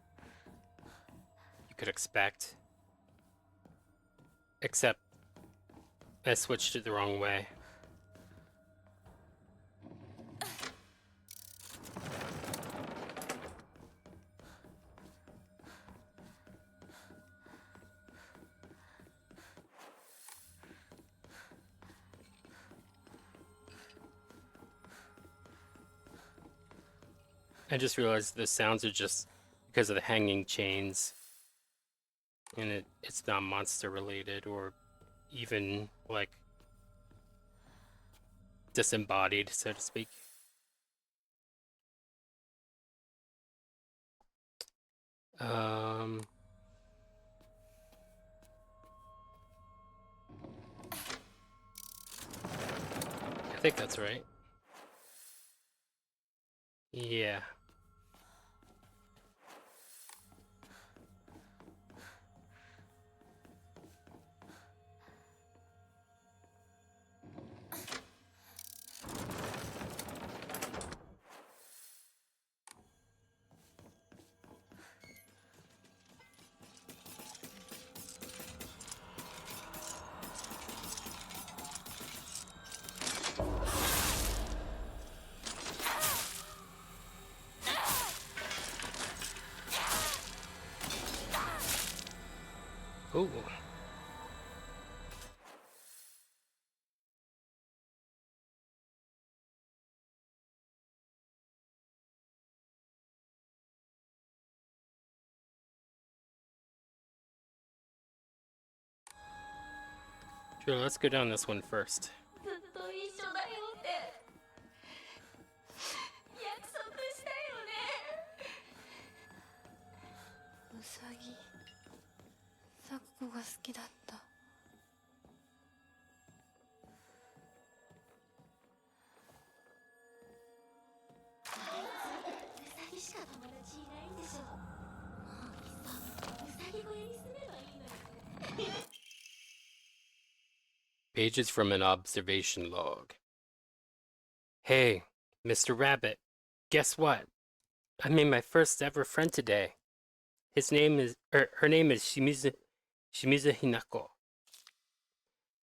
you could expect. Except I switched it the wrong way. I just realized the sounds are just because of the hanging chains. And it's not monster related or even like disembodied, so to speak. I think that's right. Yeah. Oh. Sure, let's go down this one first. ずっと一緒だよって約束したよね。ウサギ、サクコが好きだった。ウサギしか友達いないんでしょ。もういっそウサギ小屋に住めばいいのに。 Pages from an observation log. Hey, Mr. Rabbit, guess what? I made my first ever friend today. Her name is Shimizu Hinako.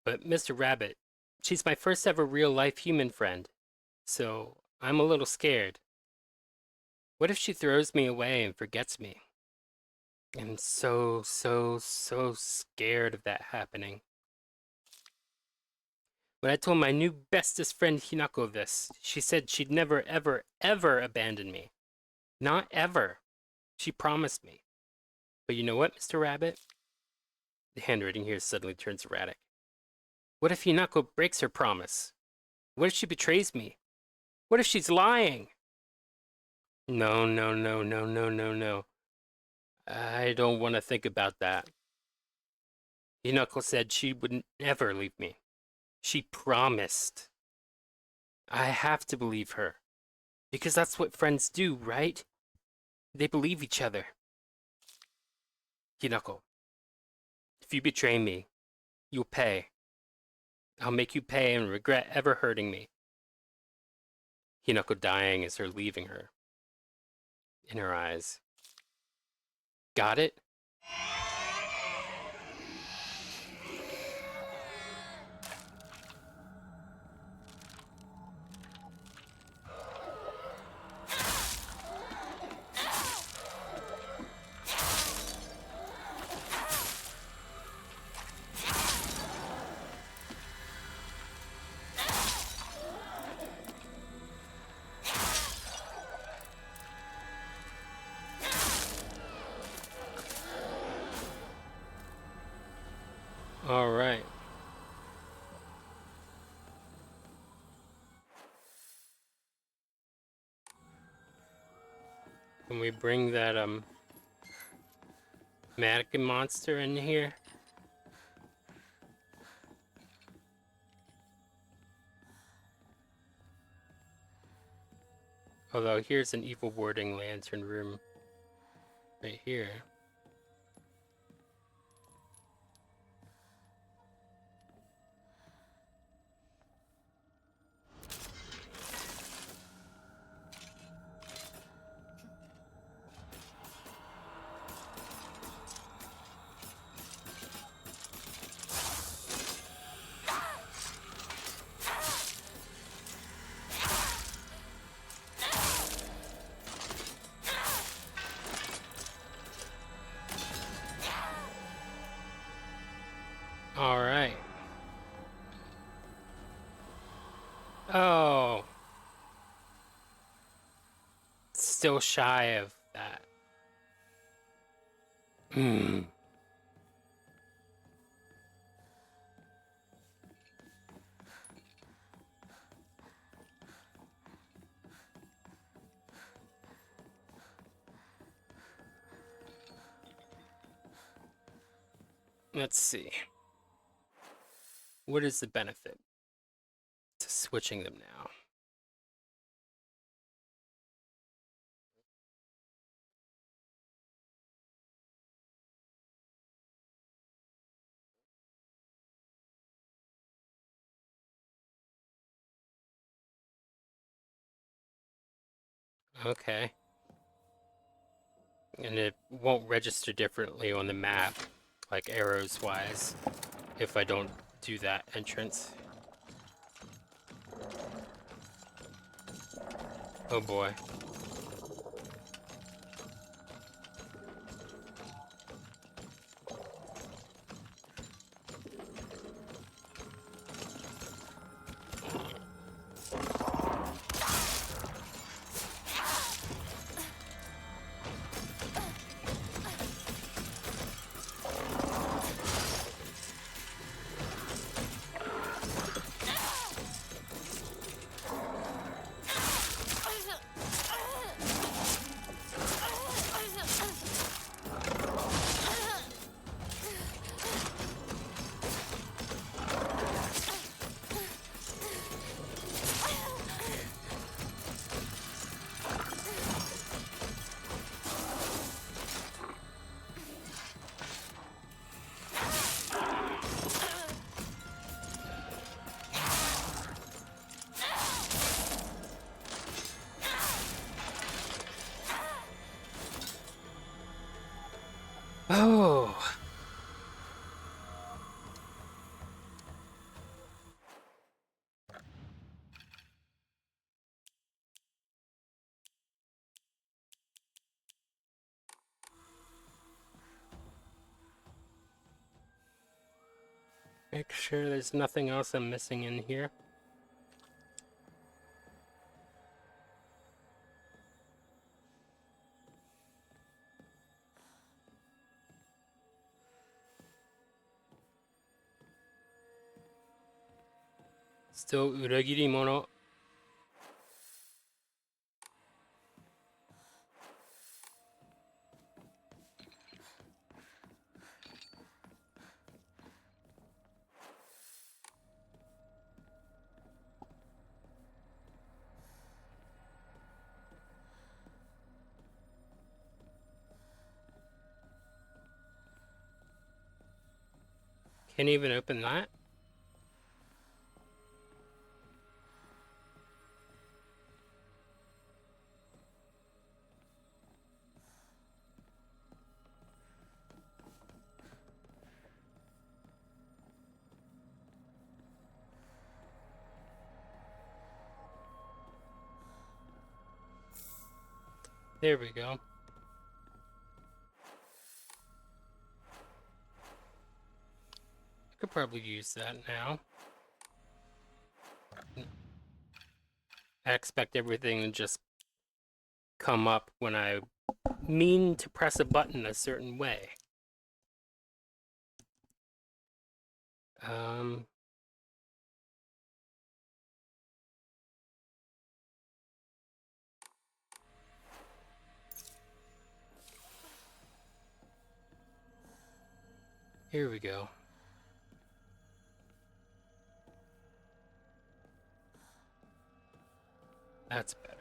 But Mr. Rabbit, she's my first ever real life human friend. So I'm a little scared. What if she throws me away and forgets me? I'm so scared of that happening. When I told my new bestest friend Hinako this, she said she'd never ever abandon me. Not ever. She promised me. But you know what, Mr. Rabbit? The handwriting here suddenly turns erratic. What if Hinako breaks her promise? What if she betrays me? What if she's lying? No. I don't want to think about that. Hinako said she would never leave me. She promised. I have to believe her. Because that's what friends do, right? They believe each other. Hinako, if you betray me, you'll pay. I'll make you pay and regret ever hurting me. Hinako dying is her leaving her. In her eyes. Got it? All right. When we bring that mannequin monster in here. Although here's an evil warding lantern room right here. All right. Oh. Still shy of that. Hmm. Let's see. What is the benefit to switching them now? Okay. And it won't register differently on the map, like arrows wise, if I don't do that entrance. Oh boy. Oh. Make sure there's nothing else I'm missing in here. Still uragiri mono. Can't even open that. There we go. I could probably use that now. I expect everything to just come up when I mean to press a button a certain way. Um, Here we go. That's better.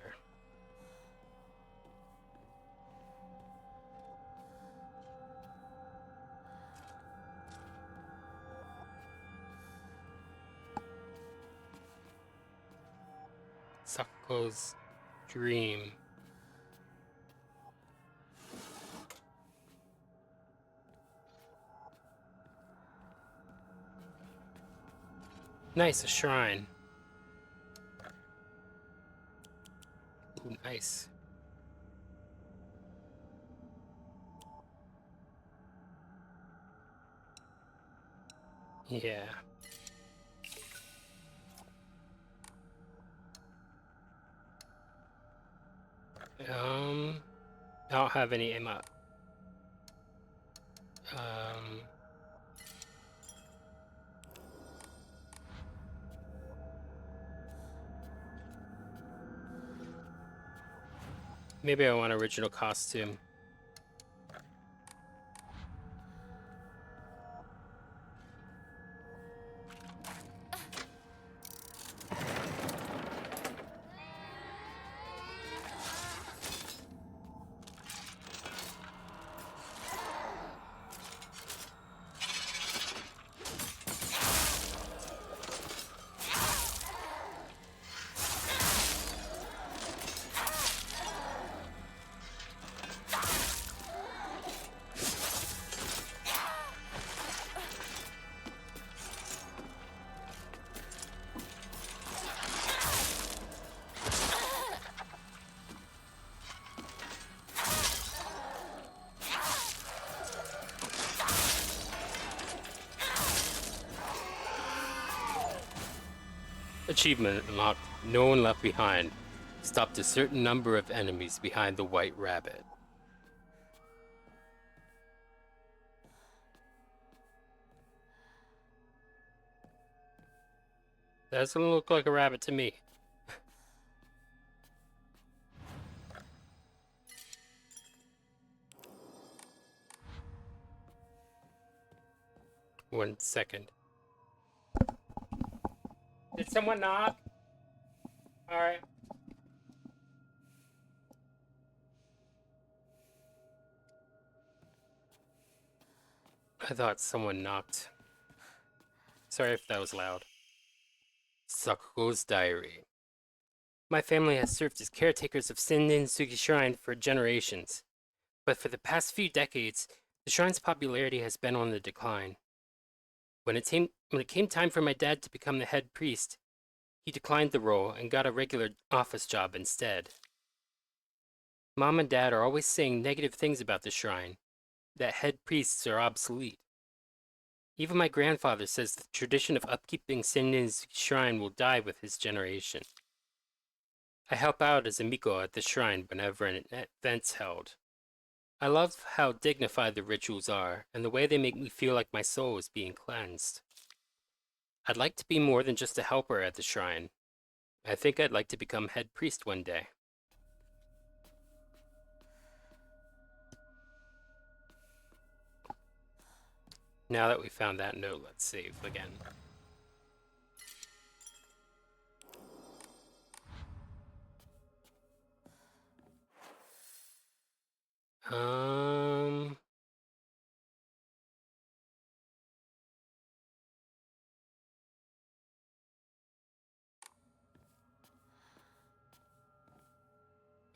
Sakuko's dream. Nice, a shrine. Ooh, nice. Yeah. I don't have any aim up. Maybe I want original costume. Achievement unlocked. No one left behind. Stopped a certain number of enemies behind the white rabbit. That doesn't look like a rabbit to me. One second. Did someone knock? Alright. I thought someone knocked. Sorry if that was loud. Sakuko's diary. My family has served as caretakers of Sennin-sugi Shrine for generations, but for the past few decades, the shrine's popularity has been on the decline. When it came time for my dad to become the head priest, he declined the role and got a regular office job instead. Mom and Dad are always saying negative things about the shrine, that head priests are obsolete. Even my grandfather says the tradition of upkeeping Sennin's shrine will die with his generation. I help out as a miko at the shrine whenever an event's held. I love how dignified the rituals are, and the way they make me feel like my soul is being cleansed. I'd like to be more than just a helper at the shrine. I think I'd like to become head priest one day. Now that we found that note, let's save again.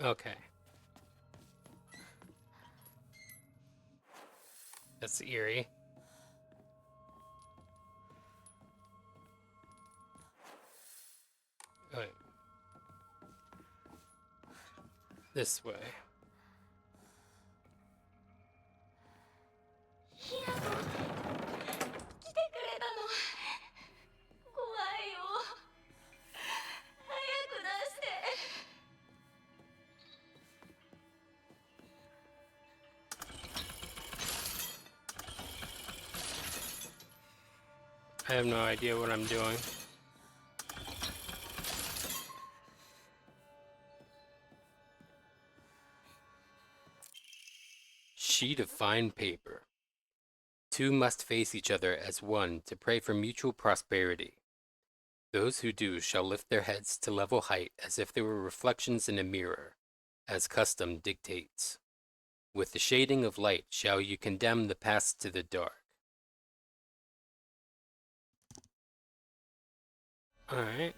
Okay. That's eerie. Alright. This way. 来てくれたの。怖いよ。早く出して。I have no idea what I'm doing. Sheet of fine paper. Two must face each other as one to pray for mutual prosperity. Those who do shall lift their heads to level height as if they were reflections in a mirror, as custom dictates. With the shading of light shall you condemn the past to the dark. Alright.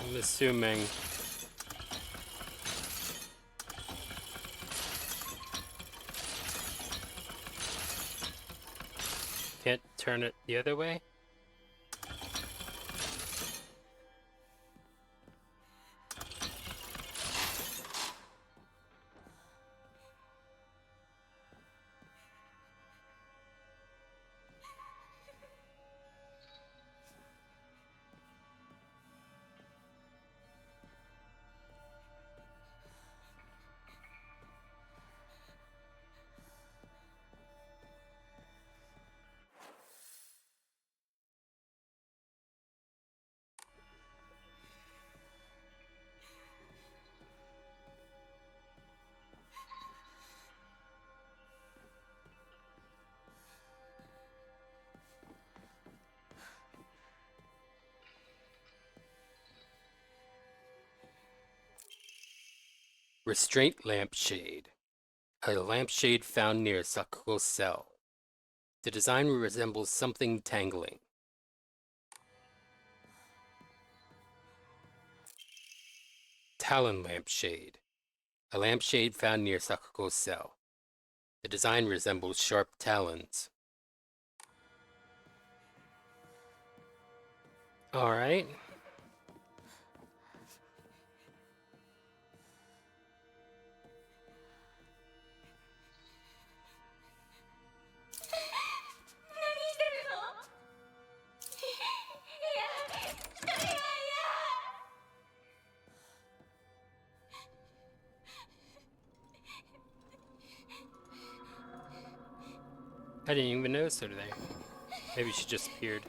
I'm assuming can't turn it the other way? Restraint lampshade. A lampshade found near Sakugo's cell. The design resembles something tangling. Talon lampshade. A lampshade found near Sakugo's cell. The design resembles sharp talons. Alright. I didn't even notice her there. Maybe she just appeared.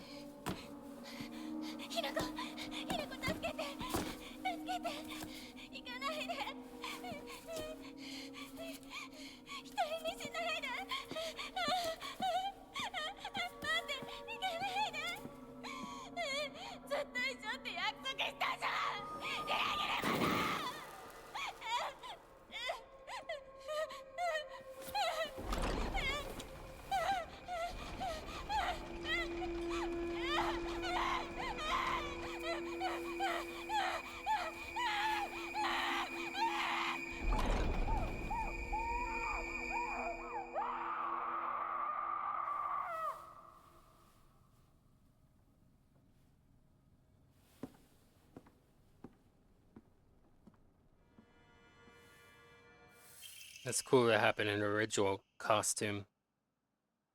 That's cool that happened in an original costume.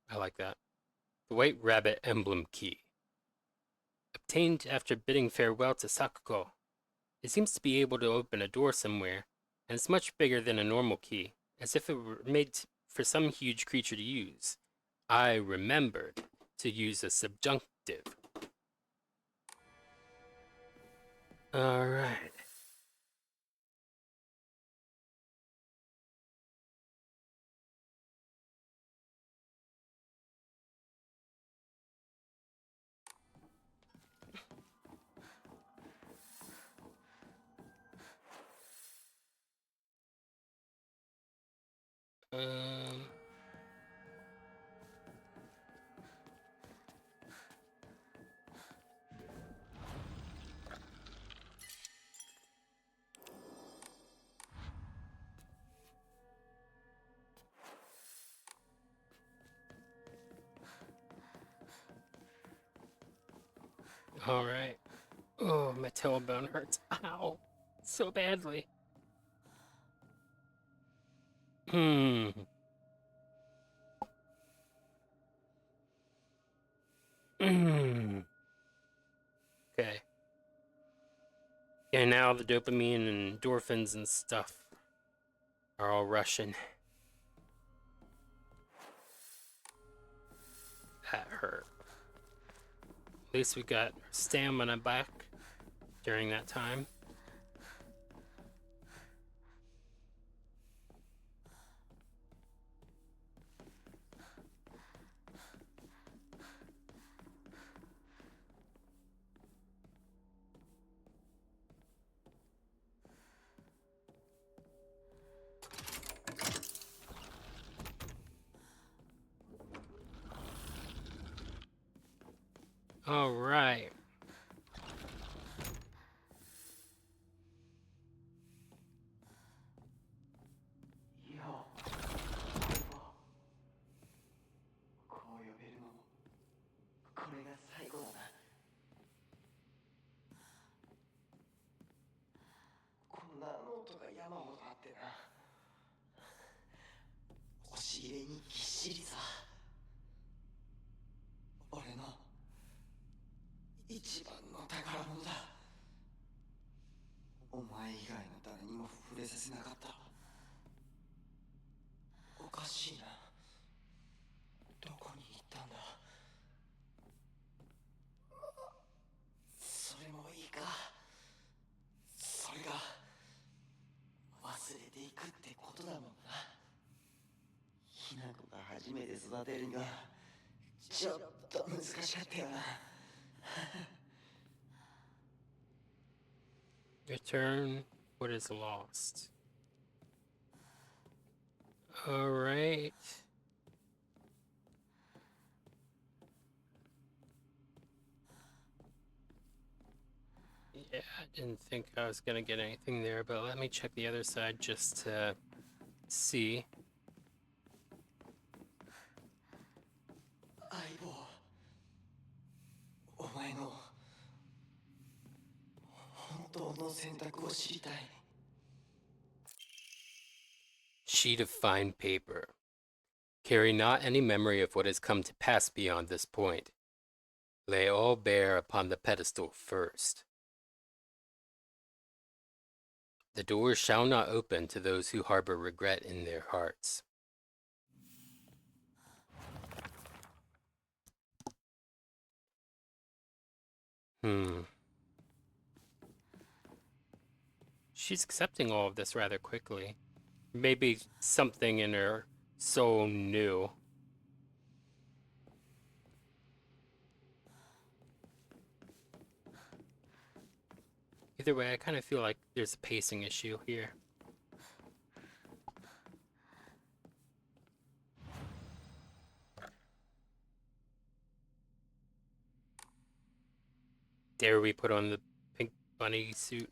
I like that. The White Rabbit Emblem Key. Obtained after bidding farewell to Sakugo. It seems to be able to open a door somewhere, and it's much bigger than a normal key, as if it were made for some huge creature to use. I remembered to use a subjunctive. Alright. Um... Alright. Oh, my tailbone hurts. Ow. So badly. Hmm. Hmm. Okay. Yeah, now the dopamine and endorphins and stuff are all rushing. That hurt. At least we got stamina back during that time. All right. Return what is lost. All right. Yeah, I didn't think I was gonna get anything there, but let me check the other side just to see. Sheet of fine paper. Carry not any memory of what has come to pass beyond this point. Lay all bare upon the pedestal first. The doors shall not open to those who harbor regret in their hearts. She's accepting all of this rather quickly. Maybe something in her soul knew. Either way, I kind of feel like there's a pacing issue here. Dare we put on the pink bunny suit?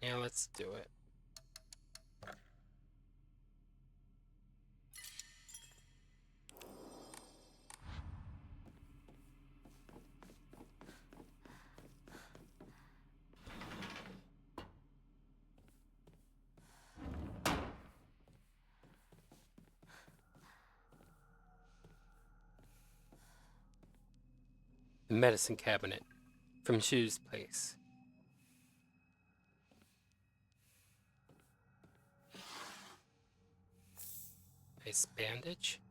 Yeah, let's do it. The medicine cabinet from Shu's place. Nice bandage.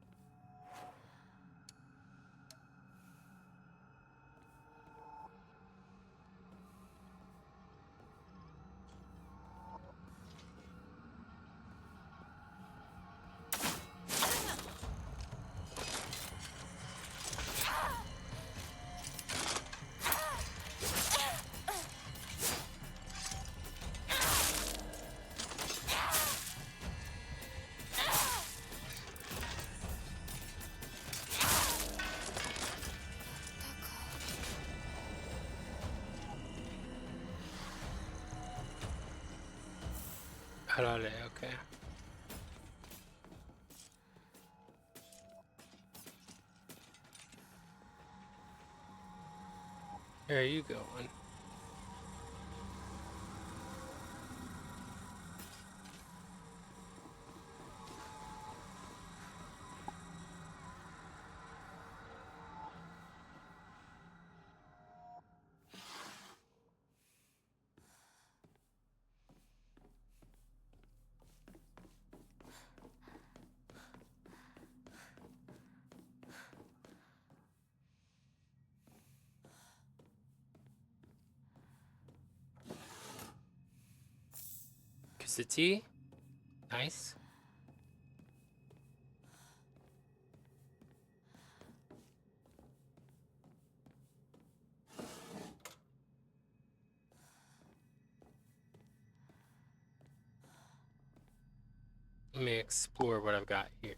Okay. Where are you going? City. Nice. Let me explore what I've got here.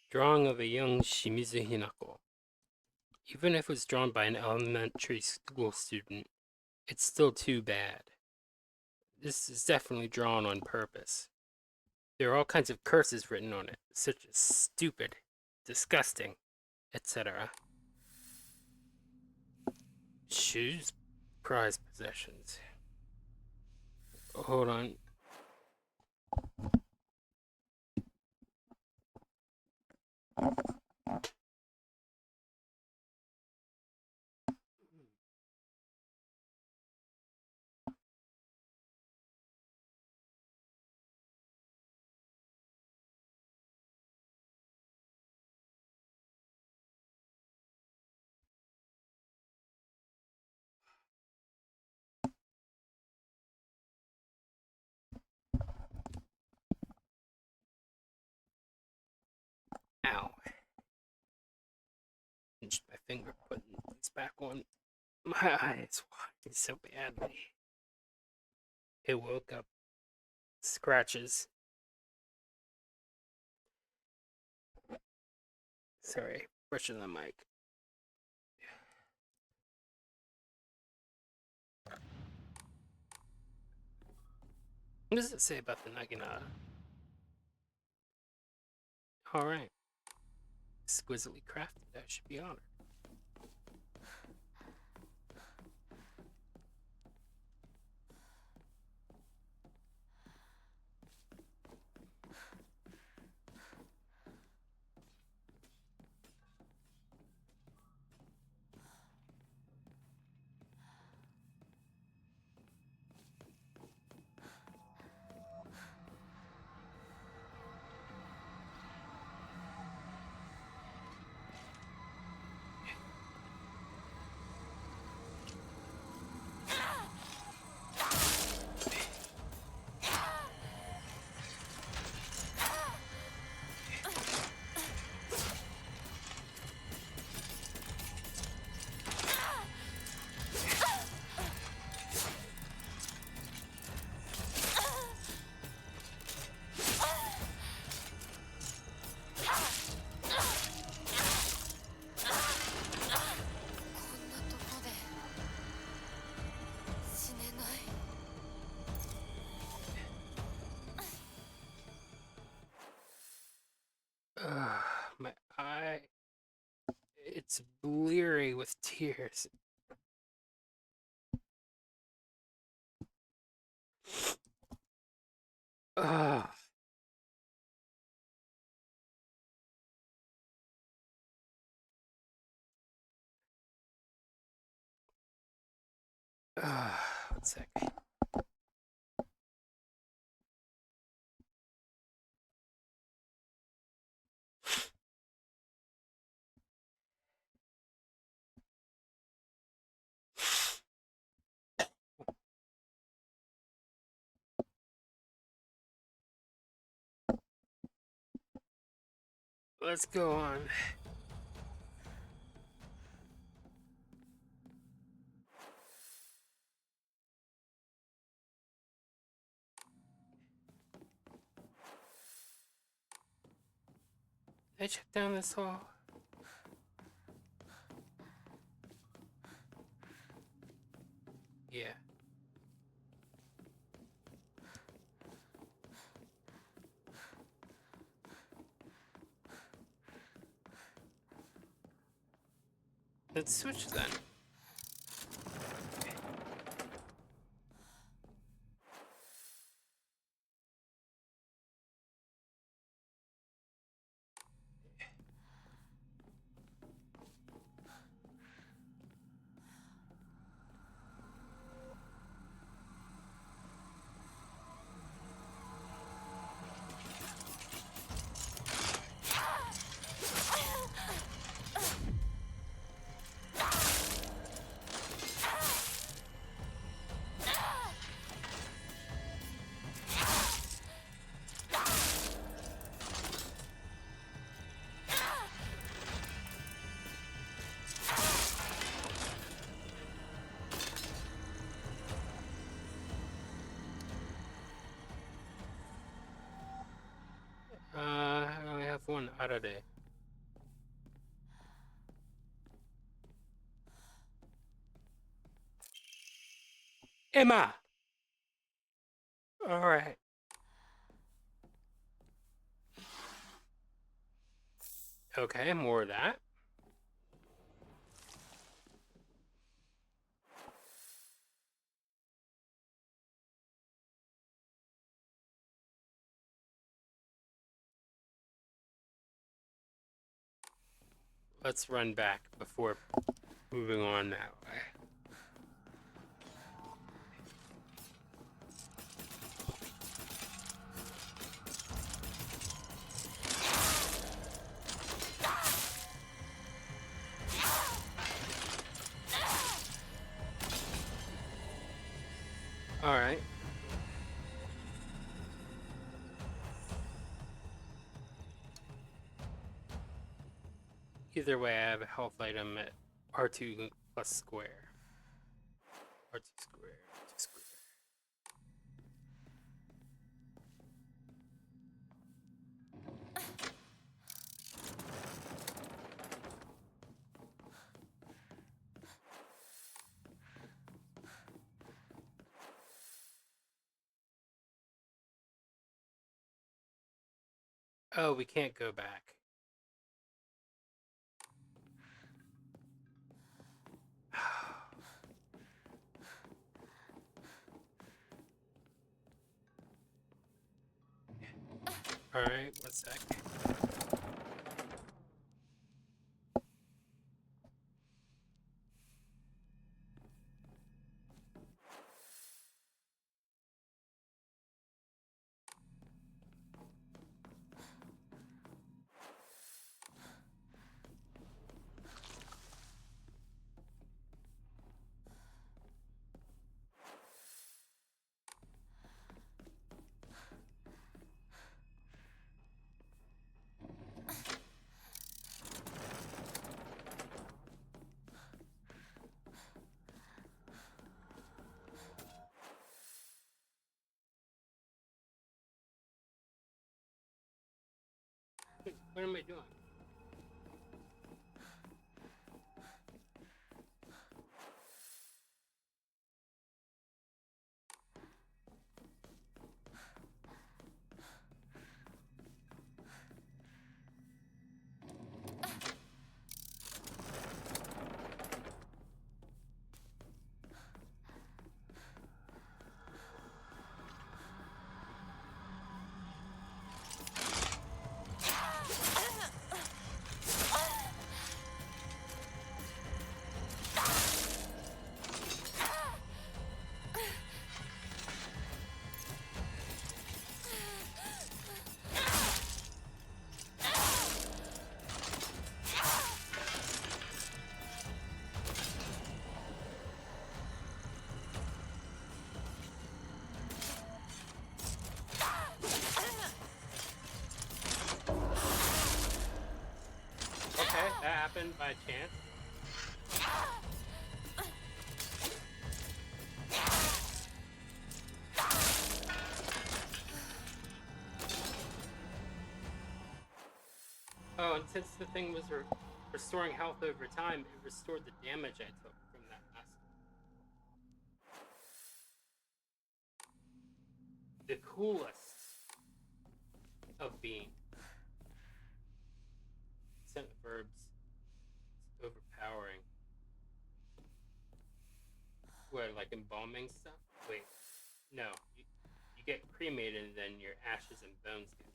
Drawing of a young Shimizu Hinako. Even if it was drawn by an elementary school student, it's still too bad. This is definitely drawn on purpose. There are all kinds of curses written on it, such as stupid, disgusting, etc. Shoes, prized possessions. Hold on. Ow. Pinched my finger putting this back on. My eyes watering so badly. It woke up. Scratches. Sorry, brushing the mic. What does it say about the Naginata? Alright. Exquisitely crafted, I should be honored. My eye. It's bleary with tears. Ugh. One sec. Let's go on. Did I check down this hall? Yeah. Let's switch then. F1 arare. Emma! Alright. Okay, more of that. Let's run back before moving on that way. Alright. Either way, I have a health item at R2 plus square. R2 square, R2 square. Oh, we can't go back. Alright, one sec. What am I doing? That happened by chance. Oh, and since the thing was restoring health over time, it restored the damage I took from that last one. The coolest of being. Scent verbs. It's overpowering. What, like embalming stuff? Wait, no. You get cremated and then your ashes and bones get.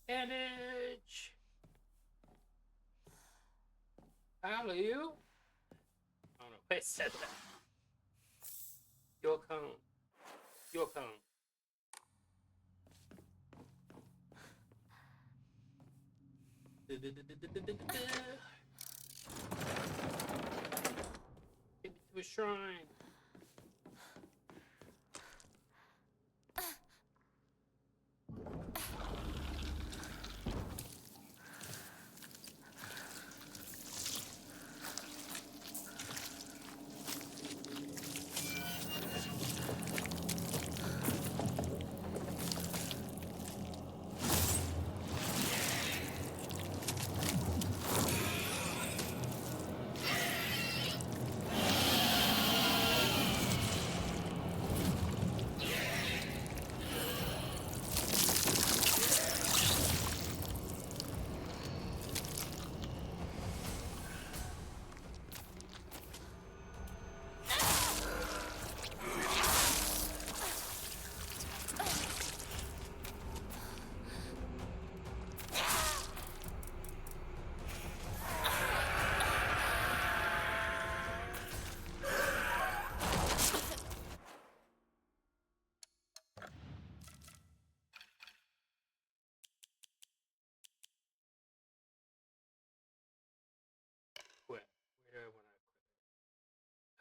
Damage! How are you? I don't know why I said that. Your cone. Your cone. Get me to a shrine.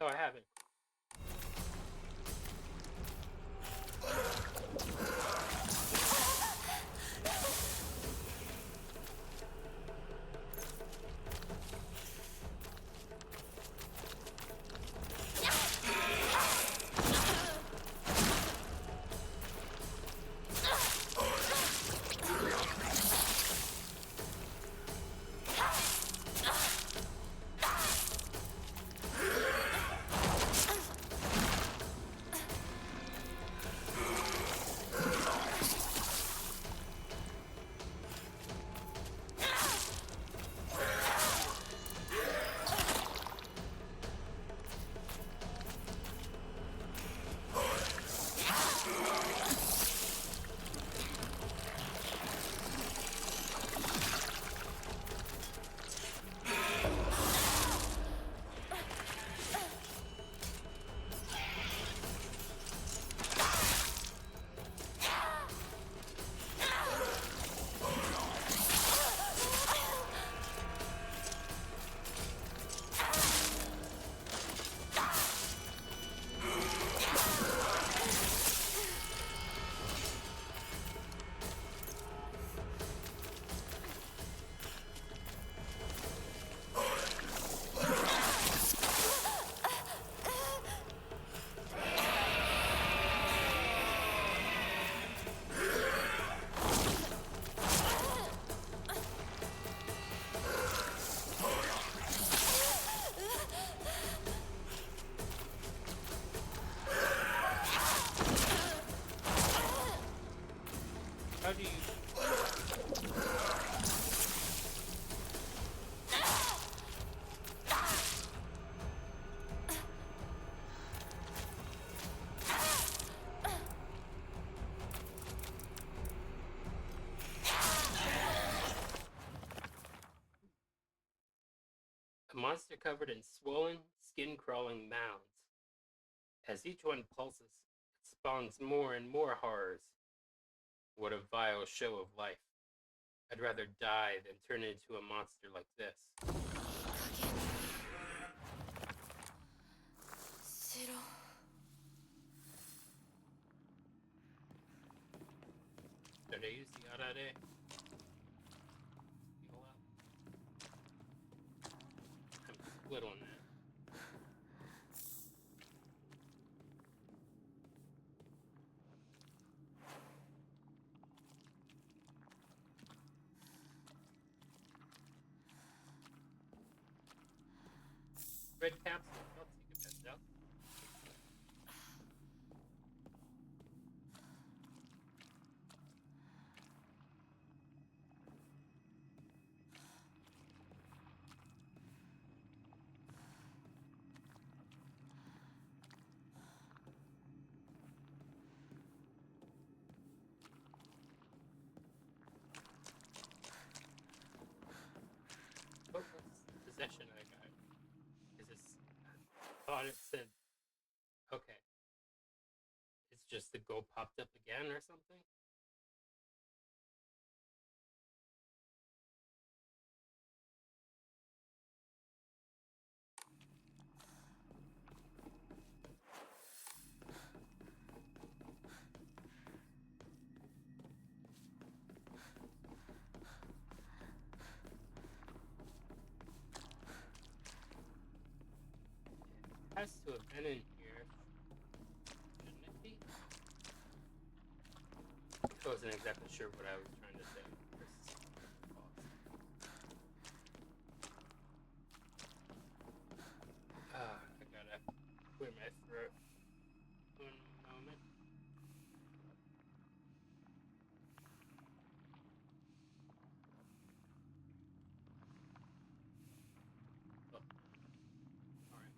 Oh, I haven't. How do you... A monster covered in swollen, skin-crawling mounds. As each one pulses, it spawns more and more horrors. What a vile show of life. I'd rather die than turn into a monster like this. 白 Should I use the arare? Heal up. I'm split on that. Red capsule. I'll take a bit, though. What possession I got? Is this... I thought it said... Okay. It's just the goal popped up again or something? It has to have been in here. Shouldn't it be? I wasn't exactly sure what I was trying to say. I gotta clear my throat. One moment. Oh. Alright.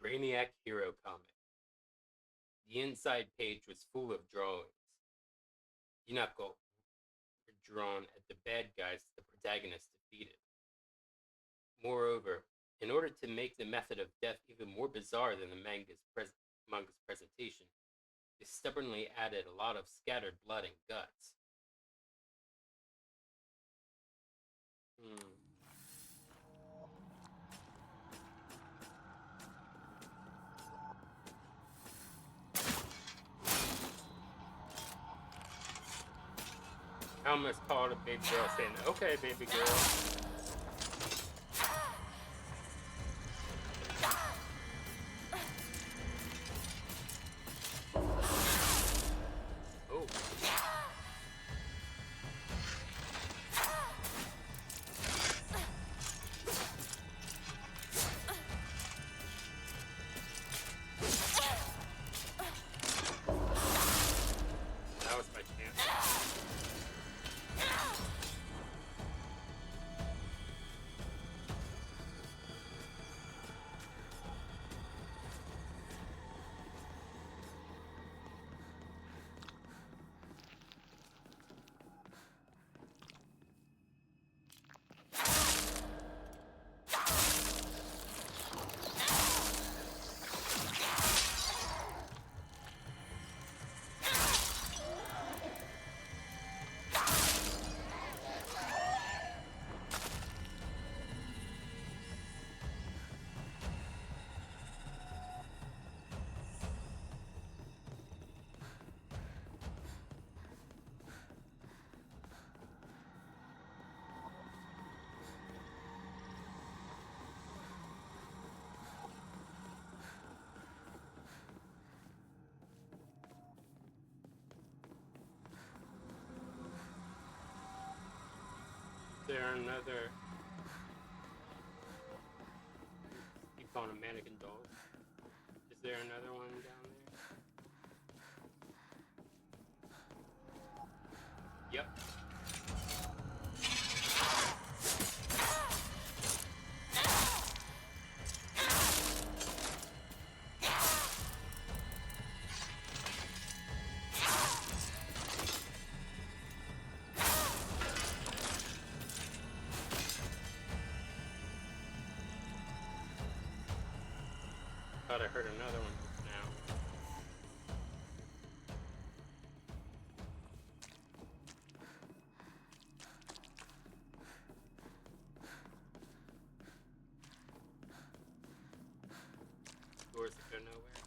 Brainiac Hero comic. The inside page was full of drawings. Hinako were drawn at the bad guys the protagonist defeated. Moreover, in order to make the method of death even more bizarre than the manga's presentation, they stubbornly added a lot of scattered blood and guts. I almost called a baby girl saying, "Okay, baby girl." Oh. That was my chance. Is there another? Keep calling them mannequin dolls. Is there another one down there? Yep. Thought I heard another one now. Doors that go nowhere.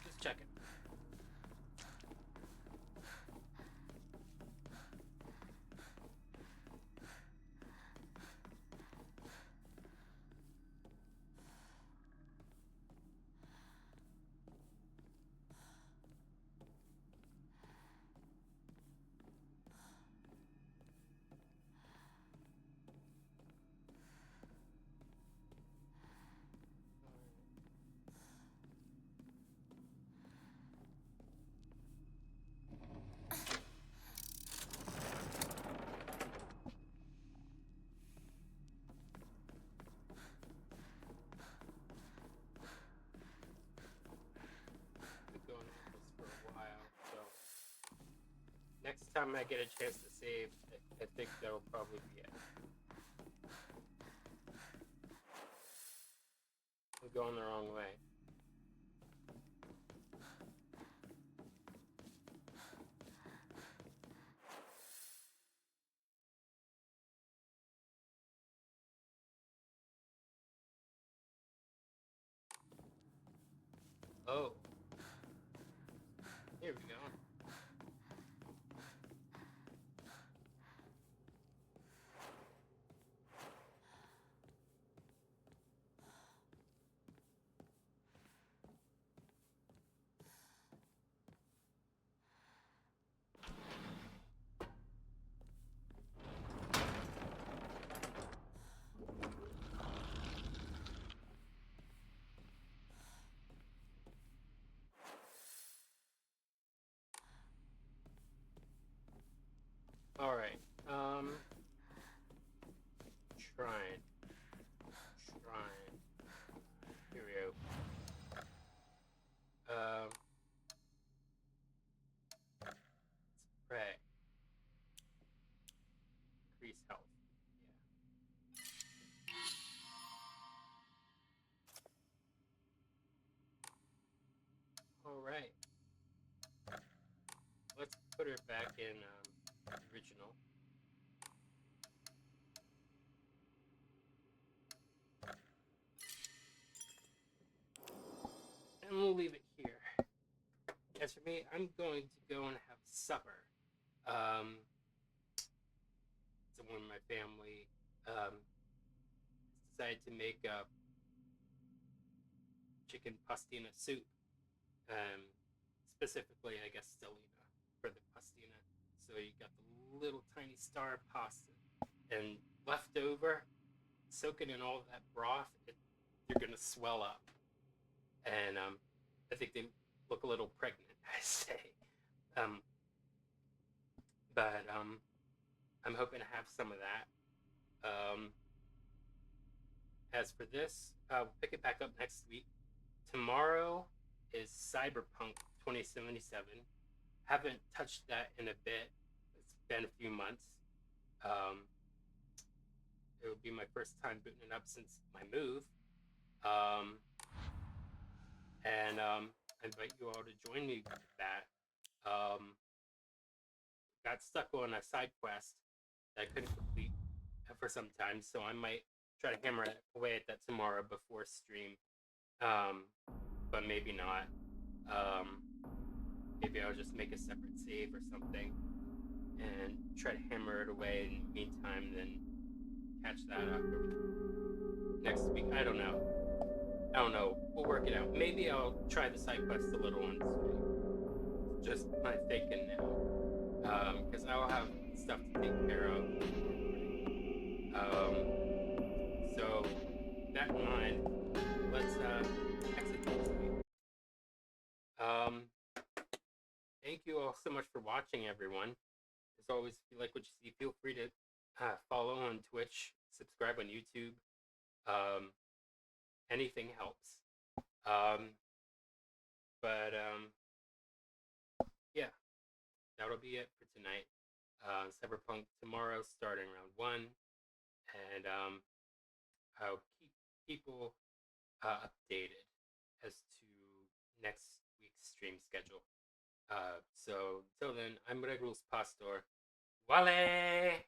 Just check it. Going at this for a while, so next time I get a chance to save, I think that'll probably be it. I'm going the wrong way. Oh. Here we go. it back in the original. And we'll leave it here. As for me, I'm going to go and have supper. Someone in my family decided to make chicken pastina soup. Specifically, I guess, stellina for the pastina. So you got the little tiny star pasta and left over, soak it in all of that broth. You're gonna swell up, and I think they look a little pregnant. I say, but I'm hoping to have some of that. As for this, we'll pick it back up next week. Tomorrow is Cyberpunk 2077. Haven't touched that in a bit. It's been a few months. It will be my first time booting it up since my move. And I invite you all to join me with that. Got stuck on a side quest that I couldn't complete for some time, so I might try to hammer away at that tomorrow before stream. But maybe not. Maybe I'll just make a separate save or something and try to hammer it away in the meantime, then catch that up next week. I don't know. We'll work it out. Maybe I'll try the side quest a little on stream. It's just my thinking now. Because I'll have stuff to take care of. So, that in mind, let's exit this week. Thank you all so much for watching, everyone. As always, if you like what you see, feel free to follow on Twitch, subscribe on YouTube. Anything helps. Yeah, that'll be it for tonight. Cyberpunk tomorrow starting around 1, and I'll keep people updated as to next week's stream schedule. So, till then, I'm Regulus Pastor. Wale!